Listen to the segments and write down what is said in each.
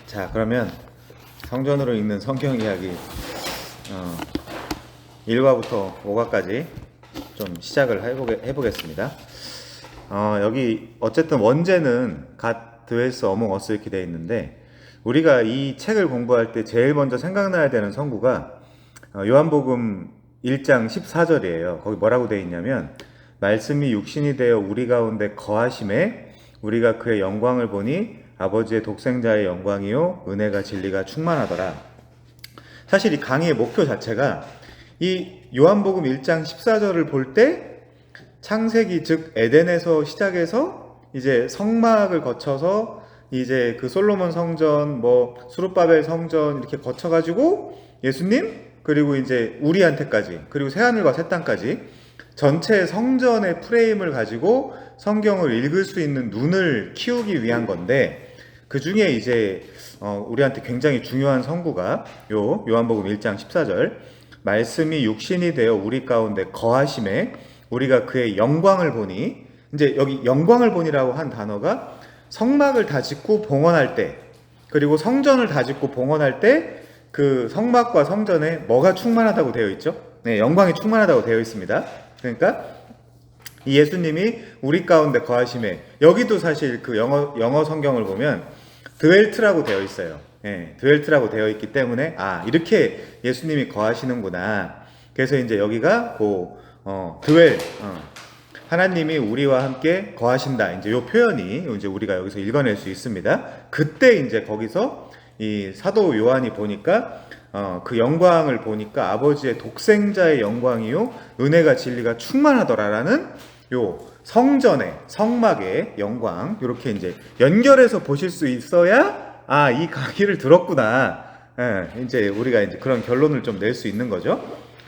자, 그러면 성전으로 읽는 성경 이야기 1화부터 5화까지 좀 시작을 해보겠습니다. 여기 어쨌든 원제는 갓 드웰스 어몽 어스 이렇게 되어 있는데, 우리가 이 책을 공부할 때 제일 먼저 생각나야 되는 성구가 요한복음 1장 14절이에요. 거기 뭐라고 되어 있냐면, 말씀이 육신이 되어 우리 가운데 거하심에 우리가 그의 영광을 보니 아버지의 독생자의 영광이요 은혜가 진리가 충만하더라. 사실 이 강의의 목표 자체가 이 요한복음 1장 14절을 볼 때 창세기 즉 에덴에서 시작해서 이제 성막을 거쳐서 이제 그 솔로몬 성전, 수룹바벨 성전 이렇게 거쳐가지고 예수님, 그리고 이제 우리한테까지, 그리고 새하늘과 새 땅까지 전체 성전의 프레임을 가지고 성경을 읽을 수 있는 눈을 키우기 위한 건데, 그 중에 이제 우리한테 굉장히 중요한 성구가 요한복음 1장 14절, 말씀이 육신이 되어 우리 가운데 거하심에 우리가 그의 영광을 보니. 이제 여기 영광을 보니라고 한 단어가 성막을 다 짓고 봉헌할 때, 그리고 성전을 다 짓고 봉헌할 때 그 성막과 성전에 뭐가 충만하다고 되어 있죠? 네, 영광이 충만하다고 되어 있습니다. 그러니까 이 예수님이 우리 가운데 거하심에, 여기도 사실 그 영어 성경을 보면 드웰트라고 되어 있어요. 예, 드웰트라고 되어 있기 때문에 이렇게 예수님이 거하시는구나. 그래서 이제 여기가 드웰, 하나님이 우리와 함께 거하신다. 이제 요 표현이 이제 우리가 여기서 읽어낼 수 있습니다. 그때 이제 거기서 이 사도 요한이 보니까 그 영광을 보니까 아버지의 독생자의 영광이요 은혜가 진리가 충만하더라라는 요 성전의 성막의 영광, 이렇게 이제 연결해서 보실 수 있어야 이 강의를 들었구나. 이제 우리가 이제 그런 결론을 좀 낼 수 있는 거죠.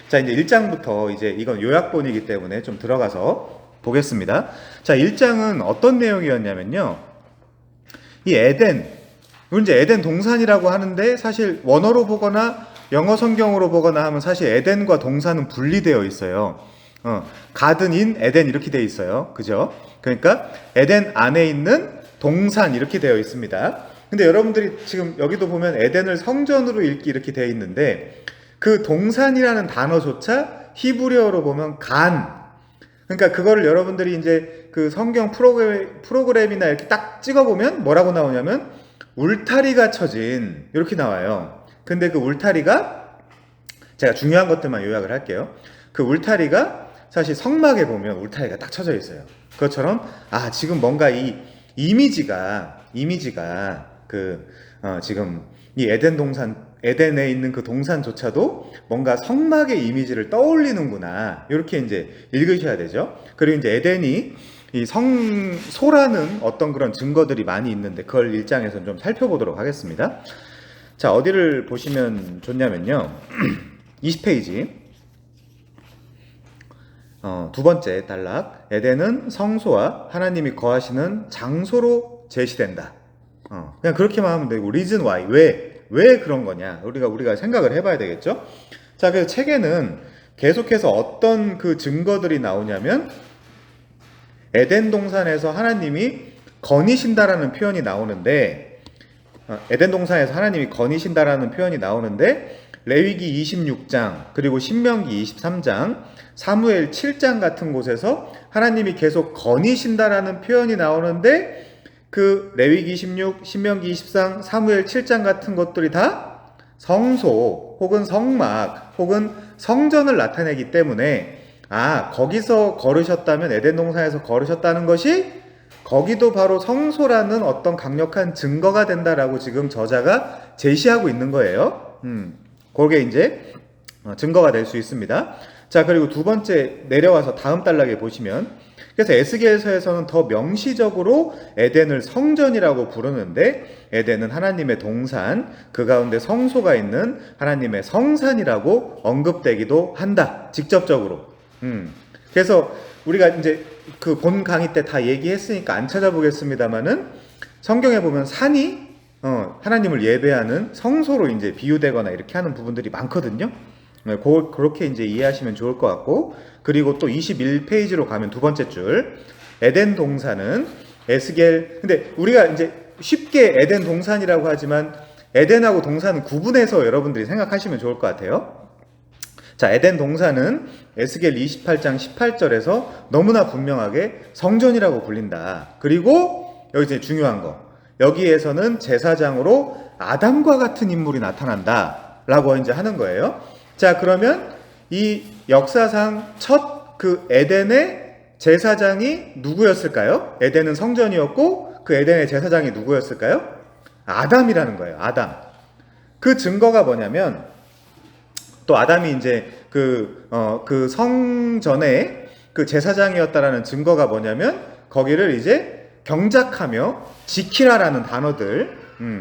자, 이제 1장부터 이제 이건 요약본이기 때문에 좀 들어가서 보겠습니다. 자, 1장은 어떤 내용이었냐면요. 이 이건 이제 에덴 동산이라고 하는데, 사실 원어로 보거나 영어 성경으로 보거나 하면 사실 에덴과 동산은 분리되어 있어요. 가든 인 에덴 이렇게 되어 있어요. 그죠? 그러니까 에덴 안에 있는 동산 이렇게 되어 있습니다. 근데 여러분들이 지금 여기도 보면 에덴을 성전으로 읽기 이렇게 되어 있는데, 그 동산이라는 단어조차 히브리어로 보면 간. 그러니까 그거를 여러분들이 이제 그 성경 프로그램이나 이렇게 딱 찍어보면 뭐라고 나오냐면 울타리가 쳐진, 이렇게 나와요. 근데 그 울타리가, 제가 중요한 것들만 요약을 할게요. 그 울타리가 사실 성막에 보면 울타리가 딱 쳐져 있어요. 그것처럼 지금 뭔가 이 이미지가 지금 이 에덴에 있는 그 동산조차도 뭔가 성막의 이미지를 떠올리는구나. 이렇게 이제 읽으셔야 되죠. 그리고 이제 에덴이 이 성소라는 어떤 그런 증거들이 많이 있는데, 그걸 1장에서 좀 살펴보도록 하겠습니다. 자, 어디를 보시면 좋냐면요. 20페이지. 두 번째 단락. 에덴은 성소와 하나님이 거하시는 장소로 제시된다. 그냥 그렇게만 하면 되고, reason why. 왜 그런 거냐. 우리가 생각을 해봐야 되겠죠? 자, 그래서 책에는 계속해서 어떤 그 증거들이 나오냐면, 에덴 동산에서 하나님이 거니신다라는 표현이 나오는데, 에덴 동산에서 하나님이 거니신다라는 표현이 나오는데, 레위기 26장, 그리고 신명기 23장, 사무엘 7장 같은 곳에서 하나님이 계속 거니신다라는 표현이 나오는데, 그 레위기 16, 신명기 23, 사무엘 7장 같은 것들이 다 성소 혹은 성막 혹은 성전을 나타내기 때문에, 거기서 걸으셨다면, 에덴 동산에서 걸으셨다는 것이 거기도 바로 성소라는 어떤 강력한 증거가 된다라고 지금 저자가 제시하고 있는 거예요. 그게 이제 증거가 될 수 있습니다. 자, 그리고 두 번째 내려와서 다음 단락에 보시면, 그래서 에스겔서에서는 더 명시적으로 에덴을 성전이라고 부르는데, 에덴은 하나님의 동산, 그 가운데 성소가 있는 하나님의 성산이라고 언급되기도 한다. 직접적으로. 그래서 우리가 이제 그 본 강의 때 다 얘기했으니까 안 찾아보겠습니다만은, 성경에 보면 산이 하나님을 예배하는 성소로 이제 비유되거나 이렇게 하는 부분들이 많거든요. 그렇게 이제 이해하시면 좋을 것 같고, 그리고 또 21페이지로 가면 두 번째 줄, 에덴 동산은 근데 우리가 이제 쉽게 에덴 동산이라고 하지만 에덴하고 동산은 구분해서 여러분들이 생각하시면 좋을 것 같아요. 자, 에덴 동산은 에스겔 28장 18절에서 너무나 분명하게 성전이라고 불린다. 그리고 여기 이제 중요한 거, 여기에서는 제사장으로 아담과 같은 인물이 나타난다 라고 이제 하는 거예요. 자, 그러면 이 역사상 첫 그 에덴의 제사장이 누구였을까요? 에덴은 성전이었고 그 에덴의 제사장이 누구였을까요? 아담이라는 거예요. 아담. 그 증거가 뭐냐면, 또 아담이 이제 그 성전에 그 제사장이었다라는 증거가 뭐냐면, 거기를 이제 경작하며 지키라라는 단어들,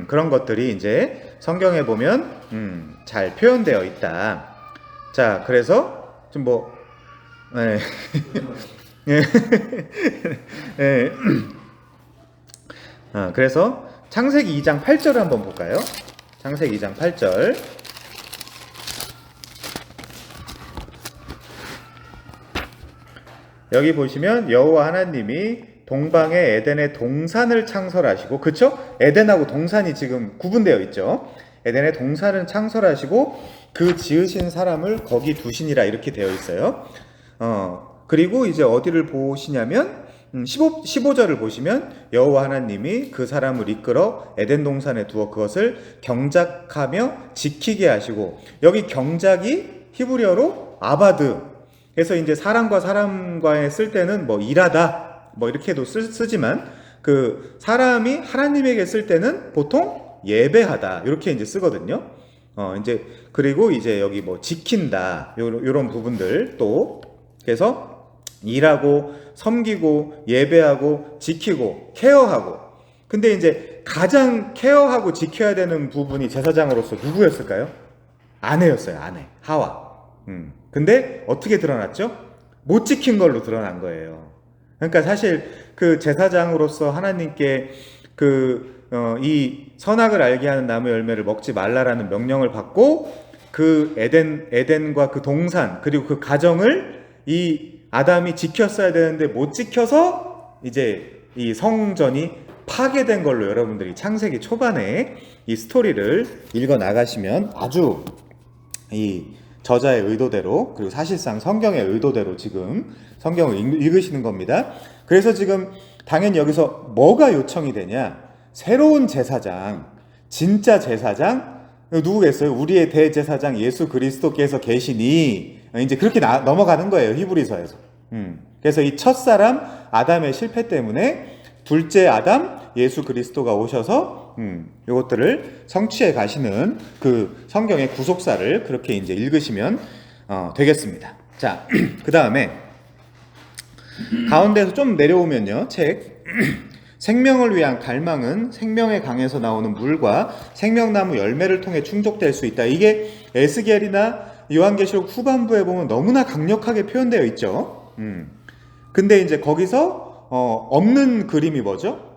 그런 것들이 이제 성경에 보면 잘 표현되어 있다. 자, 그래서 좀 뭐 네. 네. 네. 그래서 창세기 2장 8절을 한번 볼까요? 창세기 2장 8절. 여기 보시면 여호와 하나님이 동방에 에덴의 동산을 창설하시고, 그쵸? 에덴하고 동산이 지금 구분되어 있죠. 에덴의 동산을 창설하시고 그 지으신 사람을 거기 두시니라 이렇게 되어 있어요. 그리고 이제 어디를 보시냐면 15절을 보시면 여호와 하나님이 그 사람을 이끌어 에덴 동산에 두어 그것을 경작하며 지키게 하시고, 여기 경작이 히브리어로 아바드. 그래서 이제 사람과 사람과의 쓸 때는 뭐 일하다 뭐 이렇게도 쓰지만, 그 사람이 하나님에게 쓸 때는 보통 예배하다 이렇게 이제 쓰거든요. 이제 그리고 이제 여기 뭐 지킨다 요런 부분들, 또 그래서 일하고 섬기고 예배하고 지키고 케어하고. 근데 이제 가장 케어하고 지켜야 되는 부분이 제사장으로서 누구였을까요? 아내였어요. 아내 하와. 근데 어떻게 드러났죠? 못 지킨 걸로 드러난 거예요. 그러니까 사실 그 제사장으로서 하나님께 이 선악을 알게 하는 나무 열매를 먹지 말라라는 명령을 받고, 그 에덴과 그 동산 그리고 그 가정을 이 아담이 지켰어야 되는데 못 지켜서 이제 이 성전이 파괴된 걸로, 여러분들이 창세기 초반에 이 스토리를 읽어 나가시면 아주 이 저자의 의도대로, 그리고 사실상 성경의 의도대로 지금 성경을 읽으시는 겁니다. 그래서 지금 당연히 여기서 뭐가 요청이 되냐? 새로운 제사장, 진짜 제사장, 누구겠어요? 우리의 대제사장 예수 그리스도께서 계시니, 이제 그렇게 넘어가는 거예요, 히브리서에서. 그래서 이 첫사람 아담의 실패 때문에 둘째 아담 예수 그리스도가 오셔서 이것들을 성취해 가시는 그 성경의 구속사를 그렇게 이제 읽으시면 되겠습니다. 자, 그 다음에 가운데서 좀 내려오면요, 책 생명을 위한 갈망은 생명의 강에서 나오는 물과 생명나무 열매를 통해 충족될 수 있다. 이게 에스겔이나 요한계시록 후반부에 보면 너무나 강력하게 표현되어 있죠. 근데 이제 거기서 없는 그림이 뭐죠?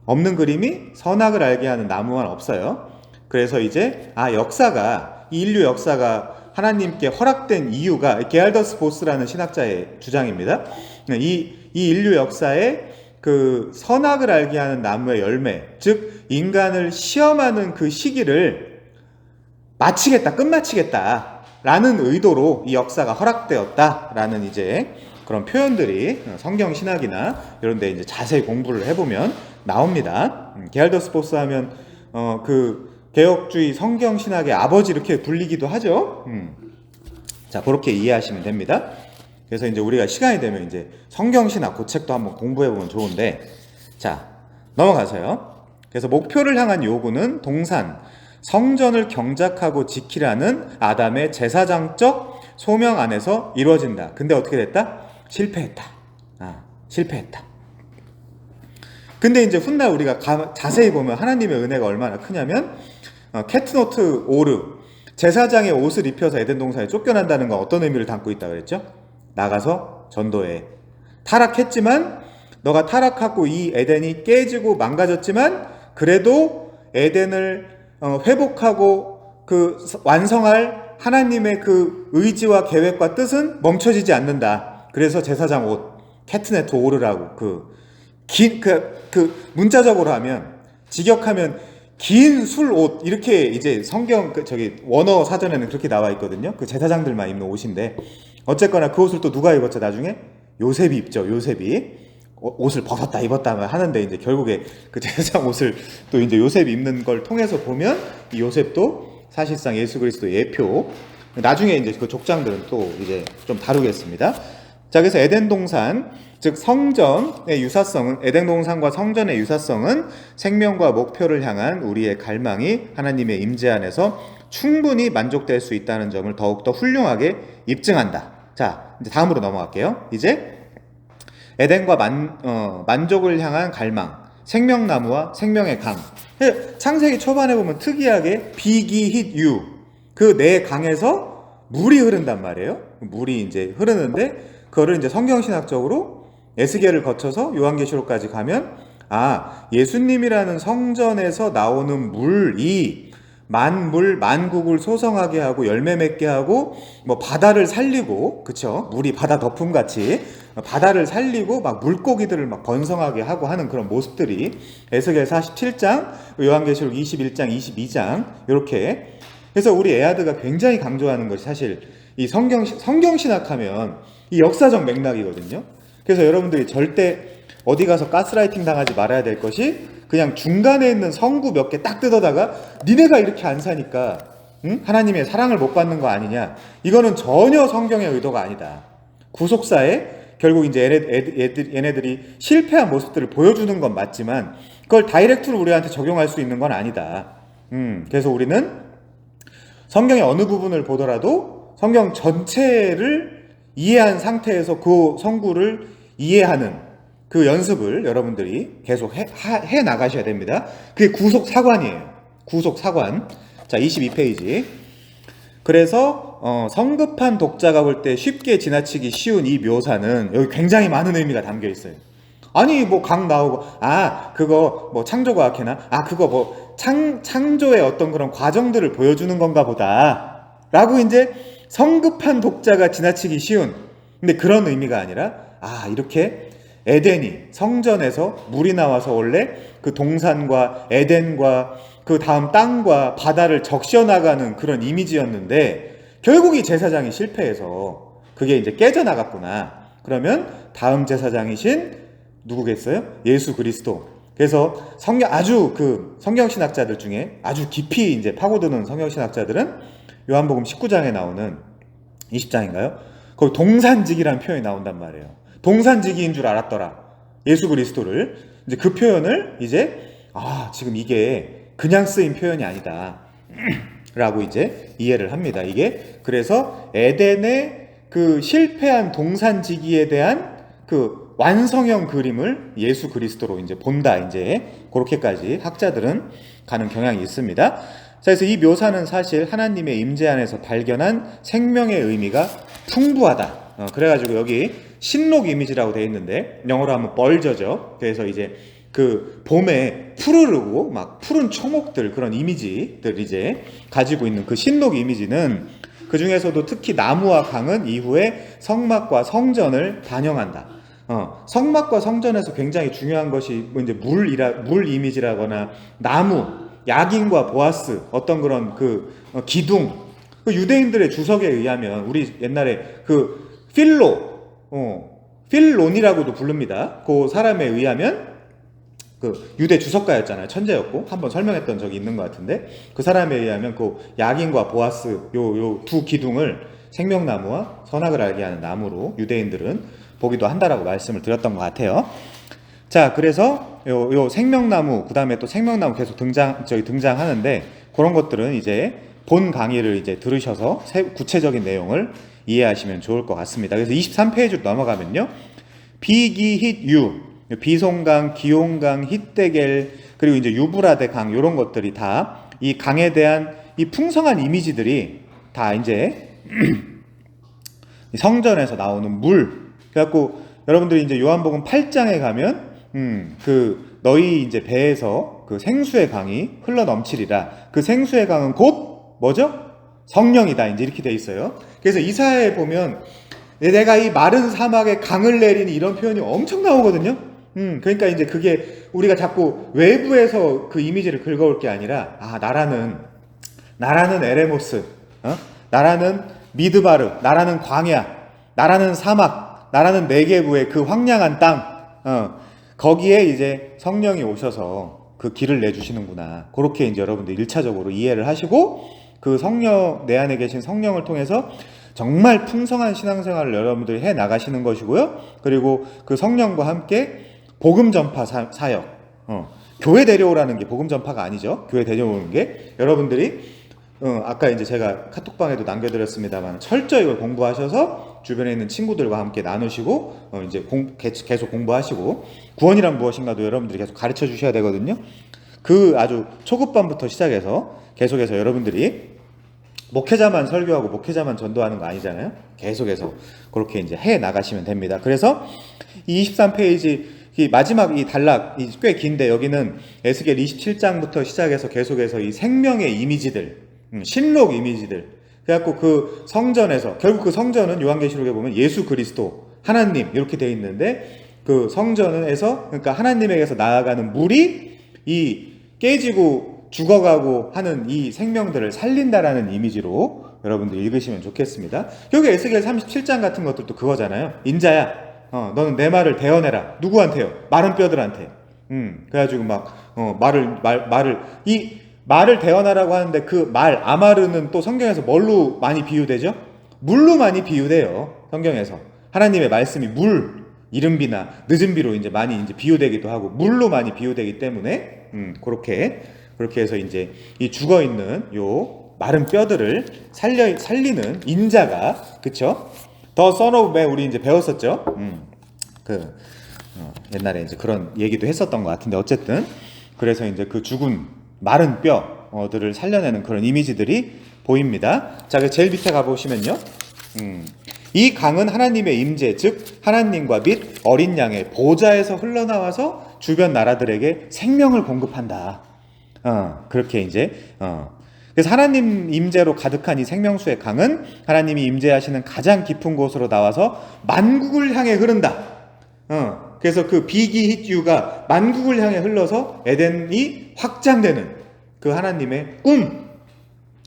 없는 그림이 선악을 알게 하는 나무만 없어요. 그래서 이제 역사가, 이 인류 역사가 하나님께 허락된 이유가, 게알더스 보스라는 신학자의 주장입니다. 이 인류 역사에 그 선악을 알게 하는 나무의 열매, 즉 인간을 시험하는 그 시기를 마치겠다, 끝마치겠다 라는 의도로 이 역사가 허락되었다 라는 이제 그런 표현들이 성경 신학이나 이런 데 이제 자세히 공부를 해보면 나옵니다. 게알더스 보스 하면 그 개혁주의 성경 신학의 아버지 이렇게 불리기도 하죠. 자, 그렇게 이해하시면 됩니다. 그래서 이제 우리가 시간이 되면 이제 성경신학 그 책도 한번 공부해보면 좋은데, 자, 넘어가서요. 그래서 목표를 향한 요구는 동산, 성전을 경작하고 지키라는 아담의 제사장적 소명 안에서 이루어진다. 근데 어떻게 됐다? 실패했다. 실패했다. 근데 이제 훗날 우리가 자세히 보면 하나님의 은혜가 얼마나 크냐면, 캐트노트 오르, 제사장의 옷을 입혀서 에덴 동산에 쫓겨난다는 건 어떤 의미를 담고 있다 그랬죠? 나가서 전도해. 타락했지만, 너가 타락하고 이 에덴이 깨지고 망가졌지만 그래도 에덴을 회복하고 그 완성할 하나님의 그 의지와 계획과 뜻은 멈춰지지 않는다. 그래서 제사장 옷, 캐트네트 오르라고 그 문자적으로 하면, 직역하면 긴 술 옷 이렇게 이제 성경 저기 원어 사전에는 그렇게 나와 있거든요. 그 제사장들만 입는 옷인데 어쨌거나 그 옷을 또 누가 입었죠? 나중에 요셉이 입죠. 요셉이 옷을 벗었다 입었다 하는데 이제 결국에 그 제사장 옷을 또 이제 요셉이 입는 걸 통해서 보면 이 요셉도 사실상 예수 그리스도 예표. 나중에 이제 그 족장들은 또 이제 좀 다루겠습니다. 자, 그래서 에덴 동산, 즉 성전의 유사성은, 에덴 동산과 성전의 유사성은 생명과 목표를 향한 우리의 갈망이 하나님의 임재 안에서 충분히 만족될 수 있다는 점을 더욱더 훌륭하게 입증한다. 자, 이제 다음으로 넘어갈게요. 이제 에덴과 만족을 향한 갈망, 생명나무와 생명의 강. 창세기 초반에 보면 특이하게 비기힛유, 그 네 강에서 물이 흐른단 말이에요. 물이 이제 흐르는데 그거를 이제 성경신학적으로 에스겔을 거쳐서 요한계시록까지 가면 예수님이라는 성전에서 나오는 물이 만물 만국을 소성하게 하고 열매 맺게 하고 뭐 바다를 살리고, 그쵸? 물이 바다 덮음 같이 바다를 살리고 막 물고기들을 막 번성하게 하고 하는 그런 모습들이 에스겔 47장, 요한계시록 21장, 22장 이렇게. 그래서 우리 에아드가 굉장히 강조하는 것이 사실 이 성경신학하면 이 역사적 맥락이거든요. 그래서 여러분들이 절대 어디 가서 가스라이팅 당하지 말아야 될 것이, 그냥 중간에 있는 성구 몇 개 딱 뜯어다가 니네가 이렇게 안 사니까 하나님의 사랑을 못 받는 거 아니냐, 이거는 전혀 성경의 의도가 아니다. 구속사에 결국 이제 얘네들이 실패한 모습들을 보여주는 건 맞지만 그걸 다이렉트로 우리한테 적용할 수 있는 건 아니다. 그래서 우리는 성경의 어느 부분을 보더라도 성경 전체를 이해한 상태에서 그 성구를 이해하는 그 연습을 여러분들이 계속 해 나가셔야 됩니다. 그게 구속사관이에요. 구속사관. 자, 22페이지. 그래서 성급한 독자가 볼 때 쉽게 지나치기 쉬운 이 묘사는 여기 굉장히 많은 의미가 담겨 있어요. 아니 뭐 강 나오고 그거 뭐 창조과학회나 그거 뭐 창조의 어떤 그런 과정들을 보여주는 건가 보다 라고 이제 성급한 독자가 지나치기 쉬운, 근데 그런 의미가 아니라 이렇게 에덴이 성전에서 물이 나와서 원래 그 동산과 에덴과 그 다음 땅과 바다를 적셔나가는 그런 이미지였는데 결국 이 제사장이 실패해서 그게 이제 깨져나갔구나. 그러면 다음 제사장이신 누구겠어요? 예수 그리스도. 그래서 성경신학자들 중에 아주 깊이 이제 파고드는 성경신학자들은 요한복음 19장에 나오는 20장인가요? 거기 동산직이라는 표현이 나온단 말이에요. 동산직이인 줄 알았더라. 예수 그리스도를. 이제 그 표현을 이제 지금 이게 그냥 쓰인 표현이 아니다. 라고 이제 이해를 합니다. 이게 그래서 에덴의 그 실패한 동산지기에 대한 그 완성형 그림을 예수 그리스도로 이제 본다. 이제 그렇게까지 학자들은 가는 경향이 있습니다. 그래서 이 묘사는 사실 하나님의 임재 안에서 발견한 생명의 의미가 풍부하다. 그래가지고 여기 신록 이미지라고 되어 있는데 영어로 하면 벌저죠. 그래서 이제 그 봄에 푸르르고 막 푸른 초목들, 그런 이미지들 이제 가지고 있는 그 신록 이미지는, 그 중에서도 특히 나무와 강은 이후에 성막과 성전을 반영한다. 성막과 성전에서 굉장히 중요한 것이 뭐 이제 물 이미지라거나 나무, 야긴과 보아스, 어떤 그런 그 기둥. 그 유대인들의 주석에 의하면 우리 옛날에 그 필론이라고도 부릅니다. 그 사람에 의하면 그 유대 주석가였잖아요. 천재였고 한번 설명했던 적이 있는 것 같은데, 그 사람에 의하면 그 야긴과 보아스 요 두 기둥을 생명나무와 선악을 알게 하는 나무로 유대인들은 보기도 한다라고 말씀을 드렸던 것 같아요. 자, 그래서 요 생명나무, 그 다음에 또 생명나무 계속 등장하는데, 그런 것들은 이제 본 강의를 이제 들으셔서 구체적인 내용을 이해하시면 좋을 것 같습니다. 그래서 23페이지로 넘어가면요, 비기힛유, 비송강, 기온강, 힛데겔, 그리고 이제 유브라데 강, 이런 것들이 다 이 강에 대한 이 풍성한 이미지들이 다 이제 성전에서 나오는 물. 그래갖고 여러분들이 이제 요한복음 8장에 가면 그 너희 이제 배에서 그 생수의 강이 흘러 넘치리라. 그 생수의 강은 곧 뭐죠? 성령이다. 이제 이렇게 돼 있어요. 그래서 이사야에 보면 내가 이 마른 사막에 강을 내리니, 이런 표현이 엄청 나오거든요. 그러니까 이제 그게 우리가 자꾸 외부에서 그 이미지를 긁어올 게 아니라, 아, 나라는 에레모스, 나라는 미드바르, 나라는 광야, 나라는 사막, 나라는 네게부의 그 황량한 땅, 거기에 이제 성령이 오셔서 그 길을 내주시는구나. 그렇게 이제 여러분들 1차적으로 이해를 하시고, 그 성령, 내 안에 계신 성령을 통해서 정말 풍성한 신앙생활을 여러분들이 해 나가시는 것이고요. 그리고 그 성령과 함께 복음 전파 사역, 교회 데려오라는 게 복음 전파가 아니죠. 교회 데려오는 게 여러분들이 아까 이제 제가 카톡방에도 남겨드렸습니다만 철저히 이걸 공부하셔서 주변에 있는 친구들과 함께 나누시고 이제 계속 공부하시고 구원이란 무엇인가도 여러분들이 계속 가르쳐 주셔야 되거든요. 그 아주 초급반부터 시작해서 계속해서 여러분들이 목회자만 설교하고 목회자만 전도하는 거 아니잖아요. 계속해서 그렇게 이제 해 나가시면 됩니다. 그래서 이 23페이지 이 마지막 이 단락 꽤 긴데 여기는 에스겔 27장부터 시작해서 계속해서 이 생명의 이미지들, 신록 이미지들. 그래갖고 그 성전에서 결국 그 성전은 요한계시록에 보면 예수 그리스도 하나님 이렇게 돼 있는데 그 성전에서 그러니까 하나님에게서 나아가는 물이 이 깨지고 죽어가고 하는 이 생명들을 살린다라는 이미지로 여러분들 읽으시면 좋겠습니다. 결국 에스겔 37장 같은 것들도 그거잖아요. 인자야, 너는 내 말을 대언해라. 누구한테요? 마른 뼈들한테. 그래가지고 이 말을 대언하라고 하는데 그 말, 아마르는 또 성경에서 뭘로 많이 비유되죠? 물로 많이 비유돼요. 성경에서. 하나님의 말씀이 물, 이른비나 늦은비로 이제 많이 이제 비유되기도 하고 물로 많이 비유되기 때문에 그렇게 해서 이제 이 죽어 있는 요 마른 뼈들을 살리는 인자가 그쵸? 더 Son of Man 우리 이제 배웠었죠. 옛날에 이제 그런 얘기도 했었던 것 같은데 어쨌든 그래서 이제 그 죽은 마른 뼈들을 살려내는 그런 이미지들이 보입니다. 자, 그 제일 밑에 가 보시면요. 이 강은 하나님의 임재, 즉 하나님과 및 어린 양의 보좌에서 흘러나와서 주변 나라들에게 생명을 공급한다. 그렇게 이제 그래서 하나님 임재로 가득한 이 생명수의 강은 하나님이 임재하시는 가장 깊은 곳으로 나와서 만국을 향해 흐른다. 그래서 그 비기히듀가 만국을 향해 흘러서 에덴이 확장되는 그 하나님의 꿈.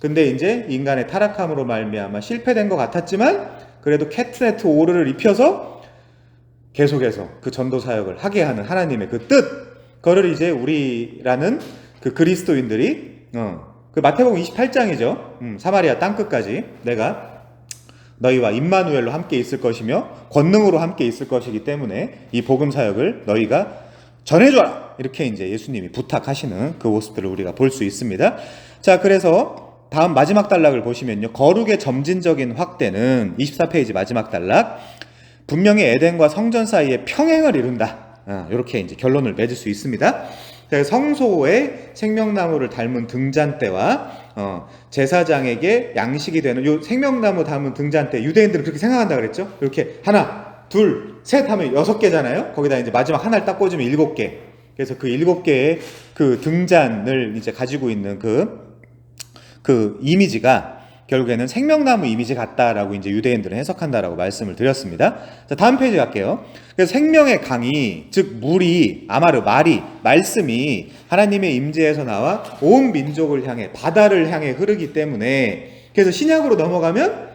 근데 이제 인간의 타락함으로 말미암아 실패된 것 같았지만 그래도 캐트네트 오르를 입혀서 계속해서 그 전도 사역을 하게 하는 하나님의 그 뜻. 그거를 이제 우리라는 그 그리스도인들이 그 마태복음 28장이죠. 사마리아 땅끝까지 내가 너희와 임마누엘로 함께 있을 것이며 권능으로 함께 있을 것이기 때문에 이 복음 사역을 너희가 전해줘라. 이렇게 이제 예수님이 부탁하시는 그 모습들을 우리가 볼 수 있습니다. 자, 그래서 다음 마지막 단락을 보시면요. 거룩의 점진적인 확대는 24페이지 마지막 단락. 분명히 에덴과 성전 사이에 평행을 이룬다. 이렇게 이제 결론을 맺을 수 있습니다. 성소의 생명나무를 닮은 등잔대와 제사장에게 양식이 되는 요 생명나무 닮은 등잔대, 유대인들은 그렇게 생각한다 그랬죠? 이렇게 하나, 둘, 셋 하면 6개잖아요. 거기다 이제 마지막 하나를 딱 꽂으면 7개. 그래서 그 7개의 그 등잔을 이제 가지고 있는 그 이미지가 결국에는 생명나무 이미지 같다라고 이제 유대인들은 해석한다라고 말씀을 드렸습니다. 자, 다음 페이지 갈게요. 그래서 생명의 강이, 즉 물이, 아마르, 말씀이 하나님의 임재에서 나와 온 민족을 향해, 바다를 향해 흐르기 때문에 그래서 신약으로 넘어가면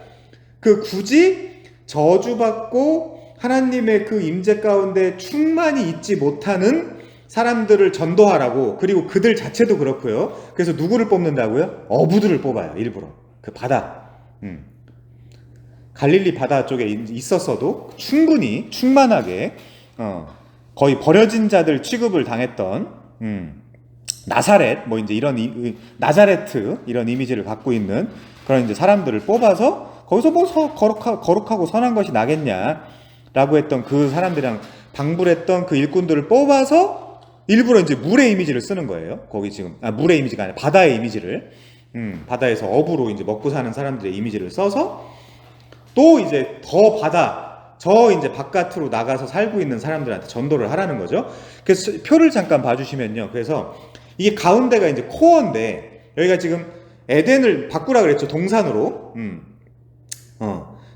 그 굳이 저주받고 하나님의 그 임재 가운데 충만히 있지 못하는 사람들을 전도하라고, 그리고 그들 자체도 그렇고요. 그래서 누구를 뽑는다고요? 어부들을 뽑아요. 일부러. 그 바다, 갈릴리 바다 쪽에 있었어도 충분히 충만하게 거의 버려진 자들 취급을 당했던 나사렛, 뭐 이제 이런 나자레트 이런 이미지를 갖고 있는 그런 이제 사람들을 뽑아서 거기서 뭐 거룩하고 선한 것이 나겠냐라고 했던 그 사람들이랑 방불했던 그 일꾼들을 뽑아서 일부러 이제 물의 이미지를 쓰는 거예요. 거기 지금 물의 이미지가 아니라 바다의 이미지를. 바다에서 어부로 이제 먹고 사는 사람들의 이미지를 써서 또 이제 저 이제 바깥으로 나가서 살고 있는 사람들한테 전도를 하라는 거죠. 그래서 표를 잠깐 봐주시면요. 그래서 이게 가운데가 이제 코어인데 여기가 지금 에덴을 바꾸라 그랬죠. 동산으로.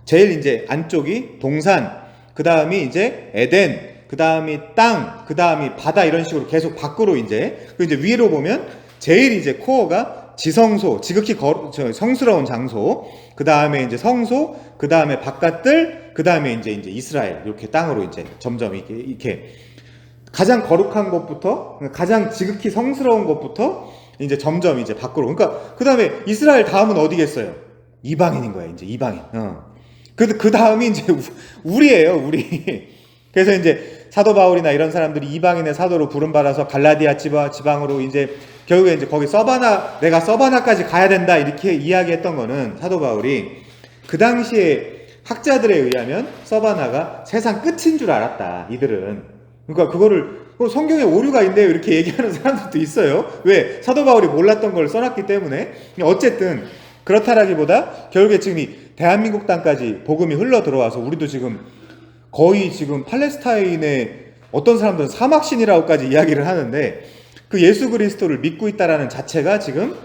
제일 이제 안쪽이 동산, 그 다음이 이제 에덴, 그 다음이 땅, 그 다음이 바다 이런 식으로 계속 밖으로 이제 그 이제 위로 보면 제일 이제 코어가 지성소, 지극히 성스러운 장소, 그 다음에 이제 성소, 그 다음에 바깥들, 그 다음에 이제 이스라엘 이렇게 땅으로 이제 점점 이렇게 가장 거룩한 곳부터 가장 지극히 성스러운 곳부터 이제 점점 이제 밖으로. 그러니까 그 다음에 이스라엘 다음은 어디겠어요? 이방인인 거야 이제 이방인. 그 다음이 이제 우리예요 우리. 그래서 이제 사도 바울이나 이런 사람들이 이방인의 사도로 부름받아서 갈라디아 지방으로 이제 결국에 이제 거기 내가 서바나까지 가야 된다 이렇게 이야기했던 거는 사도 바울이 그 당시에 학자들에 의하면 서바나가 세상 끝인 줄 알았다 이들은. 그러니까 그거를 성경에 오류가 있네요 이렇게 얘기하는 사람들도 있어요. 왜? 사도 바울이 몰랐던 걸 써놨기 때문에. 어쨌든 그렇다라기보다 결국에 지금 이 대한민국 땅까지 복음이 흘러 들어와서 우리도 지금 거의 지금 팔레스타인의 어떤 사람들은 사막신이라고까지 이야기를 하는데 그 예수 그리스도를 믿고 있다라는 자체가 지금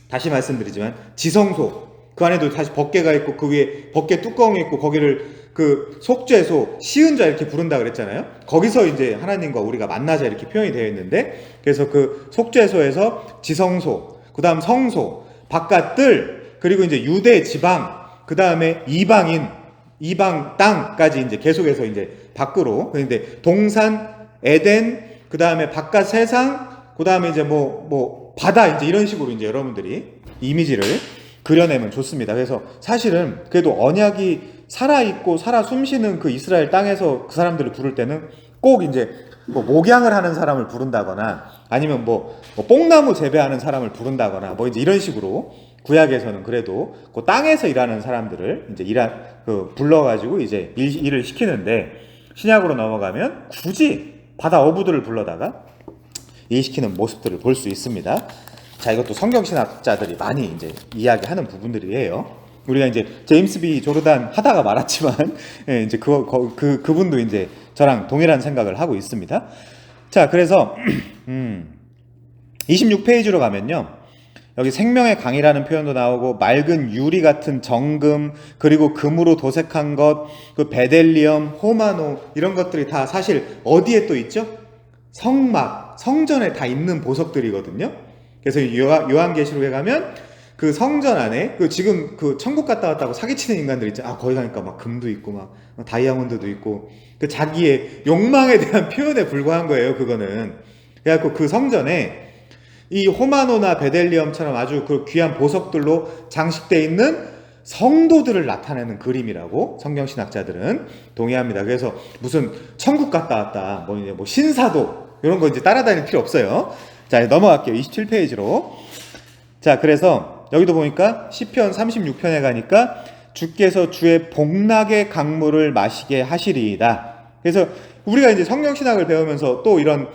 다시 말씀드리지만 지성소 그 안에도 다시 법궤가 있고 그 위에 법궤 뚜껑이 있고 거기를 그 속죄소 시은자 이렇게 부른다 그랬잖아요. 거기서 이제 하나님과 우리가 만나자 이렇게 표현이 되어 있는데 그래서 그 속죄소에서 지성소 그 다음 성소 바깥들 그리고 이제 유대 지방 그 다음에 이방 땅까지 이제 계속해서 이제 밖으로. 그런데 동산, 에덴, 그 다음에 바깥 세상, 그 다음에 이제 뭐 바다 이제 이런 식으로 이제 여러분들이 이미지를 그려내면 좋습니다. 그래서 사실은 그래도 언약이 살아있고 살아 숨쉬는 그 이스라엘 땅에서 그 사람들을 부를 때는 꼭 이제 뭐 목양을 하는 사람을 부른다거나 아니면 뭐 뽕나무 재배하는 사람을 부른다거나 뭐 이제 이런 식으로 구약에서는 그래도 그 땅에서 일하는 사람들을 이제 불러가지고 이제 일을 시키는데 신약으로 넘어가면 굳이 바다 어부들을 불러다가 일시키는 모습들을 볼 수 있습니다. 자, 이것도 성경신학자들이 많이 이제 이야기하는 부분들이에요. 우리가 이제 제임스 B 조르단 하다가 말았지만 예, 이제 그분도 이제 저랑 동일한 생각을 하고 있습니다. 자, 그래서 26페이지로 가면요. 여기 생명의 강이라는 표현도 나오고 맑은 유리 같은 정금 그리고 금으로 도색한 것, 그 베델리엄, 호마노 이런 것들이 다 사실 어디에 또 있죠? 성막, 성전에 다 있는 보석들이거든요. 그래서 요한계시록에 가면 그 성전 안에 그 지금 그 천국 갔다 왔다고 사기치는 인간들 있죠. 거기 가니까 막 금도 있고 막 다이아몬드도 있고 그 자기의 욕망에 대한 표현에 불과한 거예요. 그거는. 그래갖고 그 성전에 이 호마노나 베델리엄처럼 아주 그 귀한 보석들로 장식되어 있는 성도들을 나타내는 그림이라고 성경신학자들은 동의합니다. 그래서 무슨 천국 갔다 왔다, 뭐 신사도 이런 거 이제 따라다닐 필요 없어요. 자, 넘어갈게요. 27페이지로. 자, 그래서 여기도 보니까 시편 36편에 가니까 주께서 주의 복락의 강물을 마시게 하시리이다. 그래서 우리가 이제 성경신학을 배우면서 또 이런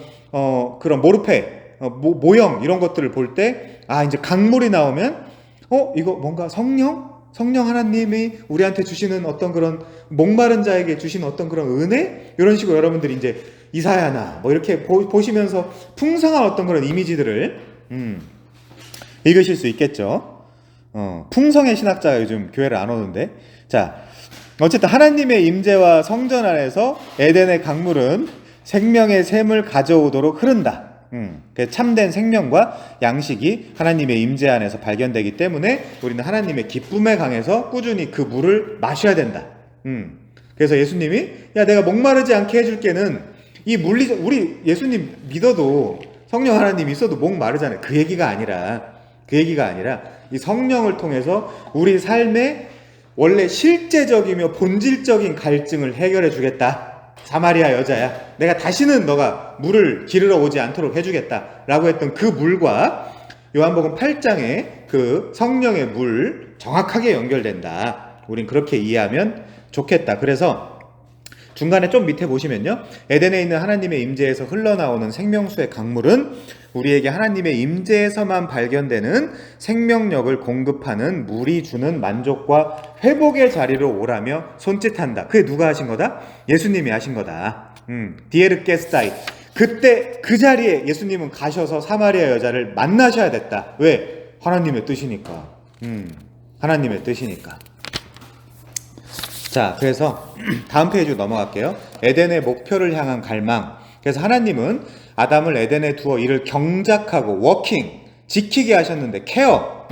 그런 모르페 모형 이런 것들을 볼 때 이제 강물이 나오면 이거 뭔가 성령 하나님이 우리한테 주시는 어떤 그런 목마른 자에게 주시는 어떤 그런 은혜 이런 식으로 여러분들이 이제 이사야나 뭐 이렇게 보시면서 풍성한 어떤 그런 이미지들을 읽으실 수 있겠죠. 풍성의 신학자가 요즘 교회를 안 오는데 자 어쨌든 하나님의 임재와 성전 안에서 에덴의 강물은 생명의 샘을 가져오도록 흐른다. 참된 생명과 양식이 하나님의 임재 안에서 발견되기 때문에 우리는 하나님의 기쁨의 강에서 꾸준히 그 물을 마셔야 된다. 그래서 예수님이 내가 목마르지 않게 해줄게는 이 우리 예수님 믿어도 성령 하나님 있어도 목마르잖아요. 그 얘기가 아니라 이 성령을 통해서 우리 삶의 원래 실제적이며 본질적인 갈증을 해결해 주겠다. 사마리아 여자야, 내가 다시는 너가 물을 기르러 오지 않도록 해주겠다 라고 했던 그 물과 요한복음 8장의 그 성령의 물 정확하게 연결된다. 우린 그렇게 이해하면 좋겠다. 그래서 중간에 좀 밑에 보시면요, 에덴에 있는 하나님의 임재에서 흘러나오는 생명수의 강물은 우리에게 하나님의 임재에서만 발견되는 생명력을 공급하는 물이 주는 만족과 회복의 자리로 오라며 손짓한다. 그게 누가 하신 거다? 예수님이 하신 거다. 디에르게스타이. 그때 그 자리에 예수님은 가셔서 사마리아 여자를 만나셔야 됐다. 왜? 하나님의 뜻이니까. 하나님의 뜻이니까. 자, 그래서 다음 페이지로 넘어갈게요. 에덴의 목표를 향한 갈망. 그래서 하나님은 아담을 에덴에 두어 이를 경작하고 워킹, 지키게 하셨는데, 케어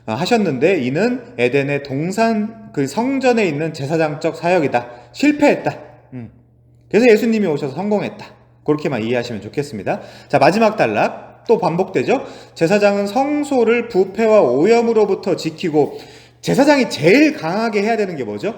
하셨는데, 이는 에덴의 동산 그 성전에 있는 제사장적 사역이다. 실패했다. 그래서 예수님이 오셔서 성공했다. 그렇게만 이해하시면 좋겠습니다. 자, 마지막 단락 또 반복되죠. 제사장은 성소를 부패와 오염으로부터 지키고, 제사장이 제일 강하게 해야 되는 게 뭐죠?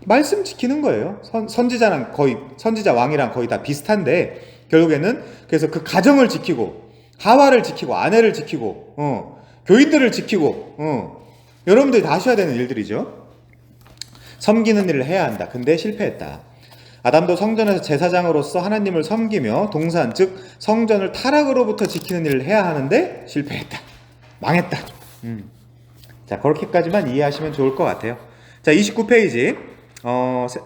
말씀 지키는 거예요. 선지자랑 거의, 선지자 왕이랑 거의 다 비슷한데, 결국에는 그래서 그 가정을 지키고, 하와를 지키고, 아내를 지키고, 교인들을 지키고, 여러분들이 다 하셔야 되는 일들이죠. 섬기는 일을 해야 한다. 근데 실패했다. 아담도 성전에서 제사장으로서 하나님을 섬기며 동산, 즉 성전을 타락으로부터 지키는 일을 해야 하는데 실패했다. 망했다. 자, 그렇게까지만 이해하시면 좋을 것 같아요. 자, 29페이지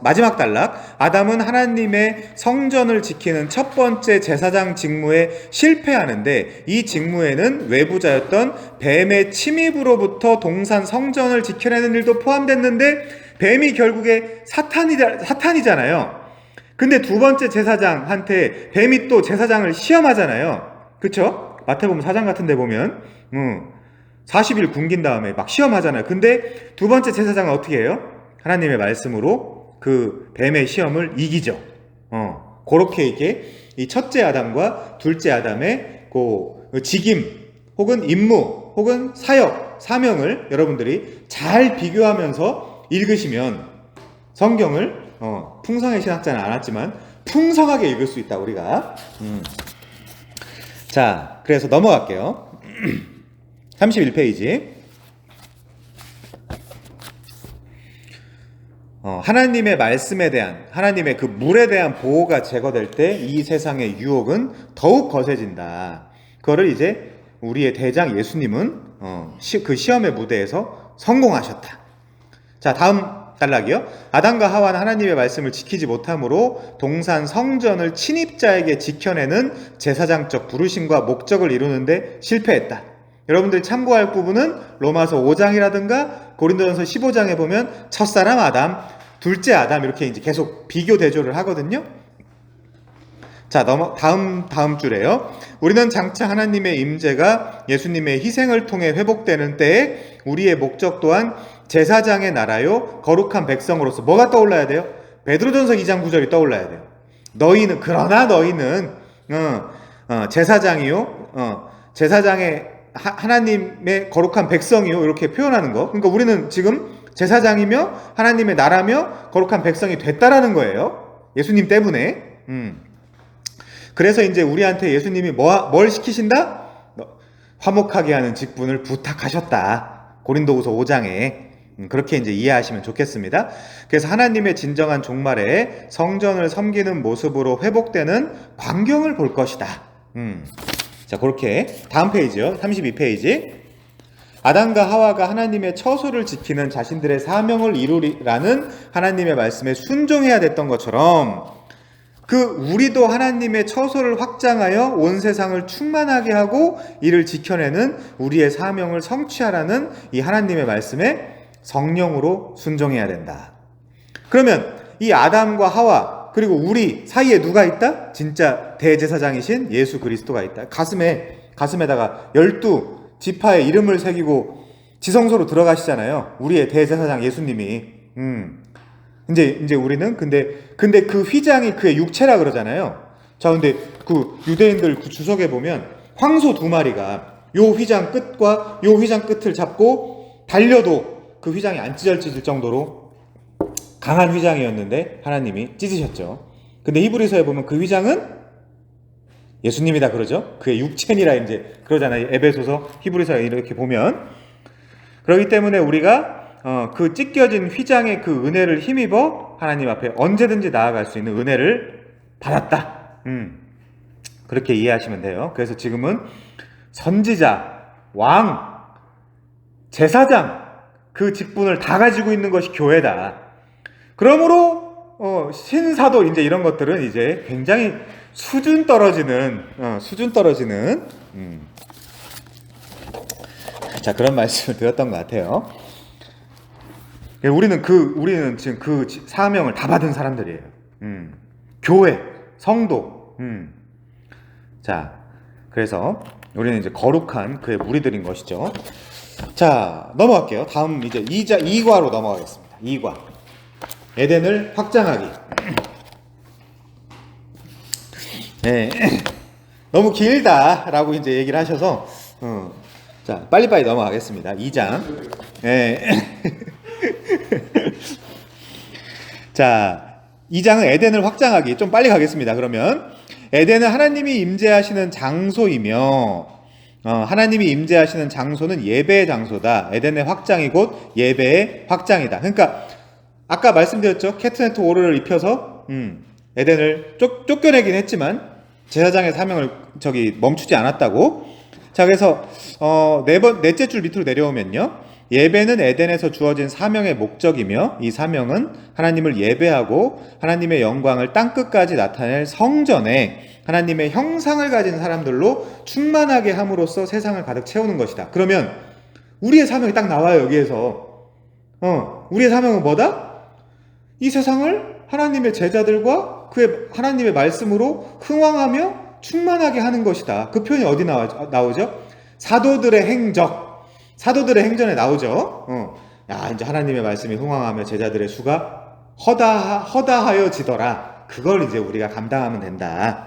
마지막 단락. 아담은 하나님의 성전을 지키는 첫 번째 제사장 직무에 실패하는데, 이 직무에는 외부자였던 뱀의 침입으로부터 동산 성전을 지켜내는 일도 포함됐는데, 뱀이 결국에 사탄이잖아요. 근데 두 번째 제사장한테 뱀이 또 제사장을 시험하잖아요. 그쵸? 마태복음 4장 같은 데 보면 40일 굶긴 다음에 막 시험하잖아요. 근데 두 번째 제사장은 어떻게 해요? 하나님의 말씀으로 그 뱀의 시험을 이기죠. 그렇게 이게 이 첫째 아담과 둘째 아담의 그 직임 혹은 임무 혹은 사역, 사명을 여러분들이 잘 비교하면서 읽으시면 성경을 풍성의 신학자는 안 왔지만 풍성하게 읽을 수 있다, 우리가. 자, 그래서 넘어갈게요. 31페이지. 하나님의 말씀에 대한, 하나님의 그 물에 대한 보호가 제거될 때 이 세상의 유혹은 더욱 거세진다. 그거를 이제 우리의 대장 예수님은 그 시험의 무대에서 성공하셨다. 자, 다음 단락이요. 아담과 하와는 하나님의 말씀을 지키지 못함으로 동산 성전을 침입자에게 지켜내는 제사장적 부르심과 목적을 이루는데 실패했다. 여러분들이 참고할 부분은 로마서 5장이라든가 고린도전서 15장에 보면 첫사람 아담, 둘째 아담 이렇게 이제 계속 비교 대조를 하거든요. 자, 다음 줄에요. 우리는 장차 하나님의 임재가 예수님의 희생을 통해 회복되는 때에 우리의 목적 또한 제사장의 나라요 거룩한 백성으로서 뭐가 떠올라야 돼요? 베드로전서 2장 9절이 떠올라야 돼요. 그러나 너희는 제사장이요 제사장의 하나님의 거룩한 백성이요 이렇게 표현하는 거. 그러니까 우리는 지금 제사장이며 하나님의 나라며 거룩한 백성이 됐다라는 거예요. 예수님 때문에. 그래서 이제 우리한테 예수님이 뭘 시키신다? 화목하게 하는 직분을 부탁하셨다. 고린도후서 5장에. 그렇게 이제 이해하시면 좋겠습니다. 그래서 하나님의 진정한 종말에 성전을 섬기는 모습으로 회복되는 광경을 볼 것이다. 자, 그렇게 다음 페이지요. 32페이지. 아담과 하와가 하나님의 처소를 지키는 자신들의 사명을 이루리라는 하나님의 말씀에 순종해야 됐던 것처럼 우리도 하나님의 처소를 확장하여 온 세상을 충만하게 하고 이를 지켜내는 우리의 사명을 성취하라는 이 하나님의 말씀에 성령으로 순종해야 된다. 그러면 이 아담과 하와 그리고 우리 사이에 누가 있다? 진짜 대제사장이신 예수 그리스도가 있다. 가슴에다가 12지파의 이름을 새기고 지성소로 들어가시잖아요. 우리의 대제사장 예수님이. 이제 우리는 근데 그 휘장이 그의 육체라 그러잖아요. 자, 근데 그 유대인들 그 주석에 보면 황소 2마리가 요 휘장 끝과 요 휘장 끝을 잡고 달려도 그 휘장이 안 찢어질 정도로 강한 휘장이었는데 하나님이 찢으셨죠. 근데 히브리서에 보면 그 휘장은 예수님이다 그러죠. 그의 육체니라 이제 그러잖아요. 에베소서, 히브리서에 이렇게 보면. 그렇기 때문에 우리가 그 찢겨진 휘장의 그 은혜를 힘입어 하나님 앞에 언제든지 나아갈 수 있는 은혜를 받았다. 그렇게 이해하시면 돼요. 그래서 지금은 선지자, 왕, 제사장 그 직분을 다 가지고 있는 것이 교회다. 그러므로 신사도 이제 이런 것들은 이제 굉장히 수준 떨어지는 자, 그런 말씀을 드렸던 것 같아요. 우리는 지금 그 사명을 다 받은 사람들이에요. 교회, 성도. 자, 그래서 우리는 이제 거룩한 그의 무리들인 것이죠. 자, 넘어갈게요. 다음 이제 2과로 넘어가겠습니다. 2과. 에덴을 확장하기. 네. 너무 길다라고 이제 얘기를 하셔서, 자, 빨리빨리 넘어가겠습니다. 2장. 네. 자, 2장은 에덴을 확장하기. 좀 빨리 가겠습니다. 그러면 에덴은 하나님이 임재하시는 장소이며, 하나님이 임재하시는 장소는 예배의 장소다. 에덴의 확장이 곧 예배의 확장이다. 그러니까 아까 말씀드렸죠. 캐트네트 오르를 입혀서 에덴을 쫓겨내긴 했지만 제사장의 사명을 멈추지 않았다고. 자, 그래서 넷째 줄 밑으로 내려오면요, 예배는 에덴에서 주어진 사명의 목적이며 이 사명은 하나님을 예배하고 하나님의 영광을 땅끝까지 나타낼 성전에 하나님의 형상을 가진 사람들로 충만하게 함으로써 세상을 가득 채우는 것이다. 그러면 우리의 사명이 딱 나와요. 여기에서 우리의 사명은 뭐다? 이 세상을 하나님의 제자들과 그의 하나님의 말씀으로 흥왕하며 충만하게 하는 것이다. 그 표현이 어디 나오죠? 사도들의 행전에 나오죠. 야, 이제 하나님의 말씀이 흥왕하며 제자들의 수가 허다하여지더라. 그걸 이제 우리가 감당하면 된다.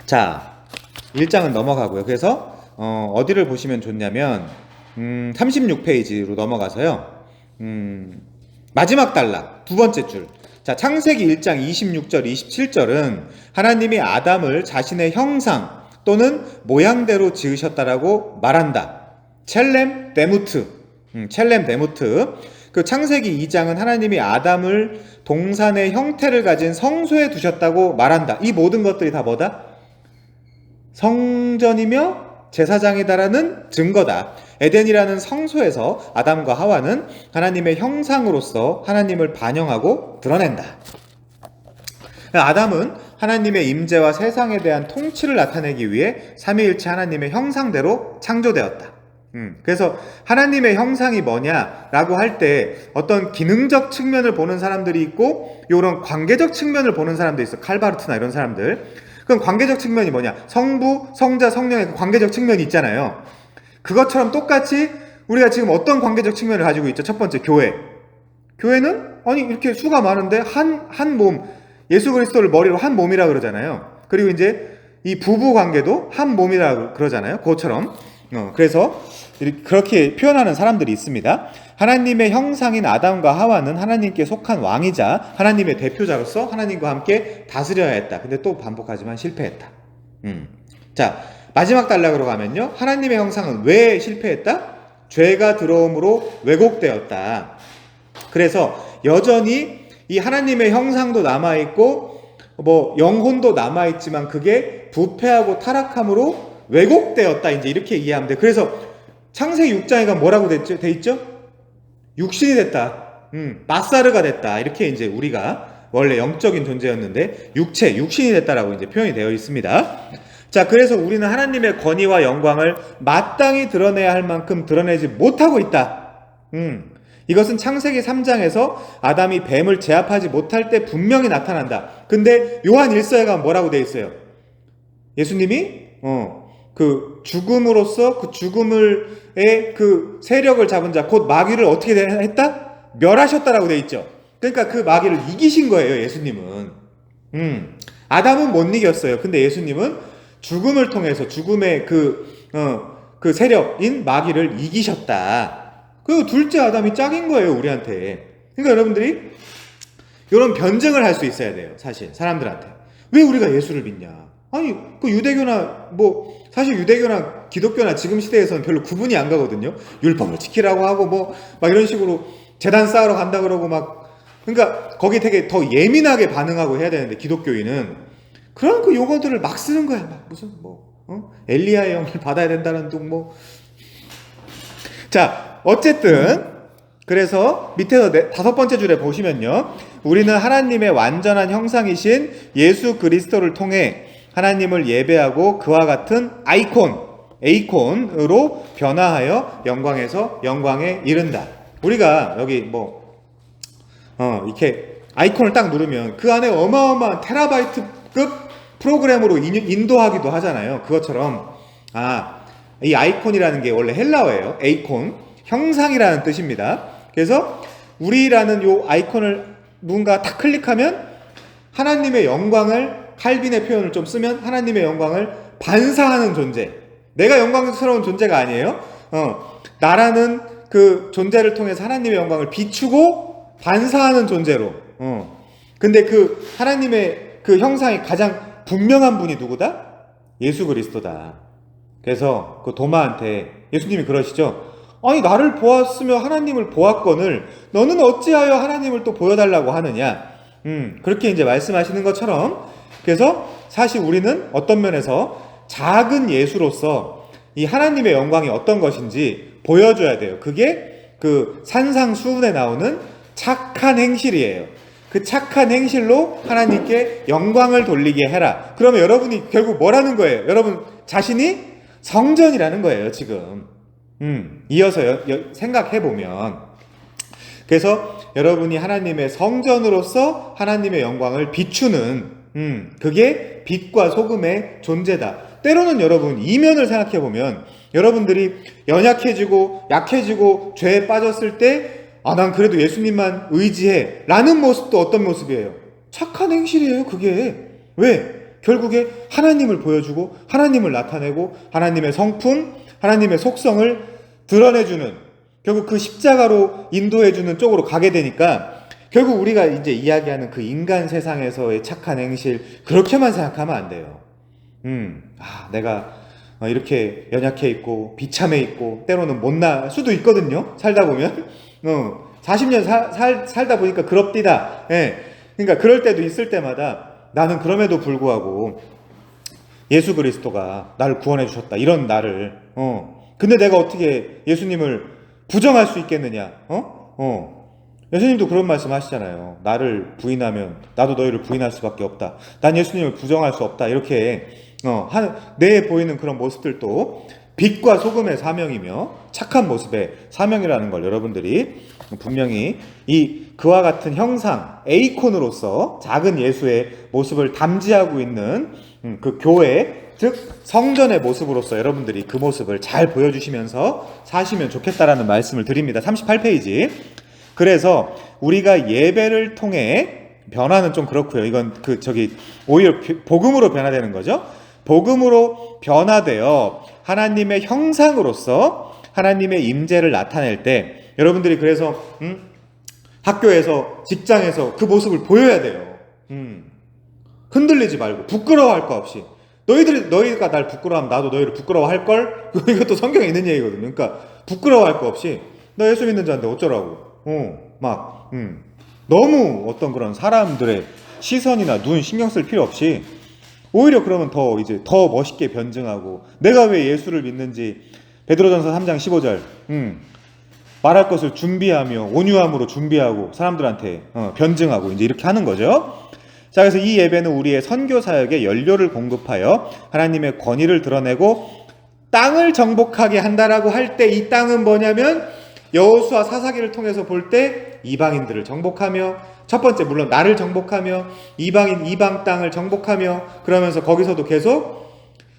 자, 1장은 넘어가고요. 그래서 어디를 보시면 좋냐면 36페이지로 넘어가서요. 마지막 단락 두 번째 줄. 자, 창세기 1장 26절 27절은 하나님이 아담을 자신의 형상 또는 모양대로 지으셨다라고 말한다. 첼렘 데무트. 그 창세기 2장은 하나님이 아담을 동산의 형태를 가진 성소에 두셨다고 말한다. 이 모든 것들이 다 뭐다? 성전이며 제사장이다라는 증거다. 에덴이라는 성소에서 아담과 하와는 하나님의 형상으로서 하나님을 반영하고 드러낸다. 아담은 하나님의 임재와 세상에 대한 통치를 나타내기 위해 삼위일체 하나님의 형상대로 창조되었다. 그래서 하나님의 형상이 뭐냐라고 할 때 어떤 기능적 측면을 보는 사람들이 있고 이런 관계적 측면을 보는 사람도 있어. 칼바르트나 이런 사람들. 그럼 관계적 측면이 뭐냐? 성부, 성자, 성령의 그 관계적 측면이 있잖아요. 그것처럼 똑같이 우리가 지금 어떤 관계적 측면을 가지고 있죠? 첫 번째, 교회. 교회는 아니 이렇게 수가 많은데 한 몸, 예수 그리스도를 머리로 한 몸이라 그러잖아요. 그리고 이제 이 부부 관계도 한 몸이라 그러잖아요. 그것처럼. 그래서 그렇게 표현하는 사람들이 있습니다. 하나님의 형상인 아담과 하와는 하나님께 속한 왕이자 하나님의 대표자로서 하나님과 함께 다스려야 했다. 근데 또 반복하지만 실패했다. 자, 마지막 단락으로 가면요, 하나님의 형상은 왜 실패했다? 죄가 들어옴으로 왜곡되었다. 그래서 여전히 이 하나님의 형상도 남아있고 영혼도 남아있지만 그게 부패하고 타락함으로 왜곡되었다. 이제 이렇게 이해하면 돼. 그래서 창세기 6장에 가면 뭐라고 돼 있죠? 육신이 됐다. 마사르가 됐다. 이렇게 이제 우리가 원래 영적인 존재였는데 육신이 됐다라고 이제 표현이 되어 있습니다. 자, 그래서 우리는 하나님의 권위와 영광을 마땅히 드러내야 할 만큼 드러내지 못하고 있다. 이것은 창세기 3장에서 아담이 뱀을 제압하지 못할 때 분명히 나타난다. 근데 요한 1서에 가면 뭐라고 돼 있어요? 예수님이 그 죽음으로써 그 죽음의 그 세력을 잡은 자, 곧 마귀를 어떻게 했다? 멸하셨다라고 돼 있죠. 그러니까 그 마귀를 이기신 거예요, 예수님은. 아담은 못 이겼어요. 근데 예수님은 죽음을 통해서 죽음의 그 세력인 마귀를 이기셨다. 그리고 둘째 아담이 짝인 거예요, 우리한테. 그러니까 여러분들이 이런 변증을 할 수 있어야 돼요, 사실 사람들한테. 왜 우리가 예수를 믿냐? 아니, 그 유대교나 사실 유대교나 기독교나 지금 시대에서는 별로 구분이 안 가거든요. 율법을 지키라고 하고 막 이런 식으로 재단 쌓으러 간다 그러고 그러니까 거기 되게 더 예민하게 반응하고 해야 되는데 기독교인은 그런 그 용어들을 막 쓰는 거야. 무슨 엘리야의 영을 받아야 된다는 둥 자, 어쨌든 그래서 밑에서 다섯 번째 줄에 보시면요, 우리는 하나님의 완전한 형상이신 예수 그리스도를 통해 하나님을 예배하고 그와 같은 에이콘으로 변화하여 영광에서 영광에 이른다. 우리가 여기 이렇게 아이콘을 딱 누르면 그 안에 어마어마한 테라바이트급 프로그램으로 인도하기도 하잖아요. 그것처럼 이 아이콘이라는 게 원래 헬라어예요. 에이콘, 형상이라는 뜻입니다. 그래서 우리라는 요 아이콘을 누군가 탁 클릭하면 하나님의 영광을, 칼빈의 표현을 좀 쓰면 하나님의 영광을 반사하는 존재. 내가 영광스러운 존재가 아니에요. 나라는 그 존재를 통해서 하나님의 영광을 비추고 반사하는 존재로. 근데 그 하나님의 그 형상이 가장 분명한 분이 누구다? 예수 그리스도다. 그래서 그 도마한테 예수님이 그러시죠. 아니, 나를 보았으며 하나님을 보았거늘 너는 어찌하여 하나님을 또 보여달라고 하느냐. 그렇게 이제 말씀하시는 것처럼, 그래서 사실 우리는 어떤 면에서 작은 예수로서 이 하나님의 영광이 어떤 것인지 보여줘야 돼요. 그게 그 산상수훈에 나오는 착한 행실이에요. 그 착한 행실로 하나님께 영광을 돌리게 해라. 그러면 여러분이 결국 뭐라는 거예요? 여러분 자신이 성전이라는 거예요, 지금. 이어서 생각해보면. 그래서 여러분이 하나님의 성전으로서 하나님의 영광을 비추는, 그게 빛과 소금의 존재다. 때로는 여러분 이면을 생각해보면 여러분들이 연약해지고 약해지고 죄에 빠졌을 때 난 그래도 예수님만 의지해 라는 모습도 어떤 모습이에요? 착한 행실이에요. 그게 왜? 결국에 하나님을 보여주고 하나님을 나타내고 하나님의 성품, 하나님의 속성을 드러내주는, 결국 그 십자가로 인도해주는 쪽으로 가게 되니까 결국 우리가 이제 이야기하는 그 인간 세상에서의 착한 행실, 그렇게만 생각하면 안 돼요. 내가 이렇게 연약해 있고 비참해 있고 때로는 못날 수도 있거든요. 살다 보면 40년 살다 보니까 그럽디다. 예. 그러니까 그럴 때도 있을 때마다 나는 그럼에도 불구하고 예수 그리스도가 나를 구원해 주셨다. 이런 나를 근데 내가 어떻게 예수님을 부정할 수 있겠느냐? 예수님도 그런 말씀 하시잖아요. 나를 부인하면 나도 너희를 부인할 수밖에 없다. 난 예수님을 부정할 수 없다. 이렇게 내에 보이는 그런 모습들도 빛과 소금의 사명이며 착한 모습의 사명이라는 걸 여러분들이 분명히 그와 같은 형상, 에이콘으로서 작은 예수의 모습을 담지하고 있는 그 교회, 즉 성전의 모습으로서 여러분들이 그 모습을 잘 보여주시면서 사시면 좋겠다라는 말씀을 드립니다. 38페이지. 그래서 우리가 예배를 통해, 변화는 좀 그렇고요. 이건 오히려 복음으로 변화되는 거죠. 복음으로 변화되어 하나님의 형상으로서 하나님의 임재를 나타낼 때 여러분들이 그래서 학교에서, 직장에서 그 모습을 보여야 돼요. 흔들리지 말고 부끄러워할 거 없이. 너희가 날 부끄러워하면 나도 너희를 부끄러워할걸? 이것도 성경에 있는 얘기거든요. 그러니까 부끄러워할 거 없이 너 예수 믿는 자인데 어쩌라고. 너무 어떤 그런 사람들의 시선이나 눈 신경 쓸 필요 없이 오히려 그러면 더 멋있게 변증하고, 내가 왜 예수를 믿는지 베드로전서 3장 15절 말할 것을 준비하며 온유함으로 준비하고 사람들한테 변증하고 이제 이렇게 하는 거죠. 자, 그래서 이 예배는 우리의 선교 사역에 연료를 공급하여 하나님의 권위를 드러내고 땅을 정복하게 한다라고 할 때, 이 땅은 뭐냐면 여호수아 사사기를 통해서 볼 때 이방인들을 정복하며, 첫 번째 물론 나를 정복하며 이방 땅을 정복하며, 그러면서 거기서도 계속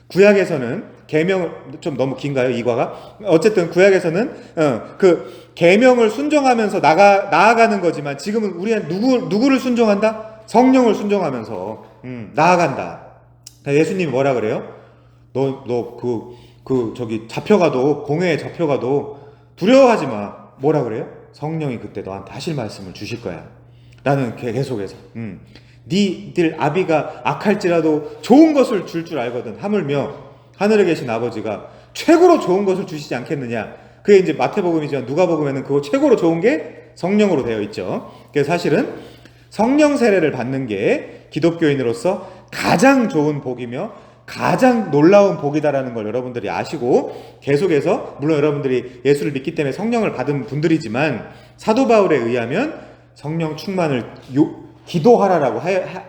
구약에서는 계명을, 좀 너무 긴가요 이과가? 어쨌든 구약에서는 그 계명을 순종하면서 나아가는 거지만, 지금은 우리는 누구를 순종한다? 성령을 순종하면서 나아간다. 예수님이 뭐라 그래요? 잡혀가도, 공회에 잡혀가도 두려워하지 마. 뭐라 그래요? 성령이 그때 너한테 하실 말씀을 주실 거야. 라는 계속해서 니들 아비가 악할지라도 좋은 것을 줄 알거든. 하물며 하늘에 계신 아버지가 최고로 좋은 것을 주시지 않겠느냐. 그게 이제 마태복음이지만 누가복음에는 그거 최고로 좋은 게 성령으로 되어 있죠. 그래서 사실은 성령 세례를 받는 게 기독교인으로서 가장 좋은 복이며 가장 놀라운 복이다라는 걸 여러분들이 아시고, 계속해서 물론 여러분들이 예수를 믿기 때문에 성령을 받은 분들이지만, 사도 바울에 의하면 성령 충만을 기도하라라고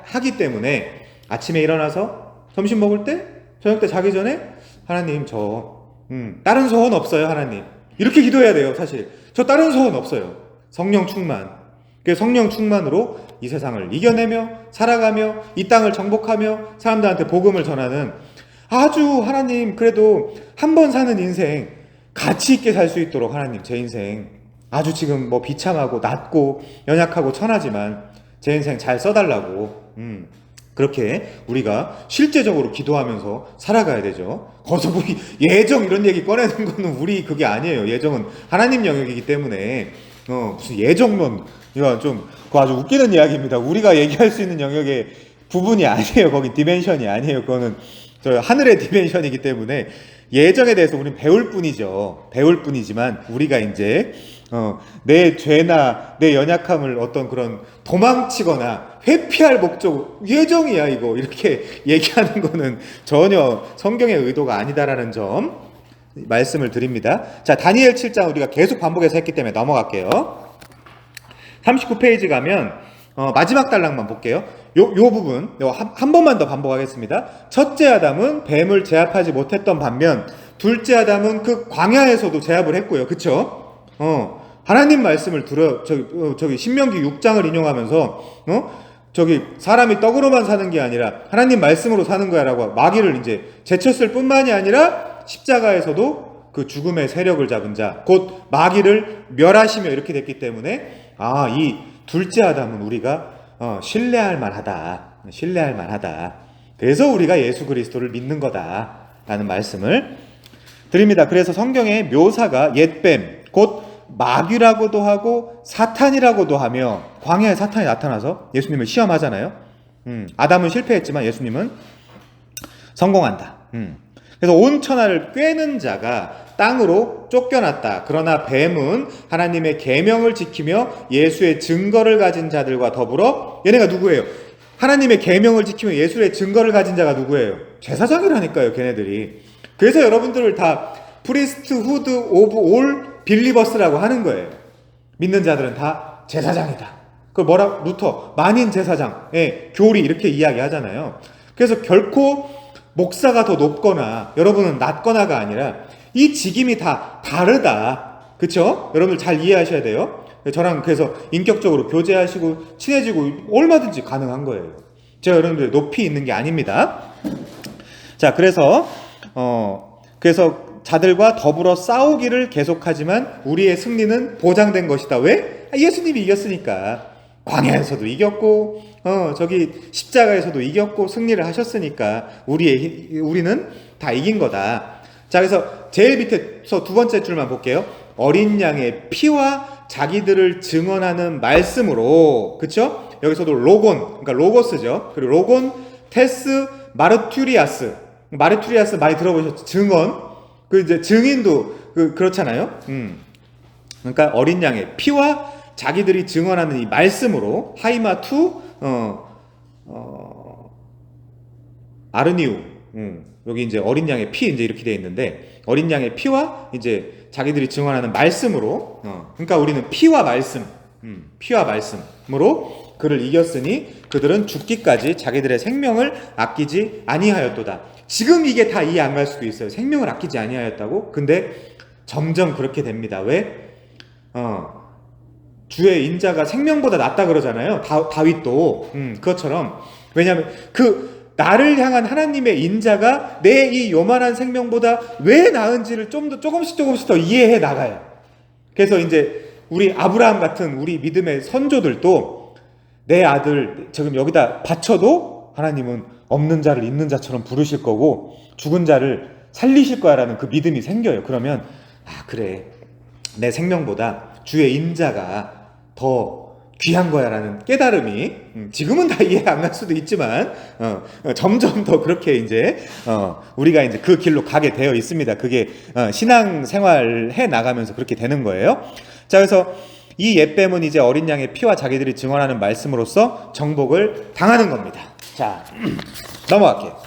하기 때문에 아침에 일어나서 점심 먹을 때, 저녁 때 자기 전에 하나님 다른 소원 없어요. 하나님 이렇게 기도해야 돼요. 사실 저 다른 소원 없어요. 성령 충만. 그 성령 충만으로 이 세상을 이겨내며 살아가며 이 땅을 정복하며 사람들한테 복음을 전하는, 아주 하나님 그래도 한 번 사는 인생 가치 있게 살 수 있도록 하나님, 제 인생 아주 지금 뭐 비참하고 낮고 연약하고 천하지만 제 인생 잘 써달라고, 그렇게 우리가 실제적으로 기도하면서 살아가야 되죠. 거기서 뭐 예정 이런 얘기 꺼내는 거는 우리 그게 아니에요. 예정은 하나님 영역이기 때문에 무슨 예정론, 이거 좀 그거 아주 웃기는 이야기입니다. 우리가 얘기할 수 있는 영역의 부분이 아니에요. 거기 디멘션이 아니에요. 그거는 저 하늘의 디멘션이기 때문에 예정에 대해서 우리는 배울 뿐이죠. 배울 뿐이지만 우리가 이제 내 죄나 내 연약함을 어떤 그런 도망치거나 회피할 목적, 예정이야 이거 이렇게 얘기하는 거는 전혀 성경의 의도가 아니다라는 점 말씀을 드립니다. 자, 다니엘 7장 우리가 계속 반복해서 했기 때문에 넘어갈게요. 39페이지 가면 마지막 단락만 볼게요. 요 부분 한 번만 더 반복하겠습니다. 첫째 아담은 뱀을 제압하지 못했던 반면 둘째 아담은 그 광야에서도 제압을 했고요. 그쵸? 하나님 말씀을 들어 저기 신명기 6장을 인용하면서 저기 사람이 떡으로만 사는 게 아니라 하나님 말씀으로 사는 거야라고 마귀를 이제 제쳤을 뿐만이 아니라 십자가에서도 그 죽음의 세력을 잡은 자 곧 마귀를 멸하시며 이렇게 됐기 때문에 이 둘째 아담은 우리가 신뢰할 만하다. 신뢰할 만하다. 그래서 우리가 예수 그리스도를 믿는 거다라는 말씀을 드립니다. 그래서 성경의 묘사가 옛뱀 곧 마귀라고도 하고 사탄이라고도 하며, 광야에 사탄이 나타나서 예수님을 시험하잖아요. 아담은 실패했지만 예수님은 성공한다. 그래서 온 천하를 꿰는 자가 땅으로 쫓겨났다. 그러나 뱀은 하나님의 계명을 지키며 예수의 증거를 가진 자들과 더불어, 얘네가 누구예요? 하나님의 계명을 지키며 예수의 증거를 가진 자가 누구예요? 제사장이라니까요, 걔네들이. 그래서 여러분들을 다 프리스트후드 오브 올 빌리버스라고 하는 거예요. 믿는 자들은 다 제사장이다. 그걸 뭐라 루터 만인 제사장의 교리 이렇게 이야기하잖아요. 그래서 결코 목사가 더 높거나 여러분은 낮거나가 아니라 이 직임이 다 다르다. 그쵸? 여러분들 잘 이해하셔야 돼요. 저랑 그래서 인격적으로 교제하시고 친해지고 얼마든지 가능한 거예요. 제가 여러분들 높이 있는 게 아닙니다. 자, 그래서 자들과 더불어 싸우기를 계속하지만 우리의 승리는 보장된 것이다. 왜? 예수님이 이겼으니까. 광야에서도 이겼고 저기 십자가에서도 이겼고 승리를 하셨으니까 우리는 다 이긴 거다. 자, 그래서 제일 밑에서 두 번째 줄만 볼게요. 어린 양의 피와 자기들을 증언하는 말씀으로. 그쵸? 여기서도 로곤, 그러니까 로고스죠. 그리고 로곤, 테스, 마르투리아스 많이 들어보셨죠? 증언. 그 이제 증인도 그렇잖아요. 그러니까 어린 양의 피와 자기들이 증언하는 이 말씀으로 하이마투 아르니우. 여기 이제 어린 양의 피 이제 이렇게 되어 있는데 어린 양의 피와 이제 자기들이 증언하는 말씀으로 그러니까 우리는 피와 말씀으로 그를 이겼으니 그들은 죽기까지 자기들의 생명을 아끼지 아니하였도다. 지금 이게 다 이해 안 갈 수도 있어요. 생명을 아끼지 아니하였다고? 근데 점점 그렇게 됩니다. 왜? 주의 인자가 생명보다 낫다 그러잖아요. 다윗도 그것처럼. 왜냐하면 나를 향한 하나님의 인자가 내 이 요만한 생명보다 왜 나은지를 조금씩 더 이해해 나가요. 그래서 이제 우리 아브라함 같은 우리 믿음의 선조들도 내 아들 지금 여기다 바쳐도 하나님은 없는 자를 있는 자처럼 부르실 거고 죽은 자를 살리실 거야라는 그 믿음이 생겨요. 그러면 그래, 내 생명보다 주의 인자가 더 귀한 거야라는 깨달음이 지금은 다 이해 안 갈 수도 있지만 점점 더 그렇게 이제 우리가 이제 그 길로 가게 되어 있습니다. 그게 신앙 생활 해 나가면서 그렇게 되는 거예요. 자, 그래서 이 옛뱀은 이제 어린 양의 피와 자기들이 증언하는 말씀으로써 정복을 당하는 겁니다. 자, 넘어갈게요.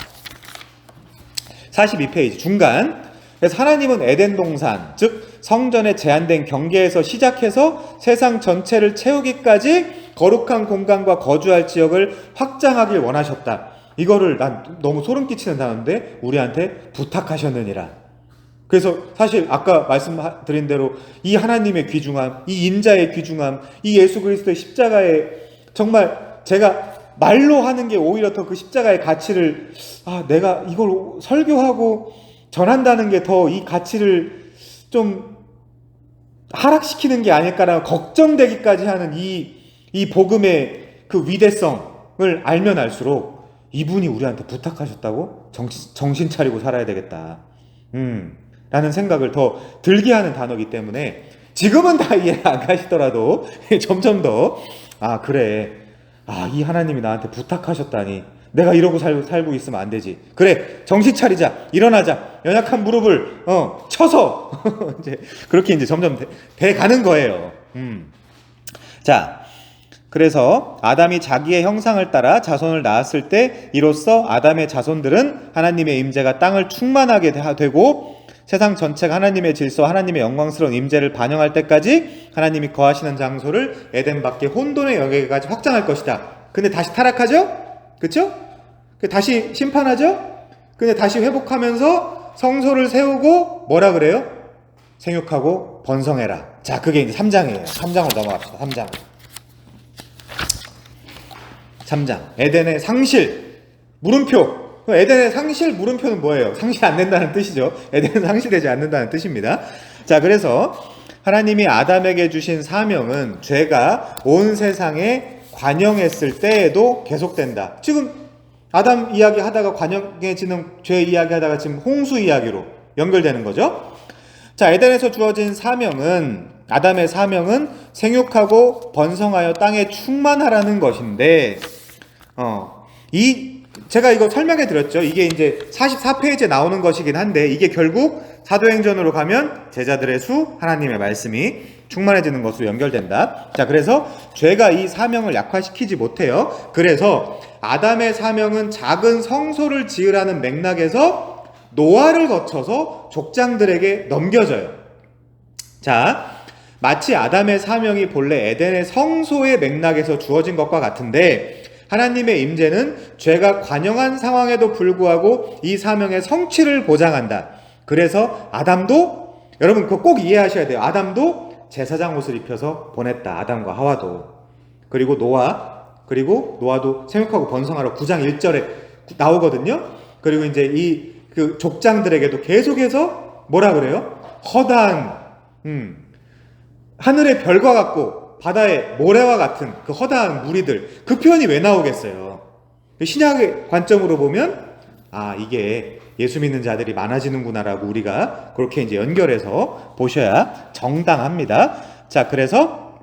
42페이지 중간. 그래서 하나님은 에덴 동산, 즉 성전의 제한된 경계에서 시작해서 세상 전체를 채우기까지 거룩한 공간과 거주할 지역을 확장하길 원하셨다. 이거를 난 너무 소름 끼치는 단어인데 우리한테 부탁하셨느니라. 그래서 사실 아까 말씀드린 대로 이 하나님의 귀중함, 이 인자의 귀중함, 이 예수 그리스도의 십자가의 정말 제가 말로 하는 게 오히려 더 그 십자가의 가치를 내가 이걸 설교하고 전한다는 게 더 이 가치를 좀 하락시키는 게 아닐까라고 걱정되기까지 하는 이 복음의 그 위대성을 알면 알수록 이분이 우리한테 부탁하셨다고 정신 차리고 살아야 되겠다. 라는 생각을 더 들게 하는 단어이기 때문에 지금은 다 이해 안 가시더라도 점점 더 그래. 이 하나님이 나한테 부탁하셨다니 내가 이러고 살고 있으면 안 되지. 그래, 정신 차리자, 일어나자, 연약한 무릎을 쳐서 이제 그렇게 이제 점점 돼 가는 거예요. 자, 그래서 아담이 자기의 형상을 따라 자손을 낳았을 때 이로써 아담의 자손들은 하나님의 임재가 땅을 충만하게 되고 세상 전체가 하나님의 질서, 하나님의 영광스러운 임재를 반영할 때까지 하나님이 거하시는 장소를 에덴 밖의 혼돈의 영역까지 확장할 것이다. 근데 다시 타락하죠? 그쵸? 다시 심판하죠? 근데 다시 회복하면서 성소를 세우고 뭐라 그래요? 생육하고 번성해라. 자, 그게 이제 3장이에요. 3장으로 넘어갑시다. 3장. 에덴의 상실, 물음표. 에덴의 상실, 물음표는 뭐예요? 상실 안 된다는 뜻이죠. 에덴은 상실되지 않는다는 뜻입니다. 자, 그래서 하나님이 아담에게 주신 사명은 죄가 온 세상에 관영했을 때에도 계속된다. 지금 아담 이야기 하다가 관영해지는 죄 이야기 하다가 지금 홍수 이야기로 연결되는 거죠. 자, 에덴에서 주어진 사명은, 아담의 사명은 생육하고 번성하여 땅에 충만하라는 것인데, 제가 이거 설명해 드렸죠. 이게 이제 44페이지에 나오는 것이긴 한데, 이게 결국 사도행전으로 가면 제자들의 수, 하나님의 말씀이 충만해지는 것으로 연결된다. 자, 그래서 죄가 이 사명을 약화시키지 못해요. 그래서 아담의 사명은 작은 성소를 지으라는 맥락에서 노아를 거쳐서 족장들에게 넘겨져요. 자, 마치 아담의 사명이 본래 에덴의 성소의 맥락에서 주어진 것과 같은데, 하나님의 임재는 죄가 관영한 상황에도 불구하고 이 사명의 성취를 보장한다. 그래서 아담도, 여러분 그거 꼭 이해하셔야 돼요. 아담도 제사장 옷을 입혀서 보냈다. 아담과 하와도. 그리고 노아도 생육하고 번성하러 9장 1절에 나오거든요. 그리고 이제 그 족장들에게도 계속해서 뭐라 그래요? 허다한 하늘의 별과 같고 바다의 모래와 같은 그 허다한 무리들, 그 표현이 왜 나오겠어요? 신약의 관점으로 보면 이게 예수 믿는 자들이 많아지는구나라고 우리가 그렇게 이제 연결해서 보셔야 정당합니다. 자, 그래서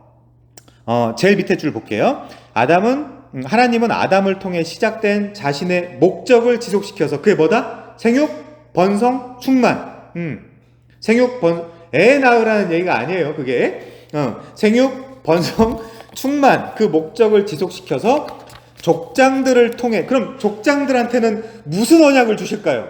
제일 밑에 줄 볼게요. 하나님은 아담을 통해 시작된 자신의 목적을 지속시켜서, 그게 뭐다? 생육, 번성, 충만. 애 낳으라는 얘기가 아니에요. 그게 생육, 번성, 충만, 그 목적을 지속시켜서 족장들을 통해, 그럼 족장들한테는 무슨 언약을 주실까요?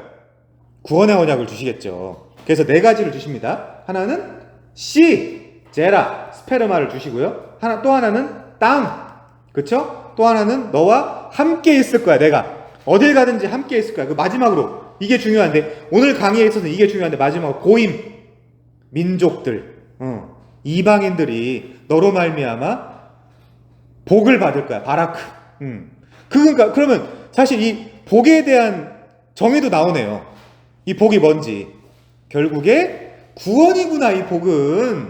구원의 언약을 주시겠죠. 그래서 4가지를 주십니다. 하나는 씨, 제라, 스페르마를 주시고요. 또 하나는 땅, 그쵸? 또 하나는 너와 함께 있을 거야. 내가 어딜 가든지 함께 있을 거야. 그 마지막으로, 이게 중요한데, 오늘 강의에 있어서는 이게 중요한데, 마지막으로 고임, 민족들, 이방인들이 너로 말미암아 복을 받을 거야. 바라크. 그러니까 그러면 사실 이 복에 대한 정의도 나오네요. 이 복이 뭔지. 결국에 구원이구나, 이 복은.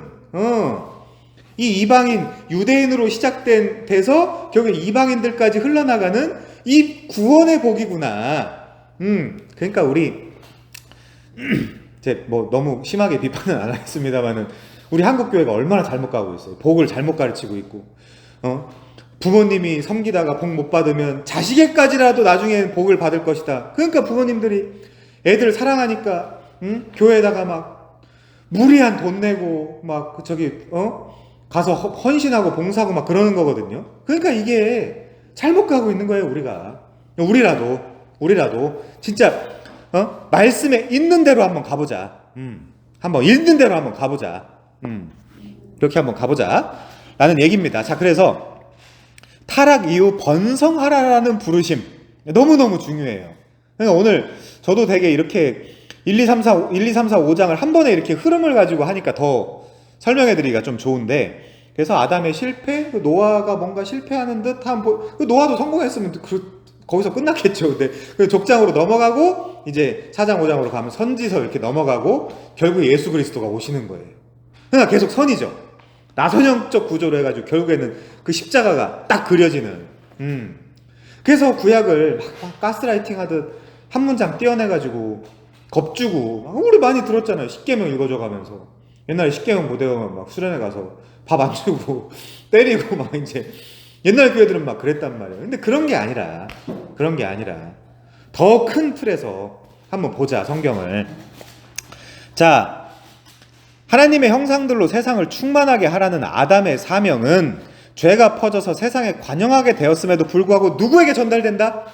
이 이방인, 유대인으로 시작된 데서 결국에 이방인들까지 흘러나가는 이 구원의 복이구나. 그러니까 우리 뭐 너무 심하게 비판은 안 하겠습니다만은, 우리 한국교회가 얼마나 잘못 가고 있어요. 복을 잘못 가르치고 있고, 부모님이 섬기다가 복 못 받으면 자식에까지라도 나중에 복을 받을 것이다. 그러니까 부모님들이 애들 사랑하니까 교회에다가 막 무리한 돈 내고 막 가서 헌신하고 봉사하고 막 그러는 거거든요. 그러니까 이게 잘못 가고 있는 거예요. 우리라도 진짜 말씀에 있는 대로 한번 가보자. 한번 읽는 대로 한번 가보자. 그렇게 한번 가보자 라는 얘기입니다. 자, 그래서 타락 이후 번성하라라는 부르심 너무너무 중요해요. 그러니까 오늘 저도 되게 이렇게 1, 2, 3, 4, 1, 2, 3, 4, 5장을 한 번에 이렇게 흐름을 가지고 하니까 더 설명해드리기가 좀 좋은데, 그래서 아담의 실패, 노아가 뭔가 실패하는 듯한, 노아도 성공했으면 거기서 끝났겠죠. 근데 그 족장으로 넘어가고 이제 4장 5장으로 가면 선지서 이렇게 넘어가고 결국 예수 그리스도가 오시는 거예요. 그러니까 계속 선이죠. 나선형적 구조로 해가지고 결국에는 그 십자가가 딱 그려지는. 그래서 구약을 막 가스라이팅 하듯 한 문장 떼어내가지고 겁주고 우리 많이 들었잖아요. 십계명 읽어줘 가면서 옛날에 십계명 못 외우면 막 수련회 가서 밥 안 주고 때리고 막 이제 옛날 교회들은 막 그랬단 말이에요. 근데 그런 게 아니라 더 큰 틀에서 한번 보자, 성경을. 자, 하나님의 형상들로 세상을 충만하게 하라는 아담의 사명은 죄가 퍼져서 세상에 관영하게 되었음에도 불구하고 누구에게 전달된다?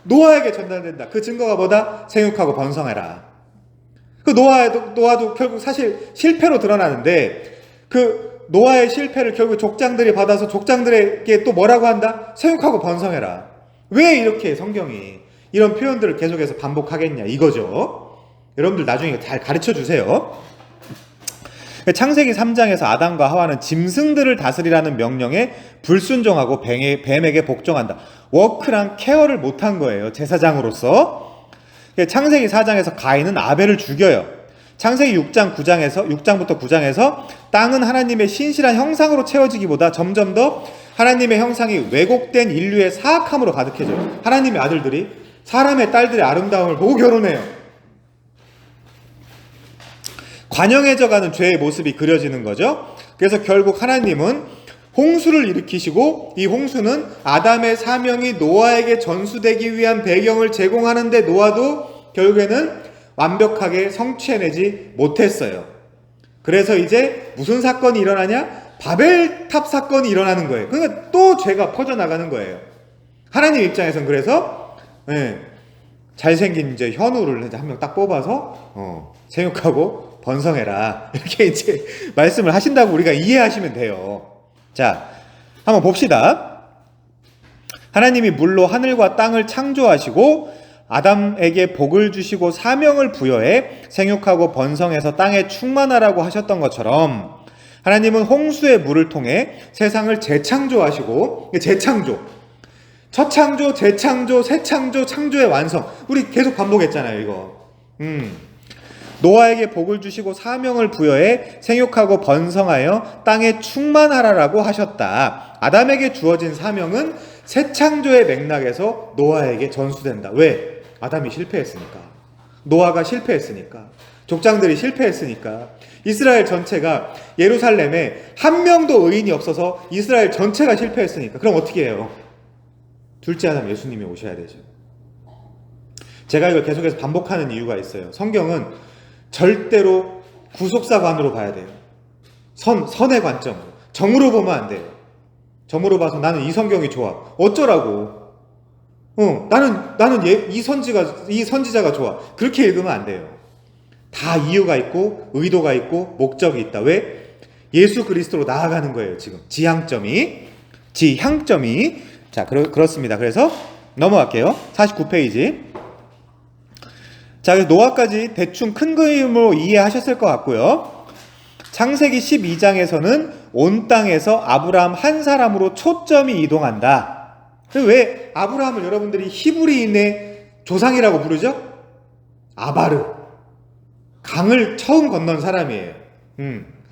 노아에게 전달된다. 그 증거가 뭐다? 생육하고 번성해라. 그 노아도 결국 사실 실패로 드러나는데, 그 노아의 실패를 결국 족장들이 받아서 족장들에게 또 뭐라고 한다? 생육하고 번성해라. 왜 이렇게 성경이 이런 표현들을 계속해서 반복하겠냐 이거죠. 여러분들 나중에 잘 가르쳐 주세요. 창세기 3장에서 아담과 하와는 짐승들을 다스리라는 명령에 불순종하고 뱀에게 복종한다. 워크랑 케어를 못한 거예요, 제사장으로서. 창세기 4장에서 가인은 아벨을 죽여요. 창세기 6장부터 9장에서 땅은 하나님의 신실한 형상으로 채워지기보다 점점 더 하나님의 형상이 왜곡된 인류의 사악함으로 가득해져요. 하나님의 아들들이 사람의 딸들의 아름다움을 보고 결혼해요. 관영해져가는 죄의 모습이 그려지는 거죠. 그래서 결국 하나님은 홍수를 일으키시고, 이 홍수는 아담의 사명이 노아에게 전수되기 위한 배경을 제공하는데 노아도 결국에는 완벽하게 성취해내지 못했어요. 그래서 이제 무슨 사건이 일어나냐? 바벨탑 사건이 일어나는 거예요. 그러니까 또 죄가 퍼져나가는 거예요. 하나님 입장에서는 그래서 잘생긴 이제 현우를 한 명 딱 뽑아서 생육하고 번성해라, 이렇게 이제 말씀을 하신다고 우리가 이해하시면 돼요. 자, 한번 봅시다. 하나님이 물로 하늘과 땅을 창조하시고 아담에게 복을 주시고 사명을 부여해 생육하고 번성해서 땅에 충만하라고 하셨던 것처럼, 하나님은 홍수의 물을 통해 세상을 재창조하시고, 재창조, 첫 창조, 재창조, 새 창조, 창조의 완성, 우리 계속 반복했잖아요, 이거. 노아에게 복을 주시고 사명을 부여해 생육하고 번성하여 땅에 충만하라라고 하셨다. 아담에게 주어진 사명은 새 창조의 맥락에서 노아에게 전수된다. 왜? 아담이 실패했으니까. 노아가 실패했으니까. 족장들이 실패했으니까. 이스라엘 전체가, 예루살렘에 한 명도 의인이 없어서 이스라엘 전체가 실패했으니까. 그럼 어떻게 해요? 둘째 아담 예수님이 오셔야 되죠. 제가 이걸 계속해서 반복하는 이유가 있어요. 성경은 절대로 구속사관으로 봐야 돼요. 선의 관점으로. 정으로 보면 안 돼요. 정으로 봐서 나는 이 성경이 좋아. 어쩌라고. 나는 이 선지자가 좋아. 그렇게 읽으면 안 돼요. 다 이유가 있고 의도가 있고 목적이 있다. 왜? 예수 그리스도로 나아가는 거예요, 지금. 지향점이. 자, 그렇습니다. 그래서 넘어갈게요. 49페이지. 자, 그래서 노아까지 대충 큰 그림으로 이해하셨을 것 같고요. 창세기 12장에서는 온 땅에서 아브라함 한 사람으로 초점이 이동한다. 왜 아브라함을 여러분들이 히브리인의 조상이라고 부르죠? 아바르. 강을 처음 건넌 사람이에요.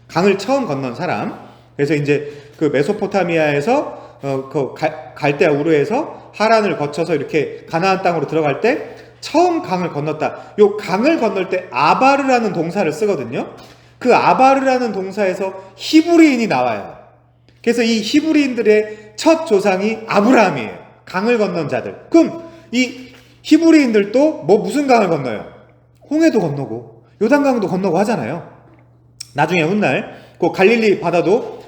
강을 처음 건넌 사람. 그래서 이제 그 메소포타미아에서 그 갈대아 우르에서 하란을 거쳐서 이렇게 가나안 땅으로 들어갈 때 처음 강을 건넜다. 요 강을 건널 때 아바르라는 동사를 쓰거든요. 그 아바르라는 동사에서 히브리인이 나와요. 그래서 이 히브리인들의 첫 조상이 아브라함이에요. 강을 건넌 자들. 그럼 이 히브리인들도 무슨 강을 건너요? 홍해도 건너고 요단강도 건너고 하잖아요. 나중에 훗날 그 갈릴리 바다도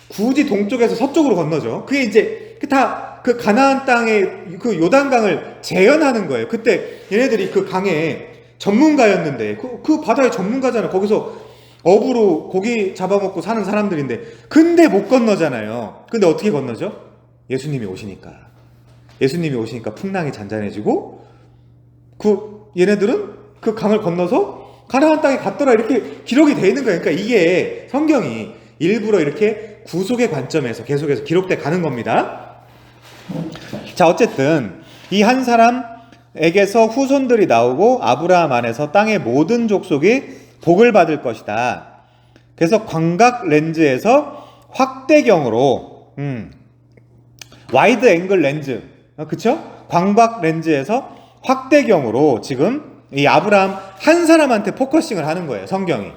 굳이 동쪽에서 서쪽으로 건너죠. 그게 이제 다 그 가나안 땅의 그 요단강을 재현하는 거예요. 그때 얘네들이 그 강에 전문가였는데 그 바다의 전문가잖아. 거기서 어부로 고기 잡아먹고 사는 사람들인데 근데 못 건너잖아요. 근데 어떻게 건너죠? 예수님이 오시니까 풍랑이 잔잔해지고 얘네들은 그 강을 건너서 가나안 땅에 갔더라 이렇게 기록이 돼 있는 거예요. 그러니까 이게 성경이 일부러 이렇게 구속의 관점에서 계속해서 기록돼 가는 겁니다. 자, 어쨌든 이 한 사람에게서 후손들이 나오고 아브라함 안에서 땅의 모든 족속이 복을 받을 것이다. 그래서 광각 렌즈에서 확대경으로 와이드 앵글 렌즈, 그쵸? 광각 렌즈에서 확대경으로 지금 이 아브라함 한 사람한테 포커싱을 하는 거예요, 성경이.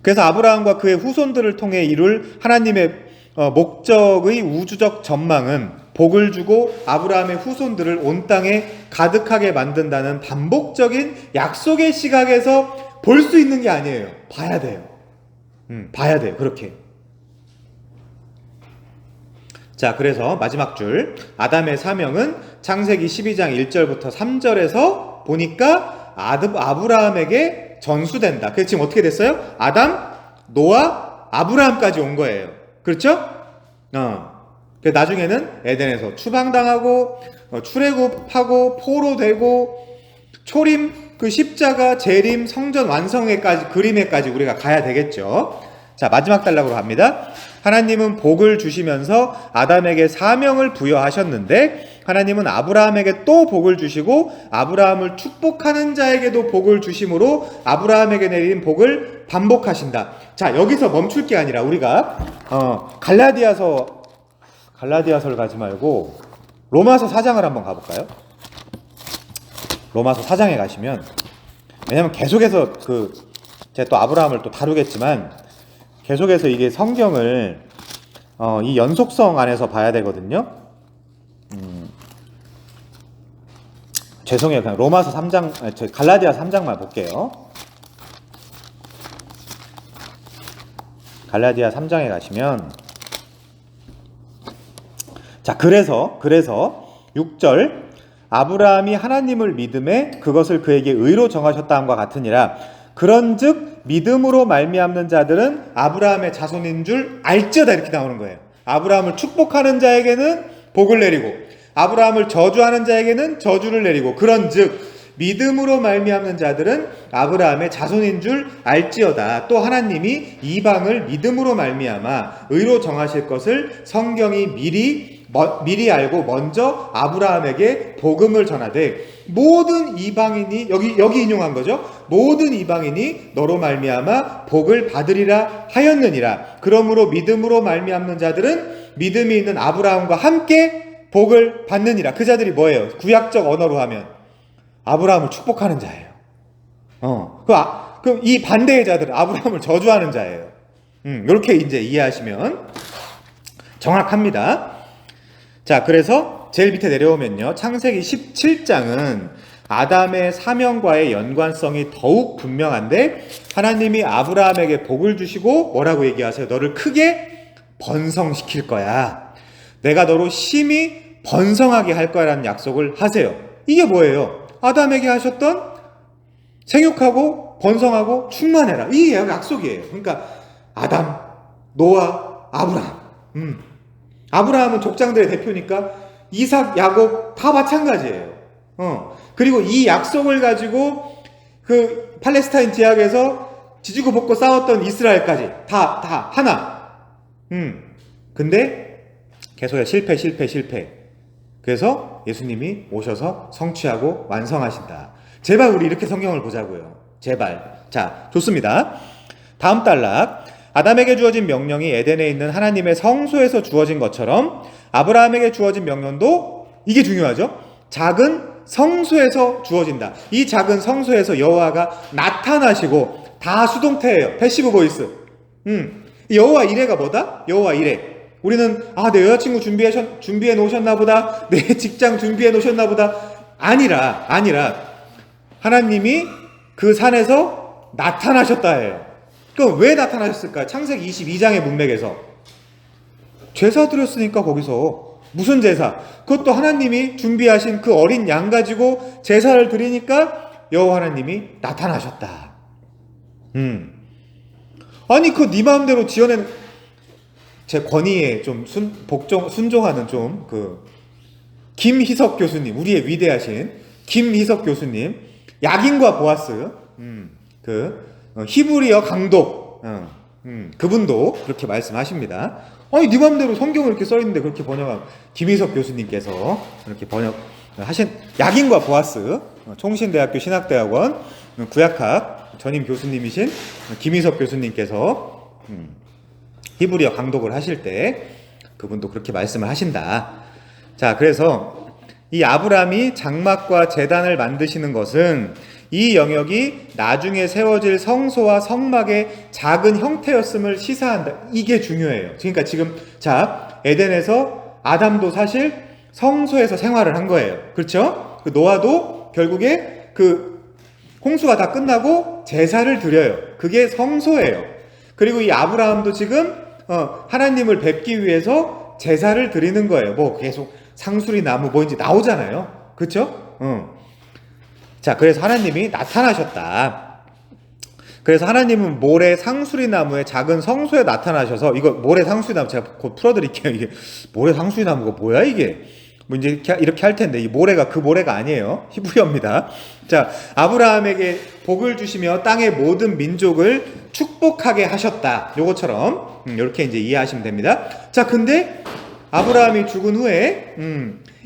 그래서 아브라함과 그의 후손들을 통해 이룰 하나님의 목적의 우주적 전망은 복을 주고 아브라함의 후손들을 온 땅에 가득하게 만든다는 반복적인 약속의 시각에서 볼 수 있는 게 아니에요. 봐야 돼요. 봐야 돼요. 그렇게. 자, 그래서 마지막 줄 아담의 사명은 창세기 12장 1절부터 3절에서 보니까 아브라함에게 전수된다. 그래서 지금 어떻게 됐어요? 아담, 노아, 아브라함까지 온 거예요. 그렇죠? 나중에는 에덴에서 추방당하고 출애굽하고 포로되고 초림, 그 십자가, 재림, 성전 완성에까지, 그림에까지 우리가 가야 되겠죠. 자, 마지막 단락으로 갑니다. 하나님은 복을 주시면서 아담에게 사명을 부여하셨는데 하나님은 아브라함에게 또 복을 주시고 아브라함을 축복하는 자에게도 복을 주심으로 아브라함에게 내린 복을 반복하신다. 자, 여기서 멈출 게 아니라 우리가 갈라디아서를 가지 말고 로마서 4장을 한번 가볼까요? 로마서 4장에 가시면, 왜냐면 계속해서 제가 또 아브라함을 또 다루겠지만 계속해서 이게 성경을 이 연속성 안에서 봐야 되거든요. 죄송해요. 그냥 로마서 3장, 갈라디아 3장만 볼게요. 갈라디아 3장에 가시면, 자, 그래서 6절 아브라함이 하나님을 믿음에 그것을 그에게 의로 정하셨다 함과 같으니라. 그런즉 믿음으로 말미암는 자들은 아브라함의 자손인 줄 알지어다, 이렇게 나오는 거예요. 아브라함을 축복하는 자에게는 복을 내리고 아브라함을 저주하는 자에게는 저주를 내리고, 그런즉 믿음으로 말미암는 자들은 아브라함의 자손인 줄 알지어다. 또 하나님이 이방을 믿음으로 말미암아 의로 정하실 것을 성경이 미리 알고 먼저 아브라함에게 복음을 전하되 모든 이방인이, 여기 인용한 거죠. 모든 이방인이 너로 말미암아 복을 받으리라 하였느니라. 그러므로 믿음으로 말미암는 자들은 믿음이 있는 아브라함과 함께 복을 받느니라. 그 자들이 뭐예요? 구약적 언어로 하면 아브라함을 축복하는 자예요. 그럼 이 반대의 자들은 아브라함을 저주하는 자예요. 이렇게 이제 이해하시면 정확합니다. 자, 그래서 제일 밑에 내려오면요, 창세기 17장은 아담의 사명과의 연관성이 더욱 분명한데 하나님이 아브라함에게 복을 주시고 뭐라고 얘기하세요? 너를 크게 번성시킬 거야. 내가 너로 심히 번성하게 할 거야라는 약속을 하세요. 이게 뭐예요? 아담에게 하셨던 생육하고 번성하고 충만해라, 이 약속이에요. 그러니까 아담, 노아, 아브라함. 아브라함은 족장들의 대표니까 이삭, 야곱 다 마찬가지예요. 그리고 이 약속을 가지고 그 팔레스타인 지역에서 지지고 볶고 싸웠던 이스라엘까지 다 하나. 근데 계속해서 실패. 그래서 예수님이 오셔서 성취하고 완성하신다. 제발 우리 이렇게 성경을 보자고요. 제발. 자, 좋습니다. 다음 단락. 아담에게 주어진 명령이 에덴에 있는 하나님의 성소에서 주어진 것처럼 아브라함에게 주어진 명령도, 이게 중요하죠, 작은 성소에서 주어진다. 이 작은 성소에서 여호와가 나타나시고, 다 수동태예요. 패시브 보이스. 여호와 이레가 뭐다? 여호와 이레. 우리는 내 여자친구 준비해 놓으셨나 보다, 내 직장 준비해 놓으셨나 보다. 아니라 하나님이 그 산에서 나타나셨다 해요. 그럼 왜 나타나셨을까? 창세기 22장의 문맥에서 제사 드렸으니까. 거기서 무슨 제사? 그것도 하나님이 준비하신 그 어린 양 가지고 제사를 드리니까 여호와 하나님이 나타나셨다. 아니 그 네 마음대로 지어낸, 제 권위에 좀 순종하는 좀 김희석 교수님, 우리의 위대하신 김희석 교수님, 야긴과 보아스, 히브리어 강독, 그분도 그렇게 말씀하십니다. 아니, 네 맘대로 성경을 이렇게 써있는데 그렇게 번역한 김희석 교수님께서 이렇게 번역하신 야긴과 보아스, 총신대학교 신학대학원 구약학 전임 교수님이신 김희석 교수님께서 히브리어 강독을 하실 때 그분도 그렇게 말씀을 하신다. 자, 그래서 이 아브라함이 장막과 제단을 만드시는 것은 이 영역이 나중에 세워질 성소와 성막의 작은 형태였음을 시사한다. 이게 중요해요. 그러니까 지금 자, 에덴에서 아담도 사실 성소에서 생활을 한 거예요. 그렇죠? 그 노아도 결국에 그 홍수가 다 끝나고 제사를 드려요. 그게 성소예요. 그리고 이 아브라함도 지금 하나님을 뵙기 위해서 제사를 드리는 거예요. 뭐 계속 상수리 나무 뭐인지 나오잖아요. 그렇죠? 자, 그래서 하나님이 나타나셨다. 그래서 하나님은 모래 상수리 나무의 작은 성소에 나타나셔서, 이거 모래 상수리 나무 제가 곧 풀어드릴게요. 이게 모래 상수리 나무가 뭐야 이게? 뭐 이제 이렇게 할 텐데 이 모래가 그 모래가 아니에요. 히브리어입니다. 자, 아브라함에게 복을 주시며 땅의 모든 민족을 축복하게 하셨다. 요것처럼 이렇게 이제 이해하시면 됩니다. 자, 근데 아브라함이 죽은 후에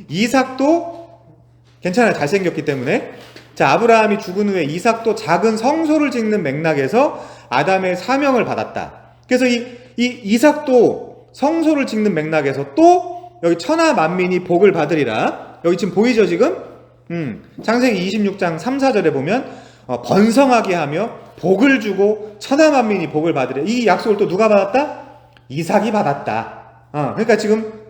이삭도 괜찮아요. 잘생겼기 때문에. 자, 아브라함이 죽은 후에 이삭도 작은 성소를 짓는 맥락에서 아담의 사명을 받았다. 그래서 이 이삭도 성소를 짓는 맥락에서 또 여기 천하 만민이 복을 받으리라. 여기 지금 보이죠 지금? 창세기 26장 3, 4절에 보면 번성하게 하며 복을 주고 천하 만민이 복을 받으리라. 이 약속을 또 누가 받았다? 이삭이 받았다. 그러니까 지금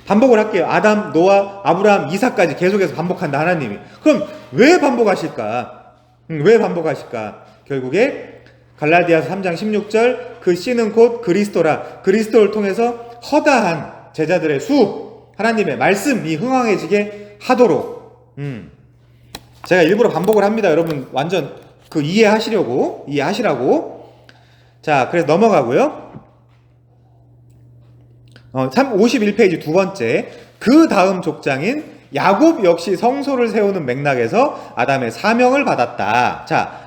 반복을 할게요. 아담, 노아, 아브라함, 이삭까지 계속해서 반복한다 하나님이. 그럼 왜 반복하실까? 왜 반복하실까? 결국에 갈라디아서 3장 16절 그 씨는 곧 그리스도라. 그리스도를 통해서 허다한 제자들의 수, 하나님의 말씀이 흥왕해지게 하도록. 제가 일부러 반복을 합니다. 여러분 완전 그 이해하시라고. 자, 그래서 넘어가고요. 51페이지 두 번째, 그 다음 족장인 야곱 역시 성소를 세우는 맥락에서 아담의 사명을 받았다. 자,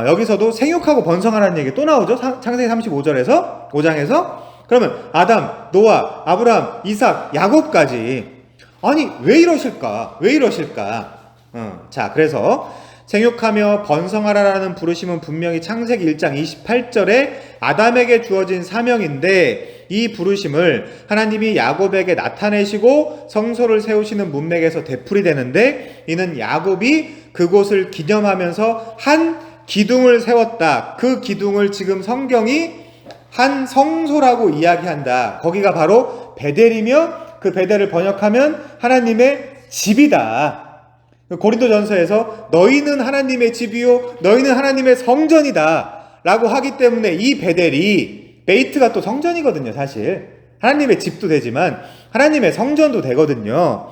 여기서도 생육하고 번성하라는 얘기 또 나오죠. 창세기 35절에서 5장에서. 그러면 아담, 노아, 아브라함, 이삭, 야곱까지. 아니 왜 이러실까? 자, 그래서 생육하며 번성하라라는 부르심은 분명히 창세기 1장 28절에 아담에게 주어진 사명인데, 이 부르심을 하나님이 야곱에게 나타내시고 성소를 세우시는 문맥에서 되풀이 되는데, 이는 야곱이 그곳을 기념하면서 한 기둥을 세웠다. 그 기둥을 지금 성경이 한 성소라고 이야기한다. 거기가 바로 베델이며 그 베델을 번역하면 하나님의 집이다. 고린도전서에서 너희는 하나님의 집이요 너희는 하나님의 성전이다 라고 하기 때문에 이 베델이, 베이트가 또 성전이거든요. 사실 하나님의 집도 되지만 하나님의 성전도 되거든요.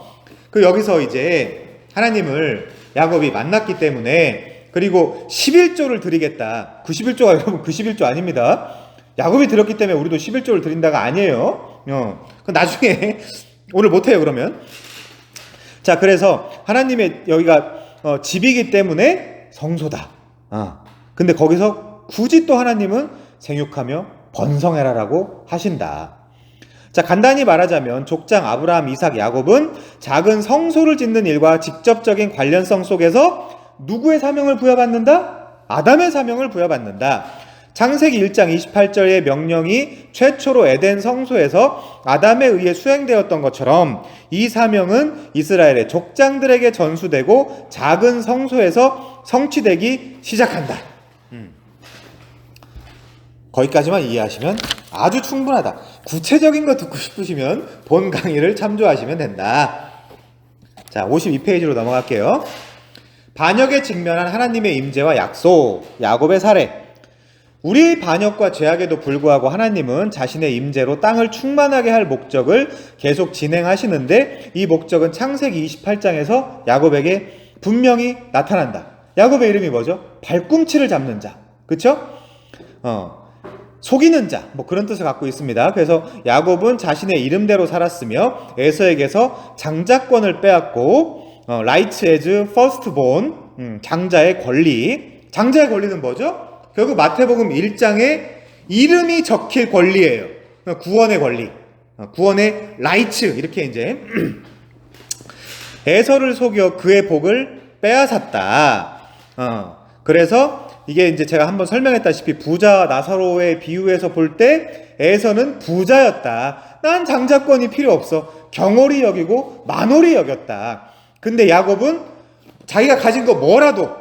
그 여기서 이제 하나님을 야곱이 만났기 때문에, 그리고 11조를 드리겠다. 91조가 여러분 91조 아닙니다. 야곱이 드렸기 때문에 우리도 11조를 드린다가 아니에요. 그 나중에 오늘 못해요 그러면. 자, 그래서 하나님의 여기가 집이기 때문에 성소다. 근데 거기서 굳이 또 하나님은 생육하며 번성해라라고 하신다. 자, 간단히 말하자면 족장 아브라함, 이삭, 야곱은 작은 성소를 짓는 일과 직접적인 관련성 속에서 누구의 사명을 부여받는다? 아담의 사명을 부여받는다. 창세기 1장 28절의 명령이 최초로 에덴 성소에서 아담에 의해 수행되었던 것처럼 이 사명은 이스라엘의 족장들에게 전수되고 작은 성소에서 성취되기 시작한다. 거기까지만 이해하시면 아주 충분하다. 구체적인 거 듣고 싶으시면 본 강의를 참조하시면 된다. 자, 52페이지로 넘어갈게요. 반역에 직면한 하나님의 임재와 약속, 야곱의 사례. 우리 반역과 죄악에도 불구하고 하나님은 자신의 임재로 땅을 충만하게 할 목적을 계속 진행하시는데, 이 목적은 창세기 28장에서 야곱에게 분명히 나타난다. 야곱의 이름이 뭐죠? 발꿈치를 잡는 자. 그쵸? 속이는 자, 뭐 그런 뜻을 갖고 있습니다. 그래서 야곱은 자신의 이름대로 살았으며 에서에게서 장자권을 빼앗고 rights as firstborn, 장자의 권리. 장자의 권리는 뭐죠? 결국 마태복음 1장에 이름이 적힐 권리예요. 구원의 권리. 구원의 라이츠 이렇게 이제 에서를 속여 그의 복을 빼앗았다. 그래서 이게 이제 제가 한번 설명했다시피 부자와 나사로의 비유에서 볼 때 에서는 부자였다. 난 장자권이 필요 없어. 경홀히 여기고 만홀히 여겼다. 근데 야곱은 자기가 가진 거 뭐라도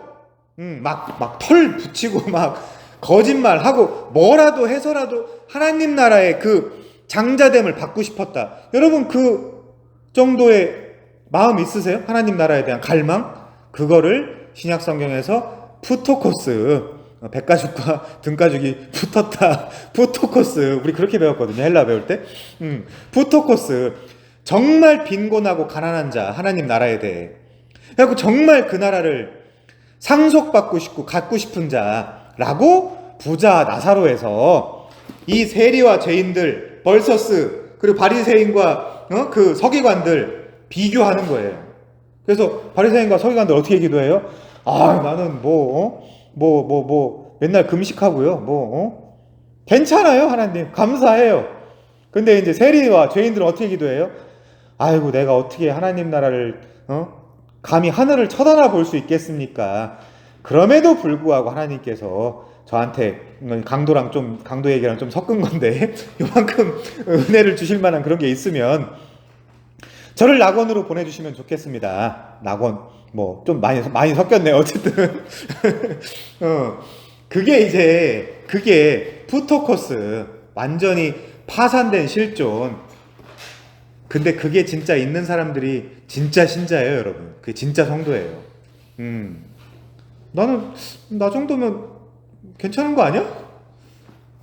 막 털 붙이고 막 거짓말하고 뭐라도 해서라도 하나님 나라의 그 장자됨을 받고 싶었다. 여러분 그 정도의 마음 있으세요? 하나님 나라에 대한 갈망? 그거를 신약 성경에서 푸토코스, 백가죽과 등가죽이 붙었다. 푸토코스, 우리 그렇게 배웠거든요. 헬라 배울 때. 푸토코스, 정말 빈곤하고 가난한 자, 하나님 나라에 대해. 그래서 정말 그 나라를 상속받고 싶고 갖고 싶은 자라고 부자 나사로에서 이 세리와 죄인들, 벌서스, 그리고 바리새인과 그 서기관들 비교하는 거예요. 그래서 바리새인과 서기관들 어떻게 기도해요? 나는 맨날 금식하고요. 괜찮아요, 하나님. 감사해요. 근데 이제 세리와 죄인들은 어떻게 기도해요? 아이고, 내가 어떻게 하나님 나라를 감히 하늘을 쳐다나 볼 수 있겠습니까? 그럼에도 불구하고 하나님께서 저한테 강도 얘기랑 좀 섞은 건데 요만큼 은혜를 주실 만한 그런 게 있으면 저를 낙원으로 보내주시면 좋겠습니다. 낙원 좀 많이 섞였네요. 어쨌든 그게 푸토코스, 완전히 파산된 실존. 근데 그게 진짜 있는 사람들이 진짜 신자예요, 여러분. 그게 진짜 성도예요. 나 정도면 괜찮은 거 아니야?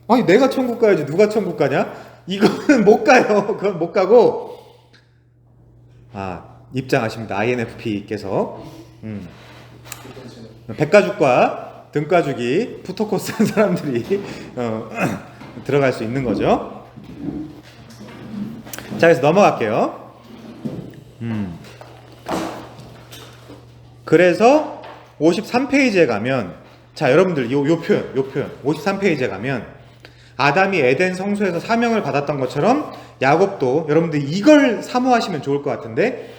아니, 내가 천국 가야지 누가 천국 가냐? 이거는 못 가요. 그건 못 가고. 입장하십니다. INFP께서. 백가죽과 등가죽이 푸토코스한 사람들이 들어갈 수 있는 거죠. 자, 그래서 넘어갈게요. 그래서 53페이지에 가면, 자, 여러분들 요 표현 53페이지에 가면 아담이 에덴 성소에서 사명을 받았던 것처럼 야곱도 여러분들 이걸 사모하시면 좋을 것 같은데,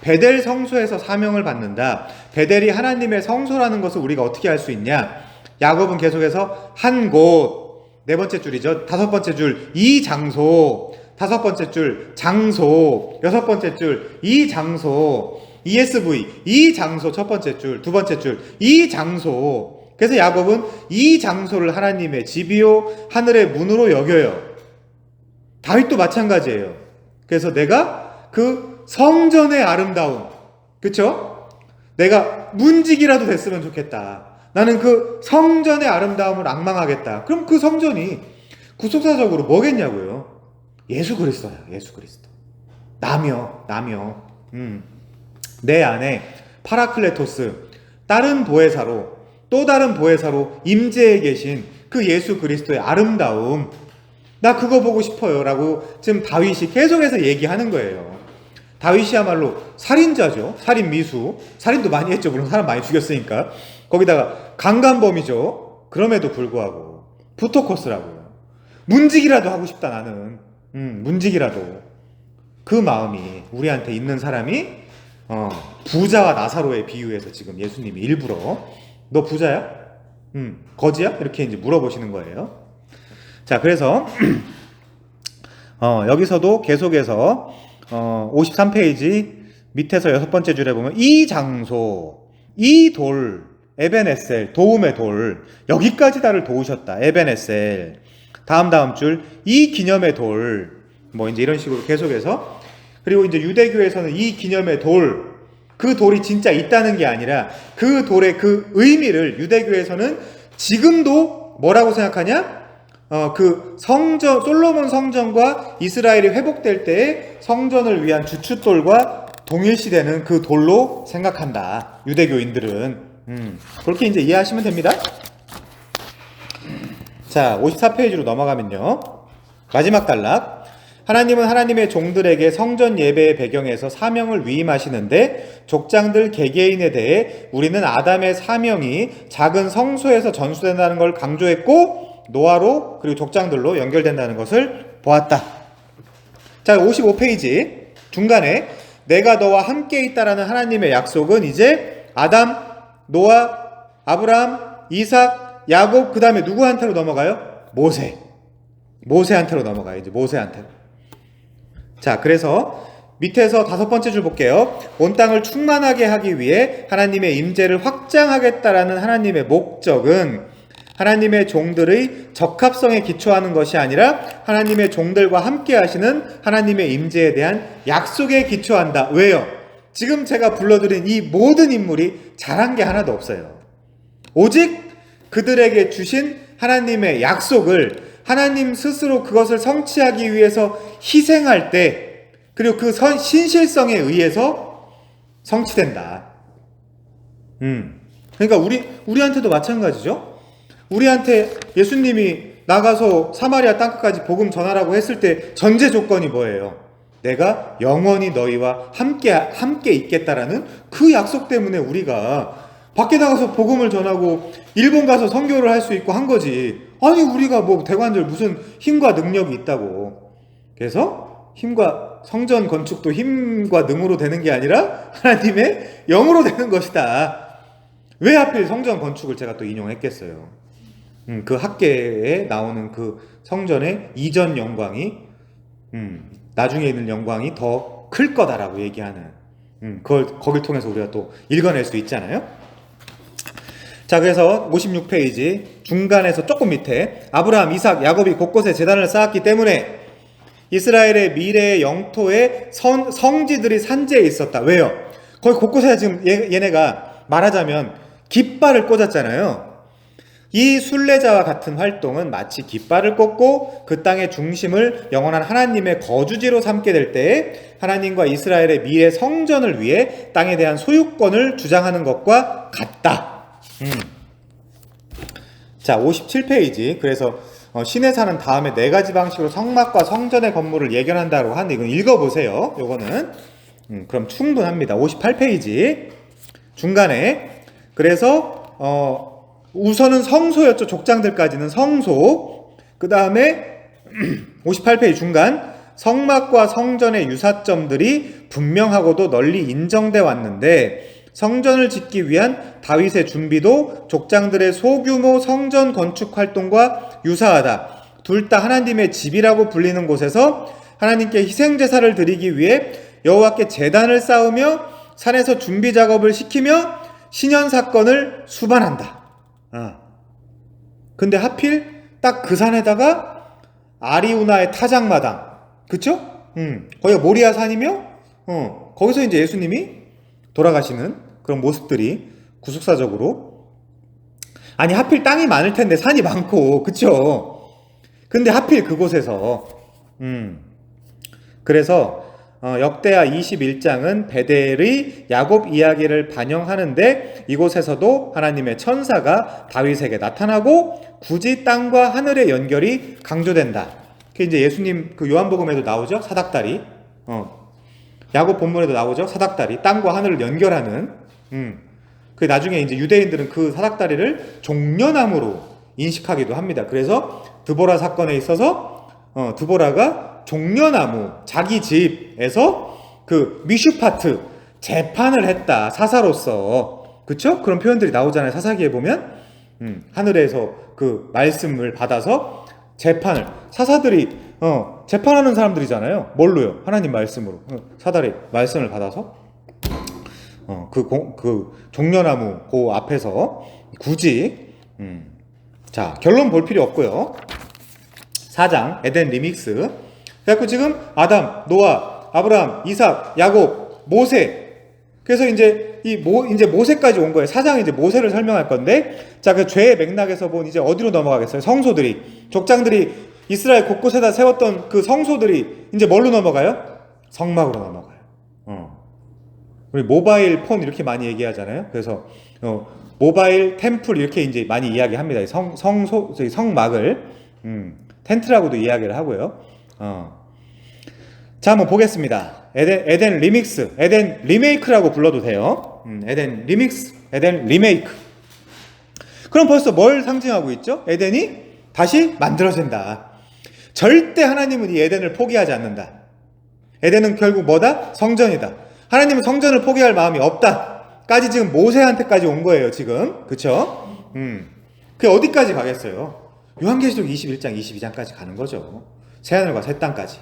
베델 성소에서 사명을 받는다. 베델이 하나님의 성소라는 것을 우리가 어떻게 알 수 있냐? 야곱은 계속해서 한 곳, 네 번째 줄이죠. 다섯 번째 줄, 이 장소, 다섯 번째 줄, 장소, 여섯 번째 줄, 이 장소, ESV, 이 장소, 첫 번째 줄, 두 번째 줄, 이 장소. 그래서 야곱은 이 장소를 하나님의 집이요 하늘의 문으로 여겨요. 다윗도 마찬가지예요. 그래서 내가 그 성전의 아름다움, 그쵸? 내가 문지기라도 됐으면 좋겠다. 나는 그 성전의 아름다움을 앙망하겠다. 그럼 그 성전이 구속사적으로 뭐겠냐고요? 예수 그리스도야. 예수 그리스도. 나며 내 안에 파라클레토스, 다른 보혜사로, 또 다른 보혜사로 임재해 계신 그 예수 그리스도의 아름다움, 나 그거 보고 싶어요 라고 지금 다윗이 계속해서 얘기하는 거예요. 다윗이야말로 살인자죠. 살인 미수. 살인도 많이 했죠. 물론 사람 많이 죽였으니까. 거기다가 강간범이죠. 그럼에도 불구하고 푸토코스라고요. 문지기라도 하고 싶다 나는. 문지기라도. 그 마음이 우리한테 있는 사람이 부자와 나사로의 비유에서 지금 예수님이 일부러 너 부자야? 거지야? 이렇게 이제 물어보시는 거예요. 자, 그래서 여기서도 계속해서 53페이지 밑에서 여섯 번째 줄에 보면 이 장소, 이 돌, 에벤에셀, 도움의 돌, 여기까지 나를 도우셨다. 에벤에셀. 다음 줄, 이 기념의 돌, 이제 이런 식으로 계속해서. 그리고 이제 유대교에서는 이 기념의 돌, 그 돌이 진짜 있다는 게 아니라 그 돌의 그 의미를 유대교에서는 지금도 뭐라고 생각하냐? 그 성전, 솔로몬 성전과 이스라엘이 회복될 때의 성전을 위한 주춧돌과 동일시되는 그 돌로 생각한다. 유대교인들은. 그렇게 이제 이해하시면 됩니다. 자, 54페이지로 넘어가면요. 마지막 단락. 하나님은 하나님의 종들에게 성전 예배의 배경에서 사명을 위임하시는데 족장들 개개인에 대해 우리는 아담의 사명이 작은 성소에서 전수된다는 걸 강조했고 노아로 그리고 족장들로 연결된다는 것을 보았다. 자, 55페이지 중간에 내가 너와 함께 있다라는 하나님의 약속은 이제 아담, 노아, 아브라함, 이삭, 야곱, 그 다음에 누구한테로 넘어가요? 모세한테로 넘어가요. 이제 모세한테로. 자, 그래서 밑에서 5번째 줄 볼게요. 온 땅을 충만하게 하기 위해 하나님의 임재를 확장하겠다라는 하나님의 목적은 하나님의 종들의 적합성에 기초하는 것이 아니라 하나님의 종들과 함께 하시는 하나님의 임재에 대한 약속에 기초한다. 왜요? 지금 제가 불러드린 이 모든 인물이 잘한 게 하나도 없어요. 오직 그들에게 주신 하나님의 약속을 하나님 스스로 그것을 성취하기 위해서 희생할 때 그리고 그 신실성에 의해서 성취된다. 그러니까 우리한테도 마찬가지죠. 우리한테 예수님이 나가서 사마리아 땅끝까지 복음 전하라고 했을 때 전제 조건이 뭐예요? 내가 영원히 너희와 함께 있겠다라는 그 약속 때문에 우리가 밖에 나가서 복음을 전하고 일본 가서 선교를 할 수 있고 한 거지. 아니 우리가 뭐 대관절 무슨 힘과 능력이 있다고. 그래서 성전 건축도 힘과 능으로 되는 게 아니라 하나님의 영으로 되는 것이다. 왜 하필 성전 건축을 제가 또 인용했겠어요. 그 학계에 나오는 그 성전의 이전 영광이 나중에 있는 영광이 더 클 거다라고 얘기하는 거길 통해서 우리가 또 읽어낼 수 있잖아요. 자, 그래서 56페이지 중간에서 조금 밑에 아브라함, 이삭, 야곱이 곳곳에 제단을 쌓았기 때문에 이스라엘의 미래의 영토에 성지들이 산재에 있었다. 왜요? 거기 곳곳에 지금 얘네가 말하자면 깃발을 꽂았잖아요. 이 순례자와 같은 활동은 마치 깃발을 꽂고 그 땅의 중심을 영원한 하나님의 거주지로 삼게 될 때에 하나님과 이스라엘의 미래 성전을 위해 땅에 대한 소유권을 주장하는 것과 같다. 자, 57페이지. 그래서 신의 산은 다음에 4가지 방식으로 성막과 성전의 건물을 예견한다고 하는데 이건 읽어보세요. 요거는 그럼 충분합니다. 58페이지 중간에 그래서 우선은 성소였죠. 족장들까지는 성소. 그 다음에 58페이지 중간 성막과 성전의 유사점들이 분명하고도 널리 인정돼 왔는데 성전을 짓기 위한 다윗의 준비도 족장들의 소규모 성전 건축 활동과 유사하다. 둘 다 하나님의 집이라고 불리는 곳에서 하나님께 희생 제사를 드리기 위해 여호와께 제단을 쌓으며 산에서 준비 작업을 시키며 신현 사건을 수반한다. 근데 하필 딱 그 산에다가 아리우나의 타작마당, 그쵸? 거기가 모리아 산이며, 거기서 이제 예수님이 돌아가시는 그런 모습들이 구속사적으로. 아니, 하필 땅이 많을 텐데 산이 많고, 그쵸? 근데 하필 그곳에서, 그래서 역대하 21장은 베델의 야곱 이야기를 반영하는데 이곳에서도 하나님의 천사가 다윗에게 나타나고 굳이 땅과 하늘의 연결이 강조된다. 그게 이제 예수님 그 요한복음에도 나오죠. 사닥다리. 야곱 본문에도 나오죠. 사닥다리. 땅과 하늘을 연결하는. 그 나중에 이제 유대인들은 그 사닥다리를 종려나무로 인식하기도 합니다. 그래서 드보라 사건에 있어서 드보라가 종려나무 자기 집에서 그 미슈파트 재판을 했다. 사사로서. 그쵸? 그런 표현들이 나오잖아요. 사사기에 보면 하늘에서 그 말씀을 받아서 재판을 사사들이 재판하는 사람들이잖아요. 뭘로요? 하나님 말씀으로. 사다리 말씀을 받아서 그 종려나무 그 앞에서 굳이 자, 결론 볼 필요 없고요. 4장 에덴 리믹스. 그래갖고 지금 아담, 노아, 아브라함, 이삭, 야곱, 모세. 그래서 이제 이제 모세까지 온 거예요. 4장은 이제 모세를 설명할 건데, 자, 그 죄의 맥락에서 본 이제 어디로 넘어가겠어요? 성소들이, 족장들이 이스라엘 곳곳에다 세웠던 그 성소들이 이제 뭘로 넘어가요? 성막으로 넘어가요. 우리 모바일 폰 이렇게 많이 얘기하잖아요. 그래서 모바일 템플 이렇게 이제 많이 이야기합니다. 성막을 텐트라고도 이야기를 하고요. 자, 한번 보겠습니다. 에덴 리믹스, 에덴 리메이크라고 불러도 돼요. 에덴 리믹스, 에덴 리메이크. 그럼 벌써 뭘 상징하고 있죠? 에덴이 다시 만들어진다. 절대 하나님은 이 에덴을 포기하지 않는다. 에덴은 결국 뭐다? 성전이다. 하나님은 성전을 포기할 마음이 없다. 까지 지금 모세한테까지 온 거예요, 지금. 그쵸? 그게 어디까지 가겠어요? 요한계시록 21장, 22장까지 가는 거죠. 새하늘과 새 땅까지.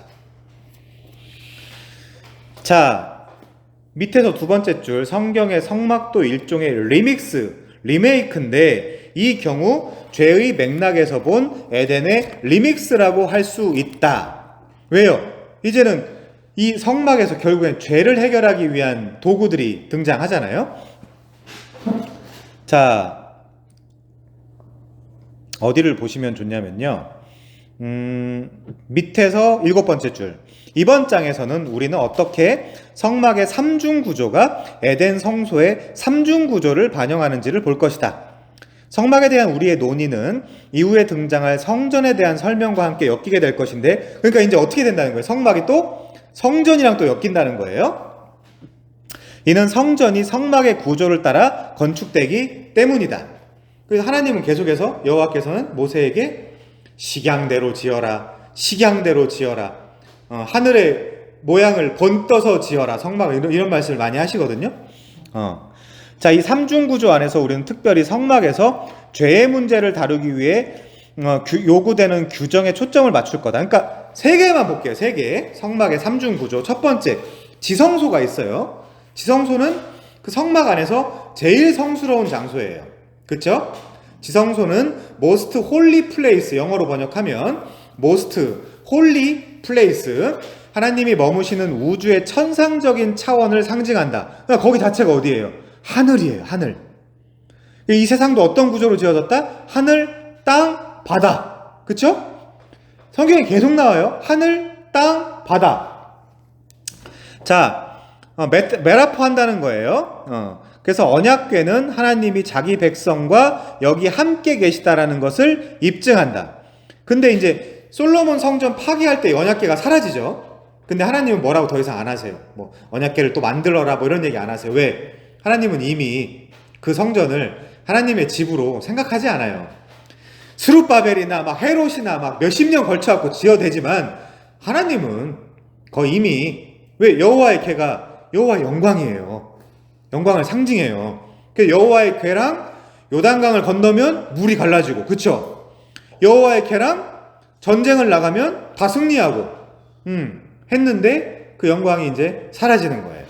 자, 밑에서 두 번째 줄, 성경의 성막도 일종의 리믹스, 리메이크인데 이 경우 죄의 맥락에서 본 에덴의 리믹스라고 할 수 있다. 왜요? 이제는 이 성막에서 결국엔 죄를 해결하기 위한 도구들이 등장하잖아요. 자, 어디를 보시면 좋냐면요. 밑에서 일곱 번째 줄. 이번 장에서는 우리는 어떻게 성막의 삼중 구조가 에덴 성소의 삼중 구조를 반영하는지를 볼 것이다. 성막에 대한 우리의 논의는 이후에 등장할 성전에 대한 설명과 함께 엮이게 될 것인데, 그러니까 이제 어떻게 된다는 거예요? 성막이 또 성전이랑 또 엮인다는 거예요. 이는 성전이 성막의 구조를 따라 건축되기 때문이다. 그래서 하나님은 계속해서 여호와께서는 모세에게 식양대로 지어라, 식양대로 지어라, 하늘의 모양을 번떠서 지어라, 성막을 이런 말씀을 많이 하시거든요. 자, 이 삼중구조 안에서 우리는 특별히 성막에서 죄의 문제를 다루기 위해 요구되는 규정에 초점을 맞출 거다. 그러니까 세 개만 볼게요. 세 개. 성막의 삼중구조. 첫 번째, 지성소가 있어요. 지성소는 그 성막 안에서 제일 성스러운 장소예요. 그렇죠? 지성소는 most holy place, 영어로 번역하면 most holy place, 하나님이 머무시는 우주의 천상적인 차원을 상징한다. 그러니까 거기 자체가 어디예요? 하늘이에요. 하늘. 이 세상도 어떤 구조로 지어졌다? 하늘, 땅, 바다. 그쵸? 성경에 계속 나와요. 하늘, 땅, 바다. 자, 메라포 한다는 거예요. 그래서 언약궤는 하나님이 자기 백성과 여기 함께 계시다라는 것을 입증한다. 근데 이제 솔로몬 성전 파기할 때 언약궤가 사라지죠. 근데 하나님은 뭐라고 더 이상 안 하세요. 뭐 언약궤를 또 만들어라 뭐 이런 얘기 안 하세요. 왜? 하나님은 이미 그 성전을 하나님의 집으로 생각하지 않아요. 스룹바벨이나 막 헤롯이나 막 몇십 년 걸쳐갖고 지어대지만 하나님은 거의 이미, 왜? 여호와의 궤가 여호와의 영광이에요. 영광을 상징해요. 그 여호와의 궤랑 요단강을 건너면 물이 갈라지고, 그쵸? 여호와의 궤랑 전쟁을 나가면 다 승리하고, 했는데 그 영광이 이제 사라지는 거예요.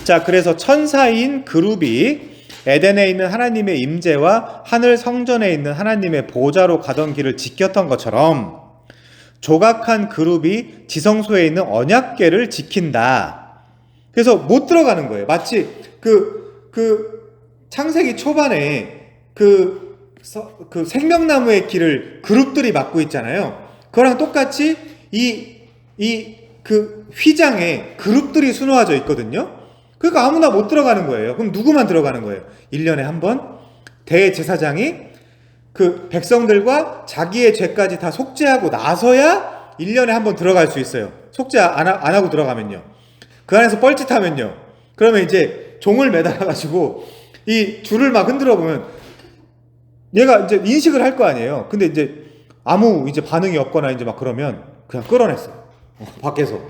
자, 그래서 천사인 그룹이 에덴에 있는 하나님의 임재와 하늘 성전에 있는 하나님의 보좌로 가던 길을 지켰던 것처럼 조각한 그룹이 지성소에 있는 언약궤를 지킨다. 그래서 못 들어가는 거예요. 마치 창세기 초반에 그 생명나무의 길을 그룹들이 막고 있잖아요. 그거랑 똑같이 그 휘장에 그룹들이 수놓아져 있거든요. 그러니까 아무나 못 들어가는 거예요. 그럼 누구만 들어가는 거예요? 1년에 한 번 대제사장이 그 백성들과 자기의 죄까지 다 속죄하고 나서야 1년에 한 번 들어갈 수 있어요. 속죄 안 하고 들어가면요. 그 안에서 뻘짓하면요. 그러면 이제 종을 매달아가지고 이 줄을 막 흔들어 보면 얘가 이제 인식을 할 거 아니에요. 근데 이제 아무 이제 반응이 없거나 이제 막 그러면 그냥 끌어냈어요. 밖에서.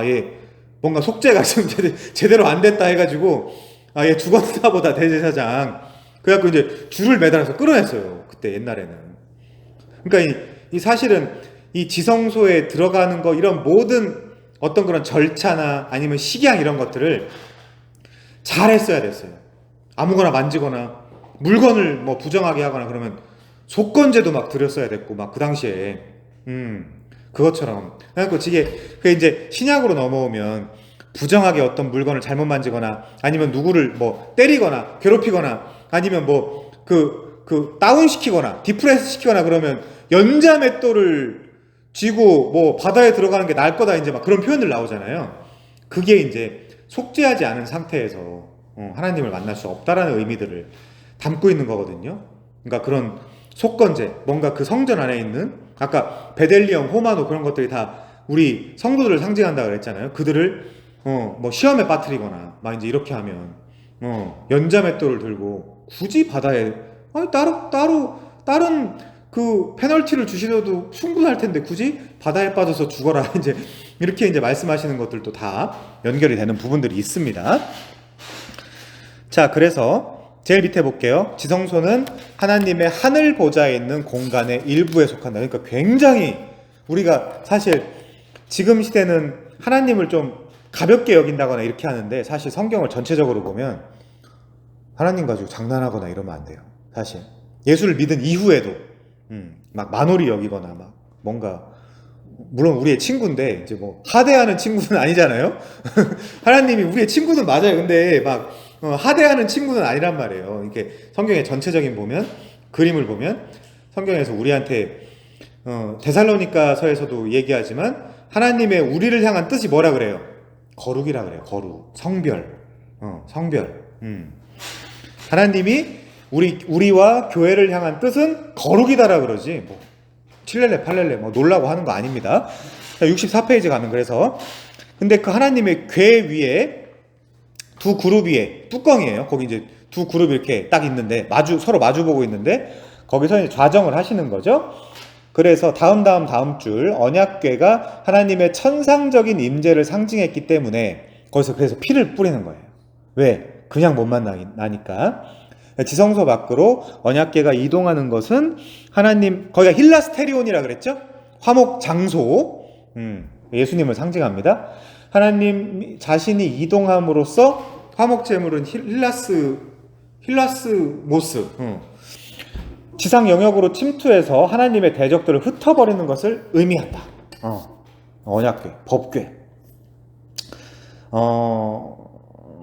얘 뭔가 속죄가 좀 제대로 안 됐다 해가지고 얘 죽었나 보다 대제사장. 그래갖고 이제 줄을 매달아서 끌어냈어요. 그때 옛날에는. 그러니까 이 사실은 이 지성소에 들어가는 거 이런 모든 어떤 그런 절차나 아니면 식양 이런 것들을 잘 했어야 됐어요. 아무거나 만지거나 물건을 뭐 부정하게 하거나 그러면 속건제도 막 드렸어야 됐고 막 그 당시에 그것처럼. 그래갖고 그 이제 신약으로 넘어오면 부정하게 어떤 물건을 잘못 만지거나 아니면 누구를 뭐 때리거나 괴롭히거나 아니면 뭐 다운시키거나 디프레스 시키거나 그러면 연자맷돌을 쥐고 뭐 바다에 들어가는 게 나을 거다 이제 막 그런 표현들 나오잖아요. 그게 이제 속죄하지 않은 상태에서 하나님을 만날 수 없다라는 의미들을 담고 있는 거거든요. 그러니까 그런 속건제, 뭔가 그 성전 안에 있는 아까 베델리엄, 호마노 그런 것들이 다 우리 성도들을 상징한다 그랬잖아요. 그들을 뭐 시험에 빠뜨리거나 막 이제 이렇게 하면 연자맷돌을 들고 굳이 바다에 아니 다른 그 페널티를 주시려도 충분할 텐데 굳이 바다에 빠져서 죽어라 이제 이렇게 이제 말씀하시는 것들도 다 연결이 되는 부분들이 있습니다. 자, 그래서 제일 밑에 볼게요. 지성소는 하나님의 하늘 보좌에 있는 공간의 일부에 속한다. 그러니까 굉장히 우리가 사실 지금 시대는 하나님을 좀 가볍게 여긴다거나 이렇게 하는데 사실 성경을 전체적으로 보면 하나님 가지고 장난하거나 이러면 안 돼요. 사실 예수를 믿은 이후에도 막 만홀히 여기거나 막 뭔가 물론 우리의 친구인데 이제 뭐 하대하는 친구는 아니잖아요. 하나님이 우리의 친구는 맞아요. 근데 막 하대하는 친구는 아니란 말이에요. 이렇게 성경의 전체적인 보면 그림을 보면 성경에서 우리한테 데살로니가서에서도 얘기하지만 하나님의 우리를 향한 뜻이 뭐라 그래요? 거룩이라 그래요. 거룩, 성별, 성별. 하나님이 우리와 교회를 향한 뜻은 거룩이다라 그러지. 뭐 칠렐레 팔렐레 뭐 놀라고 하는 거 아닙니다. 64페이지 가면 그래서 근데 그 하나님의 궤 위에 두 그룹 위에 뚜껑이에요. 거기 이제 두 그룹이 이렇게 딱 있는데 서로 마주 보고 있는데 거기서 이제 좌정을 하시는 거죠. 그래서 다음 줄 언약궤가 하나님의 천상적인 임재를 상징했기 때문에 거기서 그래서 피를 뿌리는 거예요. 왜? 그냥 못 만나니까. 지성소 밖으로 언약궤가 이동하는 것은 하나님, 거기가 힐라스테리온이라 그랬죠? 화목 장소, 예수님을 상징합니다. 하나님 자신이 이동함으로써 화목 제물은 힐라스모스, 지상 영역으로 침투해서 하나님의 대적들을 흩어버리는 것을 의미한다. 언약궤, 법궤.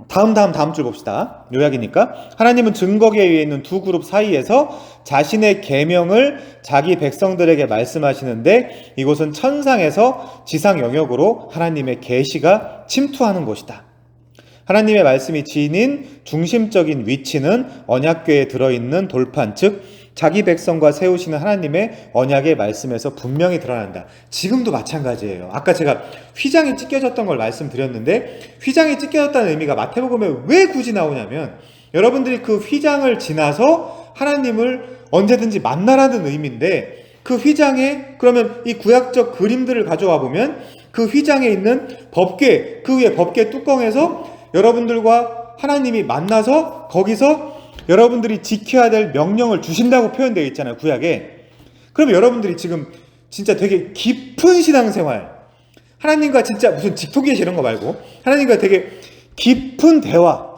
다음 줄 봅시다. 요약이니까. 하나님은 증거궤 위에 있는 두 그룹 사이에서 자신의 계명을 자기 백성들에게 말씀하시는데 이곳은 천상에서 지상 영역으로 하나님의 계시가 침투하는 곳이다. 하나님의 말씀이 지닌 중심적인 위치는 언약궤에 들어있는 돌판, 즉 자기 백성과 세우시는 하나님의 언약의 말씀에서 분명히 드러난다. 지금도 마찬가지예요. 아까 제가 휘장이 찢겨졌던 걸 말씀드렸는데 휘장이 찢겨졌다는 의미가 마태복음에 왜 굳이 나오냐면 여러분들이 그 휘장을 지나서 하나님을 언제든지 만나라는 의미인데 그 휘장에 그러면 이 구약적 그림들을 가져와 보면 그 휘장에 있는 법궤, 그 위에 법궤 뚜껑에서 여러분들과 하나님이 만나서 거기서 여러분들이 지켜야 될 명령을 주신다고 표현되어 있잖아요, 구약에. 그럼 여러분들이 지금 진짜 되게 깊은 신앙생활, 하나님과 진짜 무슨 직통계시 이런 거 말고 하나님과 되게 깊은 대화,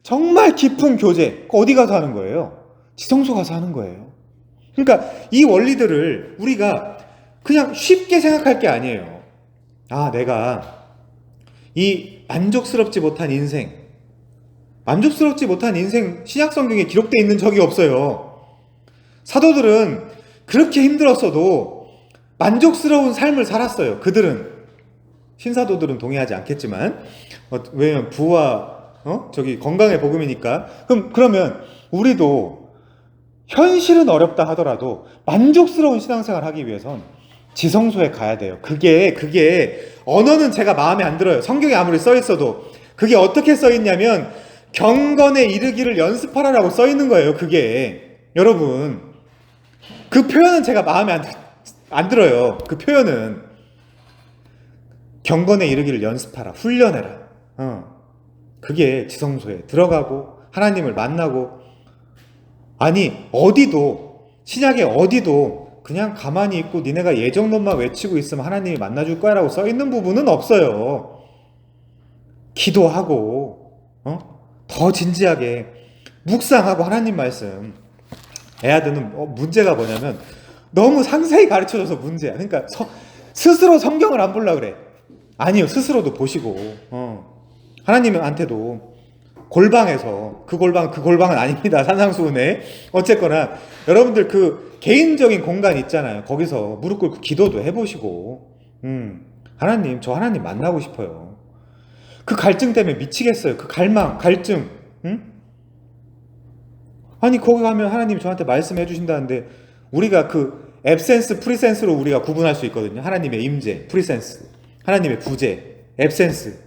정말 깊은 교제, 어디 가서 하는 거예요? 지성소 가서 하는 거예요. 그러니까 이 원리들을 우리가 그냥 쉽게 생각할 게 아니에요. 아, 내가 이 만족스럽지 못한 인생, 신약 성경에 기록되어 있는 적이 없어요. 사도들은 그렇게 힘들었어도 만족스러운 삶을 살았어요. 그들은. 신사도들은 동의하지 않겠지만 왜냐면 부와 건강의 복음이니까. 그러면 우리도 현실은 어렵다 하더라도 만족스러운 신앙생활 하기 위해선 지성소에 가야 돼요. 그게 언어는 제가 마음에 안 들어요. 성경에 아무리 써 있어도. 그게 어떻게 써 있냐면 경건에 이르기를 연습하라라고 써 있는 거예요. 그게 여러분 그 표현은 제가 마음에 안 들어요. 그 표현은 경건에 이르기를 연습하라, 훈련해라. 그게 지성소에 들어가고 하나님을 만나고. 아니 어디도 신약에 어디도 그냥 가만히 있고 니네가 예정론만 외치고 있으면 하나님이 만나줄 거야 라고 써 있는 부분은 없어요. 기도하고 더 진지하게 묵상하고 하나님 말씀. 애아들은 문제가 뭐냐면 너무 상세히 가르쳐줘서 문제야. 그러니까 스스로 성경을 안 보려고 그래. 아니요, 스스로도 보시고 하나님한테도 골방에서 그 골방은 아닙니다. 산상수훈에. 어쨌거나 여러분들 그 개인적인 공간 있잖아요. 거기서 무릎 꿇고 기도도 해보시고 하나님, 저 하나님 만나고 싶어요. 그 갈증 때문에 미치겠어요. 그 갈증. 아니 거기 가면 하나님 저한테 말씀해 주신다는데 우리가 그 앱센스, 프리센스로 우리가 구분할 수 있거든요. 하나님의 임재, 프리센스, 하나님의 부재, 앱센스.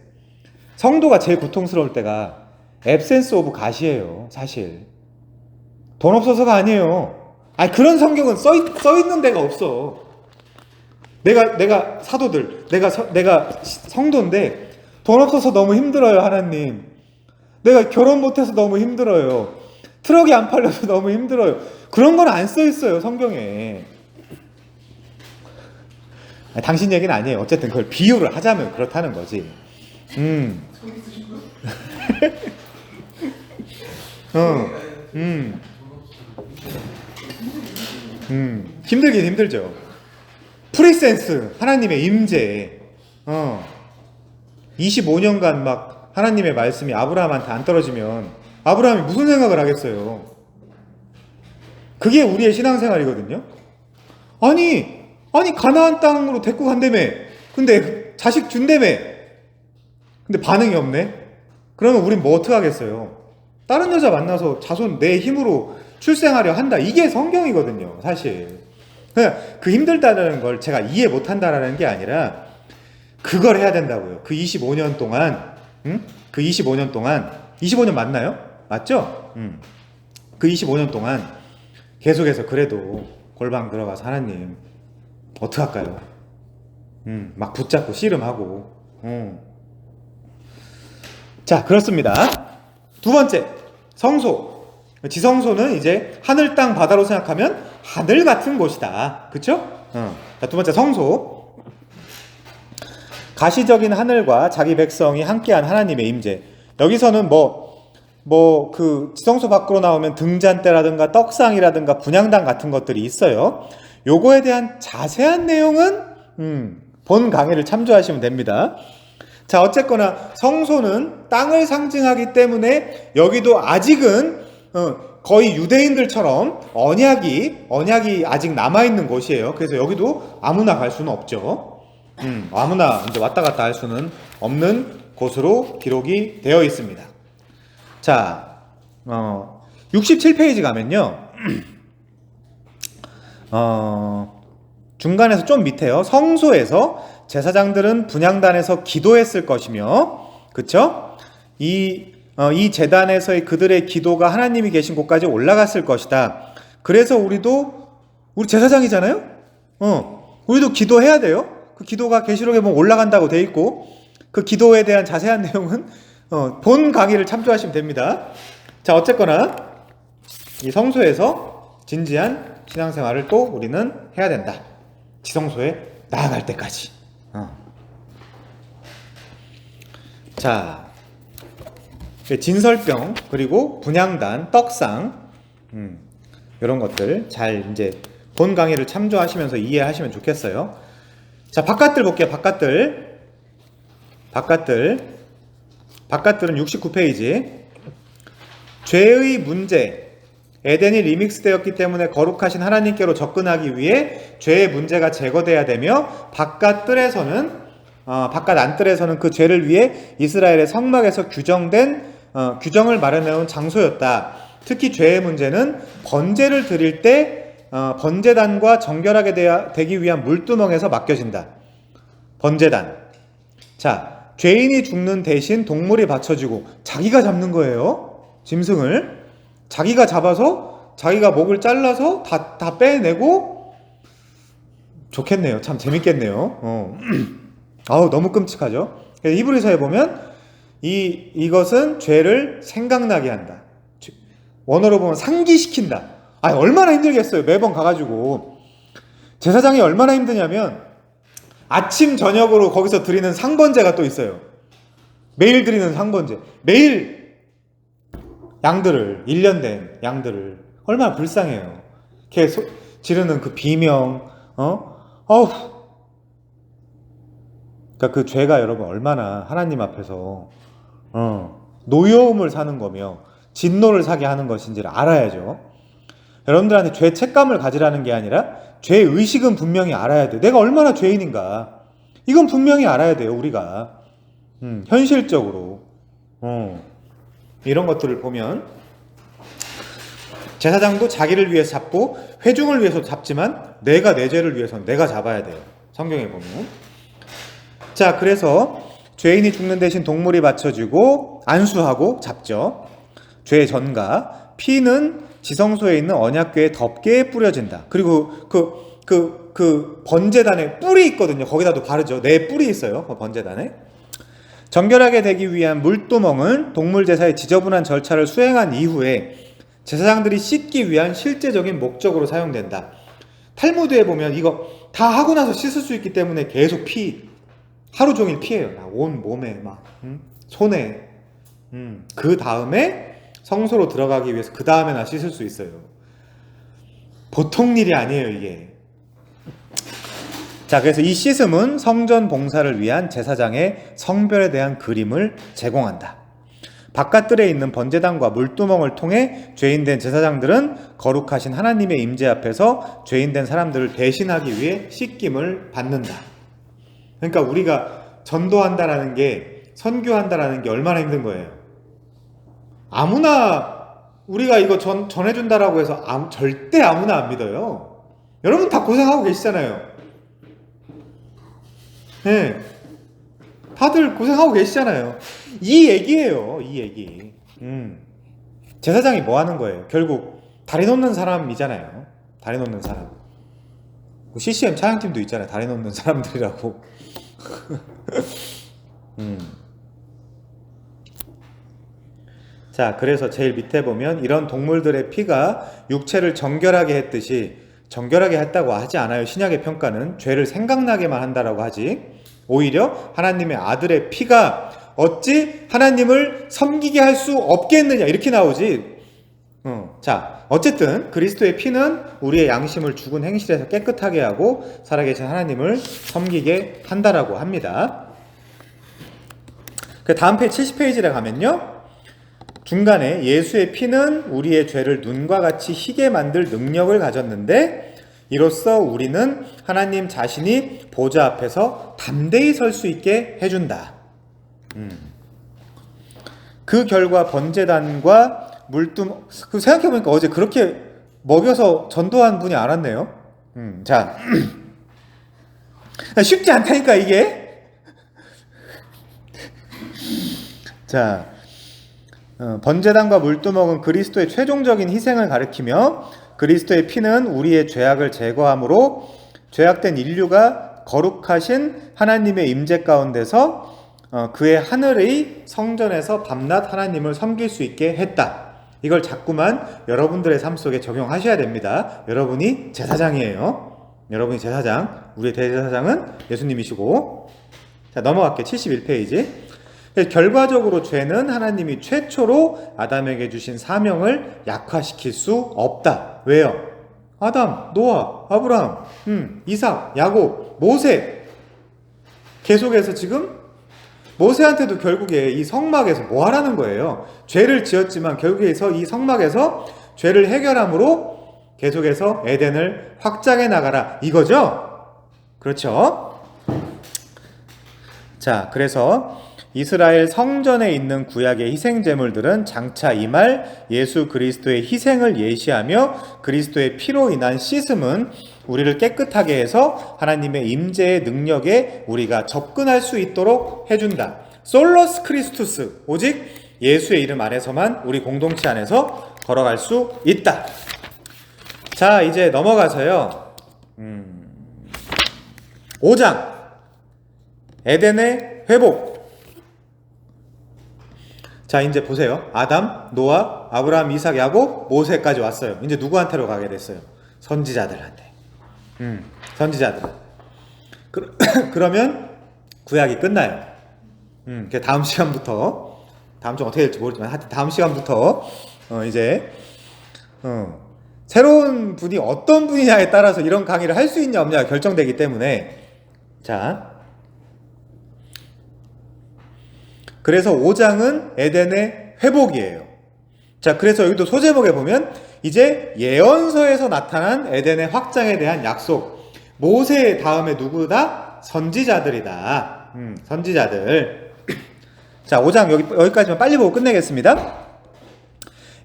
성도가 제일 고통스러울 때가 앱센스 오브 갓이에요. 사실 돈 없어서가 아니에요. 아니 그런 성경은 써 있는 데가 없어. 내가 사도들, 내가 성도인데 돈 없어서 너무 힘들어요, 하나님. 내가 결혼 못해서 너무 힘들어요. 트럭이 안 팔려서 너무 힘들어요. 그런 건 안 써 있어요, 성경에. 아니, 당신 얘기는 아니에요. 어쨌든 그걸 비유를 하자면 그렇다는 거지. 힘들긴 힘들죠. 프리센스, 하나님의 임재. 25년간 막 하나님의 말씀이 아브라함한테 안 떨어지면 아브라함이 무슨 생각을 하겠어요? 그게 우리의 신앙생활이거든요. 아니 가나안 땅으로 데리고 간다며. 근데 자식 준다며. 근데 반응이 없네. 그러면 우린 뭐 어떻게 하겠어요? 다른 여자 만나서 자손 내 힘으로 출생하려 한다. 이게 성경이거든요, 사실. 그냥 그 힘들다는 걸 제가 이해 못한다라는 게 아니라 그걸 해야 된다고요. 그 25년 동안, 그 25년 동안, 25년 맞나요? 맞죠? 그 25년 동안 계속해서 그래도 골방 들어가서 하나님 어떡할까요? 막 붙잡고 씨름하고. 자, 그렇습니다. 두 번째, 성소. 지성소는 이제 하늘, 땅, 바다로 생각하면 하늘 같은 곳이다. 그쵸? 자, 두 번째, 성소. 가시적인 하늘과 자기 백성이 함께한 하나님의 임재. 여기서는 그 지성소 밖으로 나오면 등잔대라든가 떡상이라든가 분향단 같은 것들이 있어요. 요거에 대한 자세한 내용은 본 강의를 참조하시면 됩니다. 자, 어쨌거나 성소는 땅을 상징하기 때문에 여기도 아직은 거의 유대인들처럼 언약이 아직 남아있는 곳이에요. 그래서 여기도 아무나 갈 수는 없죠. 아무나 이제 왔다 갔다 할 수는 없는 곳으로 기록이 되어 있습니다. 자, 67페이지 가면요. 중간에서 좀 밑에요. 성소에서 제사장들은 분향단에서 기도했을 것이며, 그쵸? 이 제단에서의 그들의 기도가 하나님이 계신 곳까지 올라갔을 것이다. 그래서 우리 제사장이잖아요? 우리도 기도해야 돼요. 그 기도가 계시록에 보면 올라간다고 돼 있고, 그 기도에 대한 자세한 내용은 본 강의를 참조하시면 됩니다. 자, 어쨌거나 이 성소에서 진지한 신앙생활을 또 우리는 해야 된다. 지성소에 나아갈 때까지. 자, 진설병, 그리고 분향단, 떡상, 이런 것들 잘 이제 본 강의를 참조하시면서 이해하시면 좋겠어요. 자, 바깥들 볼게요. 바깥들은 69페이지. 죄의 문제. 에덴이 리믹스 되었기 때문에 거룩하신 하나님께로 접근하기 위해 죄의 문제가 제거돼야 되며, 바깥 안뜰에서는 그 죄를 위해 이스라엘의 성막에서 규정을 마련해놓은 장소였다. 특히 죄의 문제는 번제를 드릴 때 번제단과 정결하게 되기 위한 물두멍에서 맡겨진다. 번제단. 자, 죄인이 죽는 대신 동물이 바쳐지고, 자기가 잡는 거예요. 짐승을 자기가 잡아서 자기가 목을 잘라서 다 빼내고. 좋겠네요. 참 재밌겠네요. 아우, 너무 끔찍하죠. 히브리서에 보면 이것은 죄를 생각나게 한다. 원어로 보면 상기시킨다. 얼마나 힘들겠어요. 매번 가가지고. 제사장이 얼마나 힘드냐면 아침 저녁으로 거기서 드리는 상번제가 또 있어요. 매일 드리는 상번제. 매일 1년 된 양들을. 얼마나 불쌍해요. 걔 지르는 그 비명. 그러니까 그 죄가 여러분 얼마나 하나님 앞에서 노여움을 사는 거며 진노를 사게 하는 것인지를 알아야죠. 여러분들한테 죄 책감을 가지라는 게 아니라 죄 의식은 분명히 알아야 돼. 내가 얼마나 죄인인가. 이건 분명히 알아야 돼요, 우리가. 현실적으로. 이런 것들을 보면 제사장도 자기를 위해서 잡고 회중을 위해서 잡지만 내가 내 죄를 위해서는 내가 잡아야 돼요. 성경에 보면. 자, 그래서 죄인이 죽는 대신 동물이 바쳐지고 안수하고 잡죠. 죄 전가 피는 지성소에 있는 언약궤의 덮개에 뿌려진다. 그리고 그 번제단에 뿔이 있거든요. 거기다도 바르죠. 네 뿔이 있어요. 그 번제단에. 정결하게 되기 위한 물두멍은 동물 제사의 지저분한 절차를 수행한 이후에 제사장들이 씻기 위한 실제적인 목적으로 사용된다. 탈무드에 보면 이거 다 하고 나서 씻을 수 있기 때문에 계속 하루 종일 피해요. 온 몸에 막 손에. 그 다음에 성소로 들어가기 위해서 그 다음에나 씻을 수 있어요. 보통 일이 아니에요, 이게. 자, 그래서 이 씻음은 성전 봉사를 위한 제사장의 성별에 대한 그림을 제공한다. 바깥들에 있는 번제단과 물두멍을 통해 죄인된 제사장들은 거룩하신 하나님의 임재 앞에서 죄인된 사람들을 대신하기 위해 씻김을 받는다. 그러니까 우리가 전도한다라는 게, 선교한다라는 게 얼마나 힘든 거예요. 아무나 우리가 이거 전해준다라고 해서 절대 아무나 안 믿어요. 여러분 다 고생하고 계시잖아요. 네. 다들 고생하고 계시잖아요. 이 얘기예요. 이 얘기. 제사장이 뭐 하는 거예요? 결국 다리 놓는 사람이잖아요. 다리 놓는 사람. CCM 찬양팀도 있잖아요. 다리 놓는 사람들이라고. 자, 그래서 제일 밑에 보면 이런 동물들의 피가 육체를 정결하게 했듯이, 정결하게 했다고 하지 않아요. 신약의 평가는 죄를 생각나게만 한다라고 하지. 오히려 하나님의 아들의 피가 어찌 하나님을 섬기게 할 수 없겠느냐, 이렇게 나오지. 자, 어쨌든 그리스도의 피는 우리의 양심을 죽은 행실에서 깨끗하게 하고 살아계신 하나님을 섬기게 한다라고 합니다. 그 다음 페이지 70페이지에 가면요, 중간에 예수의 피는 우리의 죄를 눈과 같이 희게 만들 능력을 가졌는데 이로써 우리는 하나님 자신이 보좌 앞에서 담대히 설 수 있게 해준다. 그 결과 번제단과 생각해보니까 어제 그렇게 먹여서 전도한 분이 알았네요. 자, 쉽지 않다니까 이게. 자, 번제단과 물두멍은 그리스도의 최종적인 희생을 가리키며 그리스도의 피는 우리의 죄악을 제거함으로 죄악된 인류가 거룩하신 하나님의 임재 가운데서 그의 하늘의 성전에서 밤낮 하나님을 섬길 수 있게 했다. 이걸 자꾸만 여러분들의 삶 속에 적용하셔야 됩니다. 여러분이 제사장이에요. 여러분이 제사장, 우리의 대제사장은 예수님이시고. 자, 넘어갈게요. 71페이지. 결과적으로 죄는 하나님이 최초로 아담에게 주신 사명을 약화시킬 수 없다. 왜요? 아담, 노아, 아브라함, 이삭, 야곱, 모세. 계속해서 지금 모세한테도 결국에 이 성막에서 뭐 하라는 거예요? 죄를 지었지만 결국에서 이 성막에서 죄를 해결함으로 계속해서 에덴을 확장해 나가라, 이거죠? 그렇죠? 자, 그래서 이스라엘 성전에 있는 구약의 희생제물들은 장차 임할 예수 그리스도의 희생을 예시하며 그리스도의 피로 인한 씻음은 우리를 깨끗하게 해서 하나님의 임재의 능력에 우리가 접근할 수 있도록 해준다. 솔로스 크리스투스, 오직 예수의 이름 안에서만 우리 공동체 안에서 걸어갈 수 있다. 자, 이제 넘어가서요, 5장 에덴의 회복. 자, 이제 보세요. 아담, 노아, 아브라함, 이삭, 야곱, 모세까지 왔어요. 이제 누구한테로 가게 됐어요? 선지자들한테. 선지자들. 그러면 구약이 끝나요. 다음 시간부터, 다음 주 어떻게 될지 모르지만 하여튼 다음 시간부터 이제 새로운 분이 어떤 분이냐에 따라서 이런 강의를 할 수 있냐 없냐가 결정되기 때문에. 자, 그래서 5장은 에덴의 회복이에요. 자, 그래서 여기도 소제목에 보면 이제 예언서에서 나타난 에덴의 확장에 대한 약속. 모세 다음에 누구다? 선지자들이다. 선지자들. 자, 5장 여기까지만 빨리 보고 끝내겠습니다.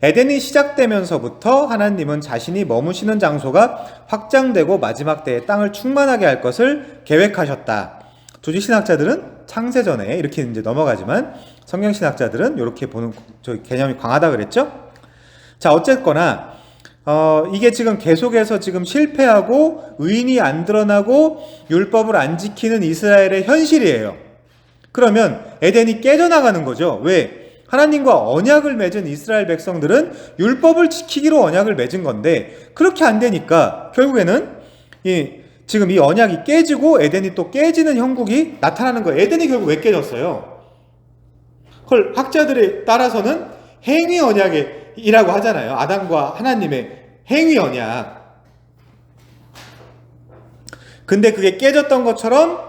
에덴이 시작되면서부터 하나님은 자신이 머무시는 장소가 확장되고 마지막 때에 땅을 충만하게 할 것을 계획하셨다. 조지 신학자들은 창세전에 이렇게 이제 넘어가지만 성경 신학자들은 이렇게 보는 개념이 강하다 그랬죠? 자, 어쨌거나 이게 지금 계속해서 지금 실패하고 의인이 안 드러나고 율법을 안 지키는 이스라엘의 현실이에요. 그러면 에덴이 깨져나가는 거죠. 왜? 하나님과 언약을 맺은 이스라엘 백성들은 율법을 지키기로 언약을 맺은 건데 그렇게 안 되니까 결국에는 지금 이 언약이 깨지고 에덴이 또 깨지는 형국이 나타나는 거예요. 에덴이 결국 왜 깨졌어요? 그걸 학자들에 따라서는 행위 언약이라고 하잖아요. 아담과 하나님의 행위 언약. 근데 그게 깨졌던 것처럼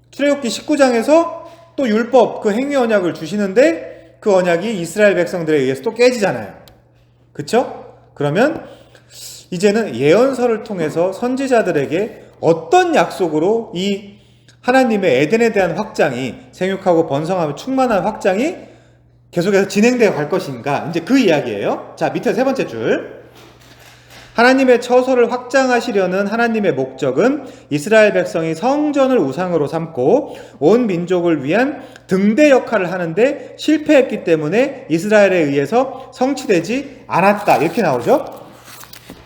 출애굽기 19장에서 또 율법, 그 행위 언약을 주시는데 그 언약이 이스라엘 백성들에 의해서 또 깨지잖아요. 그쵸? 그러면 이제는 예언서를 통해서 선지자들에게 어떤 약속으로 이 하나님의 에덴에 대한 확장이, 생육하고 번성하며 충만한 확장이 계속해서 진행되어 갈 것인가, 이제 그 이야기예요. 자, 밑에 세 번째 줄. 하나님의 처소를 확장하시려는 하나님의 목적은 이스라엘 백성이 성전을 우상으로 삼고 온 민족을 위한 등대 역할을 하는데 실패했기 때문에 이스라엘에 의해서 성취되지 않았다. 이렇게 나오죠.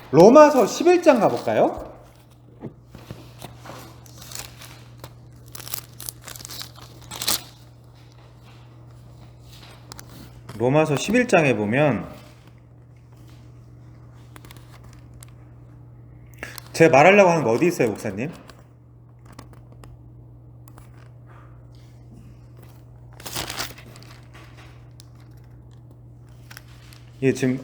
로마서 11장 가볼까요? 로마서 11장에 보면 제가 말하려고 하는 거 어디 있어요, 목사님? 이게 지금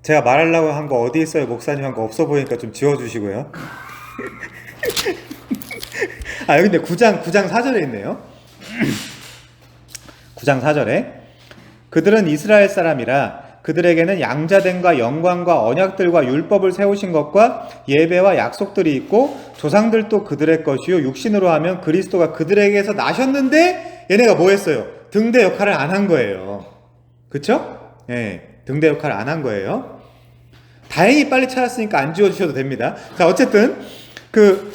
제가 말하려고 한 거 어디 있어요, 목사님 한 거 없어 보이니까 좀 지워주시고요. 아, 여기 근데 9장 4절에 있네요. 9장 4절에 그들은 이스라엘 사람이라 그들에게는 양자됨과 영광과 언약들과 율법을 세우신 것과 예배와 약속들이 있고 조상들도 그들의 것이요 육신으로 하면 그리스도가 그들에게서 나셨는데 얘네가 뭐 했어요? 등대 역할을 안 한 거예요. 그쵸? 예, 등대 역할을 안 한 거예요. 다행히 빨리 찾았으니까 안 지워주셔도 됩니다. 자, 어쨌든 그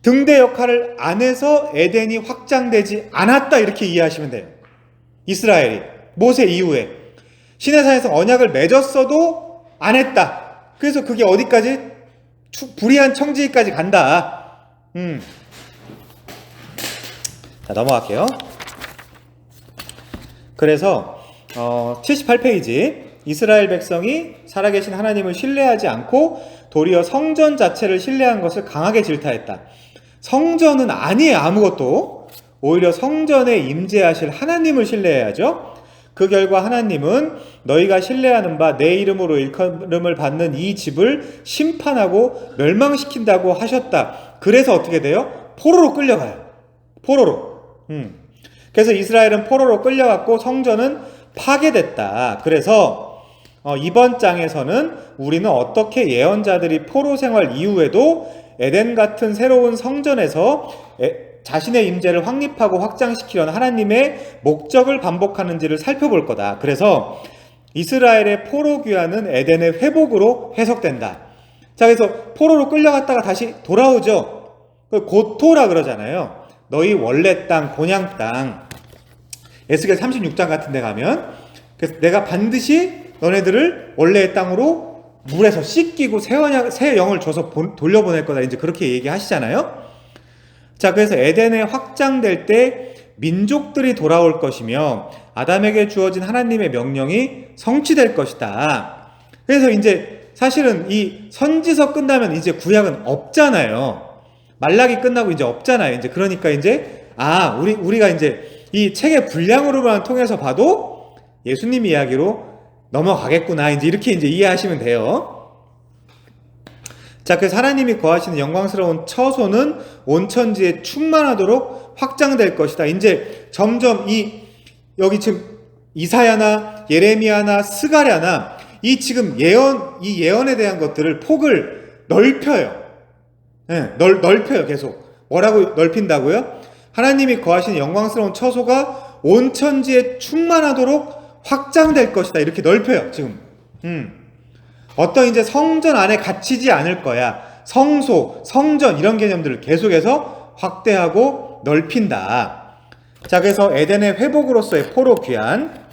등대 역할을 안 해서 에덴이 확장되지 않았다 이렇게 이해하시면 돼요. 이스라엘이 모세 이후에 시내산에서 언약을 맺었어도 안 했다. 그래서 그게 어디까지? 불의한 청지기까지 간다. 자, 넘어갈게요. 그래서 78페이지 이스라엘 백성이 살아계신 하나님을 신뢰하지 않고 도리어 성전 자체를 신뢰한 것을 강하게 질타했다. 성전은 아니에요. 아무것도. 오히려 성전에 임재하실 하나님을 신뢰해야죠. 그 결과 하나님은 너희가 신뢰하는 바 내 이름으로 일컬음을 받는 이 집을 심판하고 멸망시킨다고 하셨다. 그래서 어떻게 돼요? 포로로 끌려가요. 포로로. 그래서 이스라엘은 포로로 끌려갔고 성전은 파괴됐다. 그래서 이번 장에서는 우리는 어떻게 예언자들이 포로 생활 이후에도 에덴 같은 새로운 성전에서 자신의 임재를 확립하고 확장시키려는 하나님의 목적을 반복하는지를 살펴볼 거다. 그래서 이스라엘의 포로 귀환은 에덴의 회복으로 해석된다. 자, 그래서 포로로 끌려갔다가 다시 돌아오죠. 고토라 그러잖아요. 너희 원래 땅, 본향 땅. 에스겔 36장 같은 데 가면 그래서 내가 반드시 너네들을 원래의 땅으로 물에서 씻기고 새 영을 줘서 돌려보낼 거다. 이제 그렇게 얘기하시잖아요. 자, 그래서 에덴에 확장될 때 민족들이 돌아올 것이며 아담에게 주어진 하나님의 명령이 성취될 것이다. 그래서 이제 사실은 이 선지서 끝나면 이제 구약은 없잖아요. 말라기 끝나고 이제 없잖아요. 이제 그러니까 이제 우리가 이제 이 책의 분량으로만 통해서 봐도 예수님 이야기로 넘어가겠구나. 이제 이렇게 이제 이해하시면 돼요. 자, 그래서 하나님이 거하시는 영광스러운 처소는 온 천지에 충만하도록 확장될 것이다. 이제 점점 여기 지금 이사야나 예레미야나 스가랴나 이 지금 이 예언에 대한 것들을 폭을 넓혀요. 네, 넓혀요, 계속. 뭐라고 넓힌다고요? 하나님이 거하시는 영광스러운 처소가 온 천지에 충만하도록 확장될 것이다. 이렇게 넓혀요, 지금. 어떤 이제 성전 안에 갇히지 않을 거야. 성소, 성전 이런 개념들을 계속해서 확대하고 넓힌다. 자, 그래서 에덴의 회복으로서의 포로 귀환.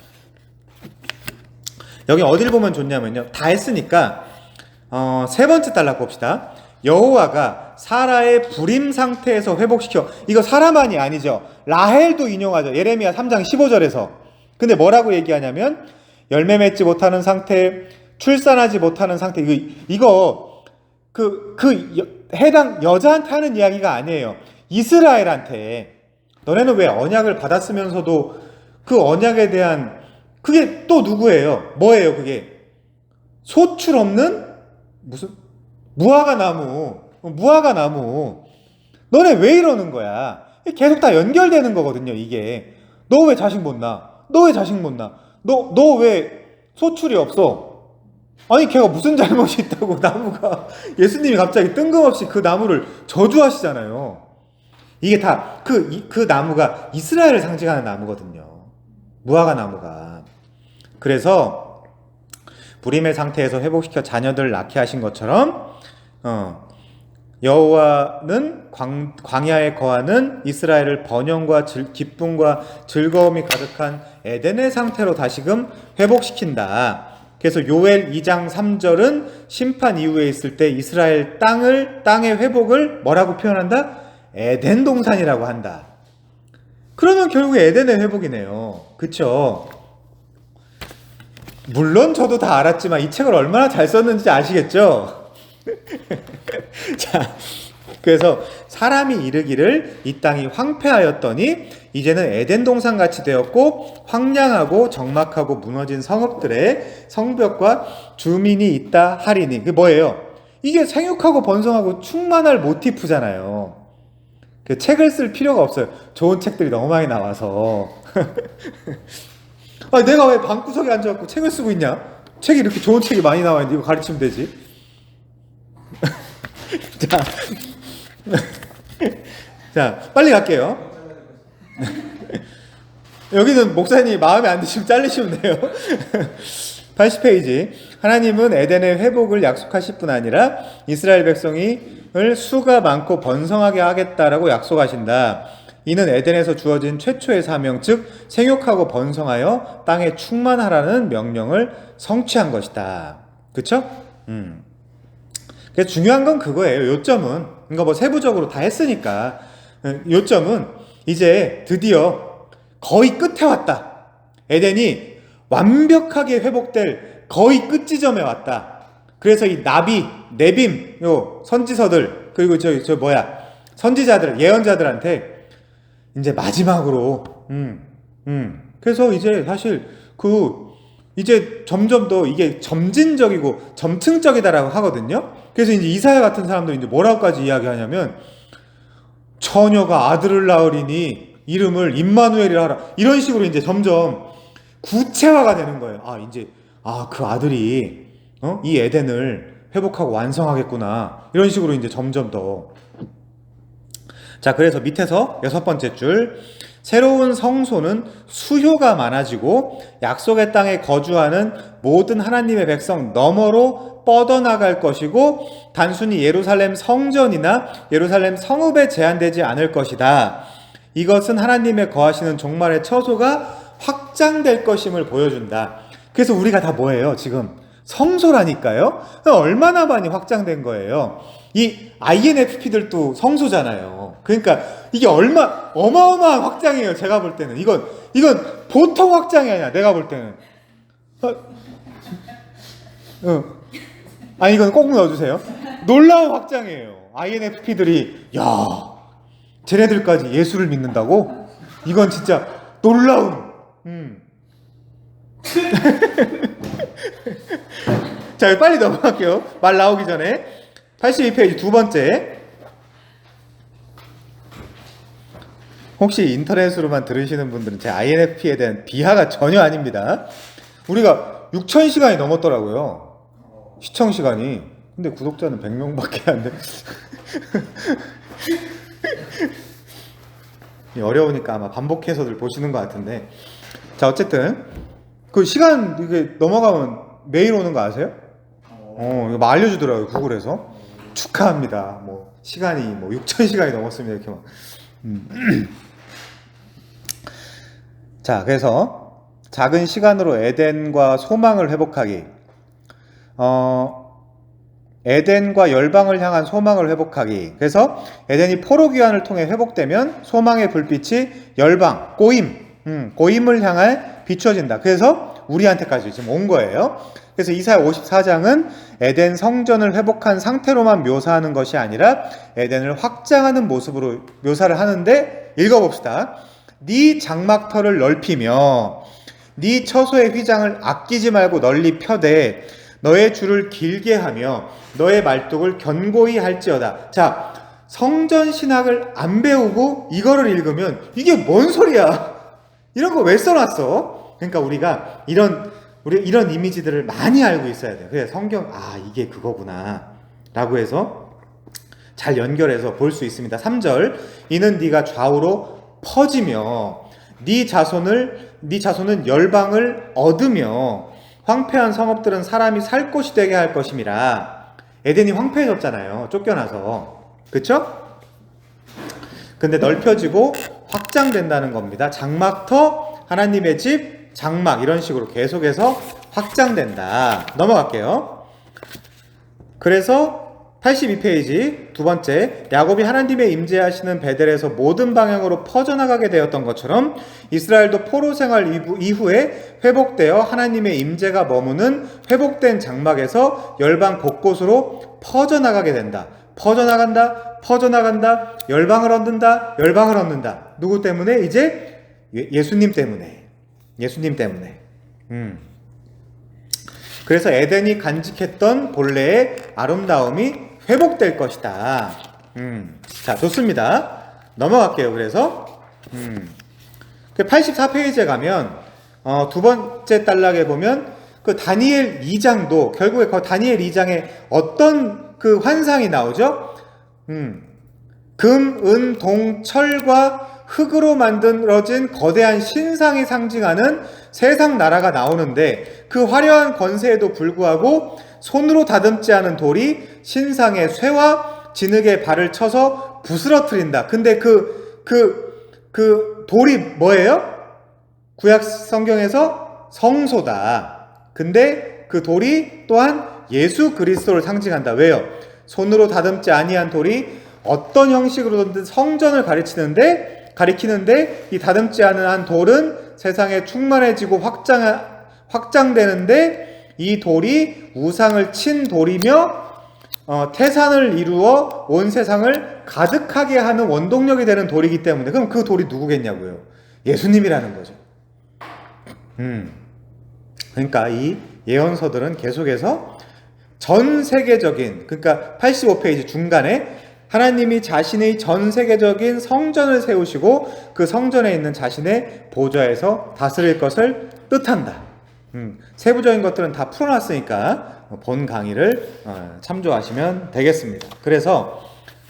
여기 어딜 보면 좋냐면요. 다 했으니까 세 번째 단락 봅시다. 여호와가 사라의 불임 상태에서 회복시켜. 이거 사라만이 아니죠. 라헬도 인용하죠. 예레미야 3장 15절에서. 근데 뭐라고 얘기하냐면 열매 맺지 못하는 상태, 출산하지 못하는 상태. 이거 해당 여자한테 하는 이야기가 아니에요. 이스라엘한테. 너네는 왜 언약을 받았으면서도 그 언약에 대한 그게 또 누구예요? 뭐예요 그게? 소출 없는 무슨 무화과 나무. 너네 왜 이러는 거야? 계속 다 연결되는 거거든요. 이게 너 왜 자식 못 낳아? 너 왜 소출이 없어? 아니 걔가 무슨 잘못이 있다고 나무가. 예수님이 갑자기 뜬금없이 그 나무를 저주하시잖아요. 이게 다 그 나무가 이스라엘을 상징하는 나무거든요. 무화과 나무가. 그래서 불임의 상태에서 회복시켜 자녀들을 낳게 하신 것처럼 여호와는 광야에 거하는 이스라엘을 번영과 기쁨과 즐거움이 가득한 에덴의 상태로 다시금 회복시킨다. 그래서 요엘 2장 3절은 심판 이후에 있을 때 이스라엘 땅의 회복을 뭐라고 표현한다? 에덴 동산이라고 한다. 그러면 결국에 에덴의 회복이네요. 그쵸? 물론 저도 다 알았지만 이 책을 얼마나 잘 썼는지 아시겠죠? 자, 그래서 사람이 이르기를 이 땅이 황폐하였더니 이제는 에덴 동산같이 되었고 황량하고 적막하고 무너진 성읍들의 성벽과 주민이 있다 하리니. 그게 뭐예요? 이게 생육하고 번성하고 충만할 모티프잖아요. 그 책을 쓸 필요가 없어요. 좋은 책들이 너무 많이 나와서. 아, 내가 왜 방구석에 앉아갖고 책을 쓰고 있냐? 책이 이렇게 좋은 책이 많이 나와 있는데 이거 가르치면 되지. 자, 빨리 갈게요. 여기는 목사님 마음에 안 드시면 잘리시면 돼요. 80페이지. 하나님은 에덴의 회복을 약속하실 뿐 아니라 이스라엘 백성을 수가 많고 번성하게 하겠다라고 약속하신다. 이는 에덴에서 주어진 최초의 사명, 즉 생육하고 번성하여 땅에 충만하라는 명령을 성취한 것이다. 그쵸? 그래서 중요한 건 그거예요. 요점은 그러니까 뭐 세부적으로 다 했으니까 요점은 이제 드디어 거의 끝에 왔다. 에덴이 완벽하게 회복될 거의 끝 지점에 왔다. 그래서 이 나비, 네빔, 요 선지서들 그리고 선지자들, 예언자들한테 이제 마지막으로 그래서 이제 사실 이제 점점 더 이게 점진적이고 점층적이다라고 하거든요. 그래서 이제 이사야 같은 사람들이 이제 뭐라고까지 이야기하냐면 처녀가 아들을 낳으리니 이름을 임마누엘이라 하라. 이런 식으로 이제 점점 구체화가 되는 거예요. 그 아들이 이 에덴을 회복하고 완성하겠구나. 이런 식으로 이제 점점 더. 자, 그래서 밑에서 6번째 줄. 새로운 성소는 수효가 많아지고 약속의 땅에 거주하는 모든 하나님의 백성 너머로 뻗어나갈 것이고 단순히 예루살렘 성전이나 예루살렘 성읍에 제한되지 않을 것이다. 이것은 하나님의 거하시는 종말의 처소가 확장될 것임을 보여준다. 그래서 우리가 다 뭐예요? 지금 성소라니까요. 얼마나 많이 확장된 거예요. 이 INFP들도 성소잖아요. 그러니까 이게 어마어마한 확장이에요. 제가 볼 때는 이건 보통 확장이 아니야. 내가 볼 때는. 이건 꼭 넣어주세요. 놀라운 확장이에요. INFP들이 쟤네들까지 예수를 믿는다고? 이건 진짜 놀라운. 자, 빨리 넘어갈게요. 말 나오기 전에 82페이지 두 번째. 혹시 인터넷으로만 들으시는 분들은 제 INFP에 대한 비하가 전혀 아닙니다. 우리가 6,000시간이 넘었더라고요. 시청시간이. 근데 구독자는 100명밖에 안 돼. 어려우니까 아마 반복해서들 보시는 것 같은데. 자, 어쨌든 그 시간 이게 넘어가면 메일 오는 거 아세요? 이거 막 알려주더라고요, 구글에서. 축하합니다. 뭐 시간이 뭐 6,000시간이 넘었습니다. 이렇게 막. 자, 그래서 작은 시간으로 에덴과 소망을 회복하기. 에덴과 열방을 향한 소망을 회복하기. 그래서 에덴이 포로 귀환을 통해 회복되면 소망의 불빛이 열방, 고임을 향해 비춰진다. 그래서 우리한테까지 지금 온 거예요. 그래서 이사야 54장은 에덴 성전을 회복한 상태로만 묘사하는 것이 아니라 에덴을 확장하는 모습으로 묘사를 하는데, 읽어봅시다. 네 장막터를 넓히며 네 처소의 휘장을 아끼지 말고 널리 펴되 너의 줄을 길게 하며 너의 말뚝을 견고히 할지어다. 자, 성전 신학을 안 배우고 이거를 읽으면 이게 뭔 소리야? 이런 거 왜 써놨어? 그러니까 우리가 이런 이미지들을 많이 알고 있어야 돼요. 그래, 성경, 이게 그거구나 라고 해서 잘 연결해서 볼 수 있습니다. 3절, 이는 네가 좌우로 퍼지며 네 자손은 열방을 얻으며 황폐한 성읍들은 사람이 살 곳이 되게 할 것임이라. 에덴이 황폐해졌잖아요, 쫓겨나서. 그쵸? 근데 넓혀지고 확장된다는 겁니다. 장막터, 하나님의 집, 장막, 이런 식으로 계속해서 확장된다. 넘어갈게요. 그래서 82페이지 두 번째, 야곱이 하나님의 임재하시는 베델에서 모든 방향으로 퍼져나가게 되었던 것처럼 이스라엘도 포로 생활 이후에 회복되어 하나님의 임재가 머무는 회복된 장막에서 열방 곳곳으로 퍼져나가게 된다. 퍼져나간다, 열방을 얻는다. 누구 때문에? 이제 예수님 때문에. 그래서 에덴이 간직했던 본래의 아름다움이 회복될 것이다. 자, 좋습니다. 넘어갈게요. 그래서 84페이지에 가면 두 번째 단락에 보면 그 다니엘 2장도 결국에 그 다니엘 2장에 어떤 그 환상이 나오죠? 금, 은, 동, 철과 흙으로 만들어진 거대한 신상이 상징하는 세상 나라가 나오는데, 그 화려한 권세에도 불구하고 손으로 다듬지 않은 돌이 신상의 쇠와 진흙에 발을 쳐서 부스러뜨린다. 근데 그 돌이 뭐예요? 구약 성경에서 성소다. 근데 그 돌이 또한 예수 그리스도를 상징한다. 왜요? 손으로 다듬지 아니한 돌이 어떤 형식으로든 성전을 가리키는데 이 다듬지 않은 한 돌은 세상에 충만해지고 확장되는데, 이 돌이 우상을 친 돌이며 태산을 이루어 온 세상을 가득하게 하는 원동력이 되는 돌이기 때문에, 그럼 그 돌이 누구겠냐고요? 예수님이라는 거죠. 그러니까 이 예언서들은 계속해서 전 세계적인, 그러니까 85페이지 중간에 하나님이 자신의 전 세계적인 성전을 세우시고 그 성전에 있는 자신의 보좌에서 다스릴 것을 뜻한다. 세부적인 것들은 다 풀어놨으니까 본 강의를 참조하시면 되겠습니다. 그래서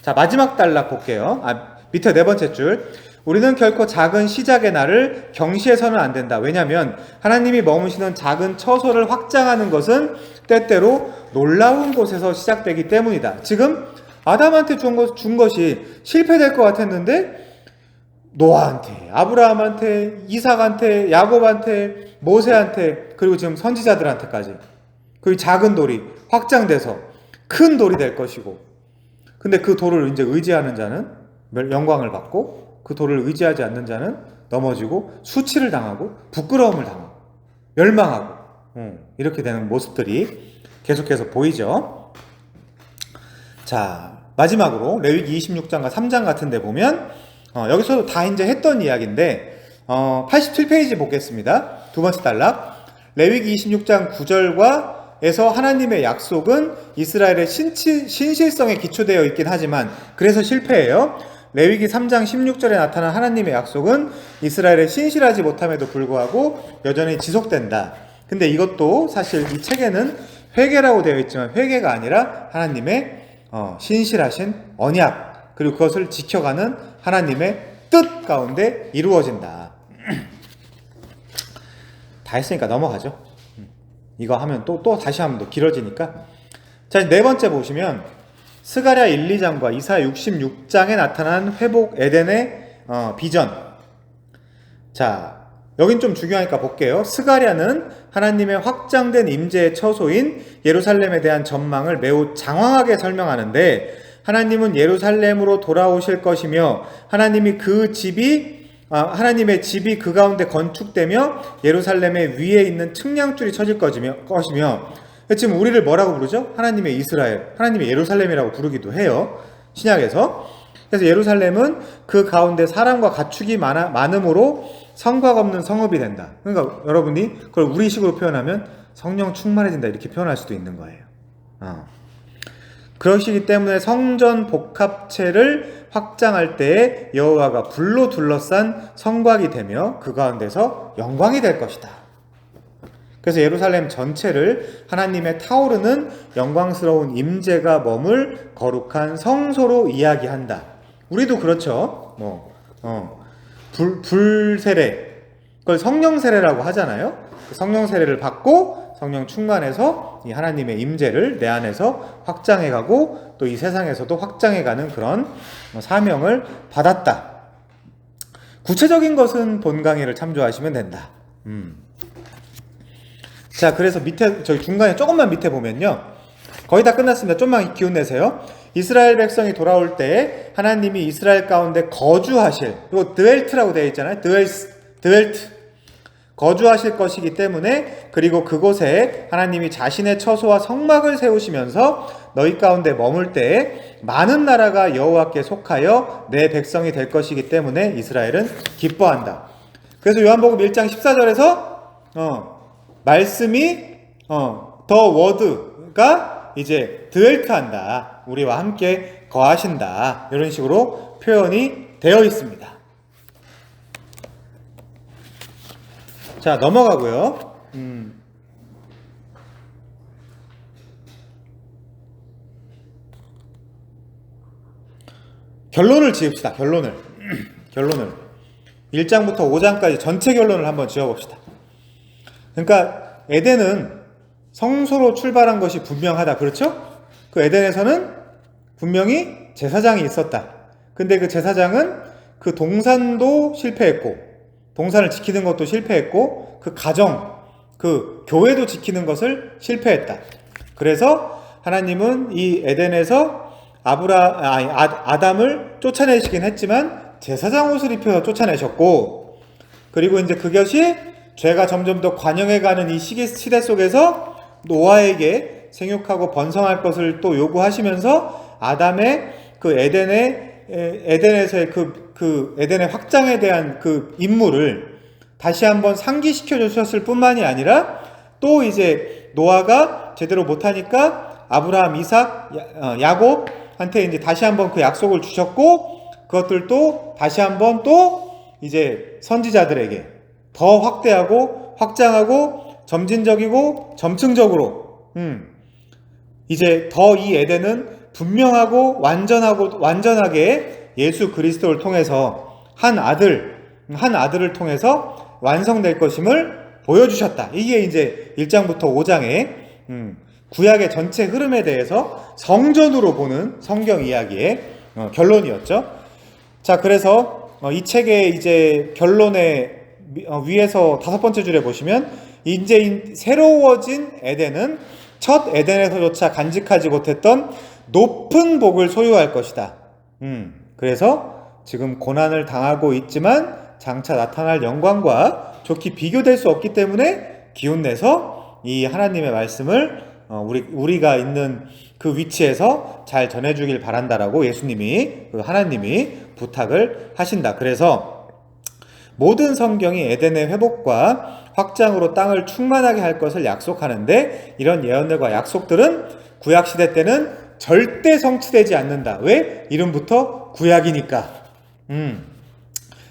자, 마지막 단락 볼게요. 밑에 네 번째 줄. 우리는 결코 작은 시작의 날을 경시해서는 안 된다. 왜냐하면 하나님이 머무시는 작은 처소를 확장하는 것은 때때로 놀라운 곳에서 시작되기 때문이다. 지금 아담한테 준 것이 실패될 것 같았는데 노아한테, 아브라함한테, 이삭한테, 야곱한테, 모세한테, 그리고 지금 선지자들한테까지 그 작은 돌이 확장돼서 큰 돌이 될 것이고, 근데 그 돌을 이제 의지하는 자는 영광을 받고, 그 돌을 의지하지 않는 자는 넘어지고 수치를 당하고 부끄러움을 당하고 멸망하고 이렇게 되는 모습들이 계속해서 보이죠. 자, 마지막으로 레위기 26장과 3장 같은 데 보면 여기서도 다 이제 했던 이야기인데 87페이지 보겠습니다. 두 번째 단락. 레위기 26장 9절에서 하나님의 약속은 이스라엘의 신실성에 기초되어 있긴 하지만 그래서 실패해요. 레위기 3장 16절에 나타난 하나님의 약속은 이스라엘의 신실하지 못함에도 불구하고 여전히 지속된다. 근데 이것도 사실 이 책에는 회개라고 되어 있지만 회개가 아니라 하나님의 신실하신 언약, 그리고 그것을 지켜가는 하나님의 뜻 가운데 이루어진다. 다 했으니까 넘어가죠. 이거 하면 또 다시 하면 또 길어지니까. 자, 네 번째 보시면 스가랴 1, 2장과 이사야 66장에 나타난 회복 에덴의 비전. 자, 여긴 좀 중요하니까 볼게요. 스가랴는 하나님의 확장된 임재의 처소인 예루살렘에 대한 전망을 매우 장황하게 설명하는데, 하나님은 예루살렘으로 돌아오실 것이며 하나님의 집이 그 가운데 건축되며 예루살렘의 위에 있는 측량줄이 쳐질 것이며 지금 우리를 뭐라고 부르죠? 하나님의 이스라엘, 하나님의 예루살렘이라고 부르기도 해요, 신약에서. 그래서 예루살렘은 그 가운데 사람과 가축이 많음으로 성곽 없는 성읍이 된다. 그러니까 여러분이 그걸 우리식으로 표현하면 성령 충만해진다 이렇게 표현할 수도 있는 거예요. 그러시기 때문에 성전 복합체를 확장할 때에 여호와가 불로 둘러싼 성곽이 되며 그 가운데서 영광이 될 것이다. 그래서 예루살렘 전체를 하나님의 타오르는 영광스러운 임재가 머물 거룩한 성소로 이야기한다. 우리도 그렇죠. 불세례, 그걸 성령 세례라고 하잖아요. 그 성령 세례를 받고 성령 충만해서 이 하나님의 임재를 내 안에서 확장해가고 또 이 세상에서도 확장해가는 그런 사명을 받았다. 구체적인 것은 본 강의를 참조하시면 된다. 자, 그래서 밑에 저희 중간에 조금만 밑에 보면요, 거의 다 끝났습니다. 좀만 기운 내세요. 이스라엘 백성이 돌아올 때 하나님이 이스라엘 가운데 거주하실, 이거 드웰트라고 되어 있잖아요. 드웰트, 거주하실 것이기 때문에, 그리고 그곳에 하나님이 자신의 처소와 성막을 세우시면서 너희 가운데 머물 때에 많은 나라가 여호와께 속하여 내 백성이 될 것이기 때문에 이스라엘은 기뻐한다. 그래서 요한복음 1장 14절에서 말씀이 더 워드가 이제 드웰트한다, 우리와 함께 거하신다, 이런 식으로 표현이 되어 있습니다. 자, 넘어가고요. 결론을 지읍시다. 결론을 1장부터 5장까지 전체 결론을 한번 지어봅시다. 그러니까 에덴은 성소로 출발한 것이 분명하다, 그렇죠? 그 에덴에서는 분명히 제사장이 있었다. 근데 그 제사장은 그 동산도 실패했고, 동산을 지키는 것도 실패했고, 그 가정, 그 교회도 지키는 것을 실패했다. 그래서 하나님은 이 에덴에서 아담을 쫓아내시긴 했지만 제사장 옷을 입혀서 쫓아내셨고, 그리고 이제 그것이 죄가 점점 더 관영해가는 이 시대 속에서 노아에게 생육하고 번성할 것을 또 요구하시면서 아담의 그 에덴에서의 그 에덴의 확장에 대한 그 임무를 다시 한번 상기시켜 주셨을 뿐만이 아니라, 또 이제 노아가 제대로 못하니까 아브라함, 이삭, 야곱한테 이제 다시 한번 그 약속을 주셨고, 그것들도 다시 한번 또 이제 선지자들에게 더 확대하고 확장하고 점진적이고 점층적으로 이제 더 이 에덴은 분명하고 완전하게 예수 그리스도를 통해서 한 아들을 통해서 완성될 것임을 보여주셨다. 이게 이제 1장부터 5장의 구약의 전체 흐름에 대해서 성전으로 보는 성경 이야기의 결론이었죠. 자, 그래서 이 책의 이제 결론의 위에서 5번째 줄에 보시면, 이제 새로워진 에덴은 첫 에덴에서조차 간직하지 못했던 높은 복을 소유할 것이다. 그래서 지금 고난을 당하고 있지만 장차 나타날 영광과 좋게 비교될 수 없기 때문에 기운내서 이 하나님의 말씀을 우리가 있는 그 위치에서 잘 전해주길 바란다라고 예수님이, 하나님이 부탁을 하신다. 그래서 모든 성경이 에덴의 회복과 확장으로 땅을 충만하게 할 것을 약속하는데, 이런 예언들과 약속들은 구약시대 때는 절대 성취되지 않는다. 왜? 이름부터 구약이니까.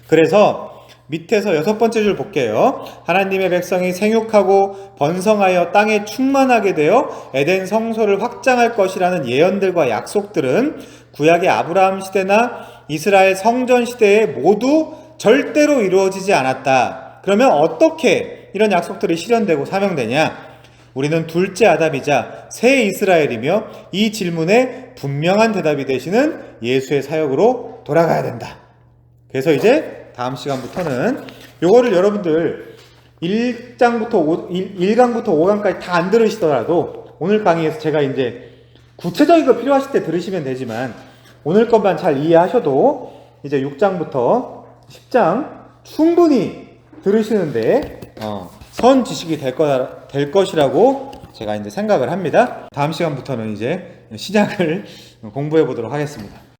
그래서 밑에서 6번째 줄 볼게요. 하나님의 백성이 생육하고 번성하여 땅에 충만하게 되어 에덴 성소를 확장할 것이라는 예언들과 약속들은 구약의 아브라함 시대나 이스라엘 성전 시대에 모두 절대로 이루어지지 않았다. 그러면 어떻게 이런 약속들이 실현되고 사명되냐? 우리는 둘째 아담이자 새 이스라엘이며 이 질문에 분명한 대답이 되시는 예수의 사역으로 돌아가야 된다. 그래서 이제 다음 시간부터는 요거를 여러분들 1강부터 5강까지 다 안 들으시더라도 오늘 강의에서 제가 이제 구체적인 거 필요하실 때 들으시면 되지만 오늘 것만 잘 이해하셔도 이제 6장부터 10장 충분히 들으시는데 선 지식이 될 것이라고 제가 이제 생각을 합니다. 다음 시간부터는 이제 시작을 공부해 보도록 하겠습니다.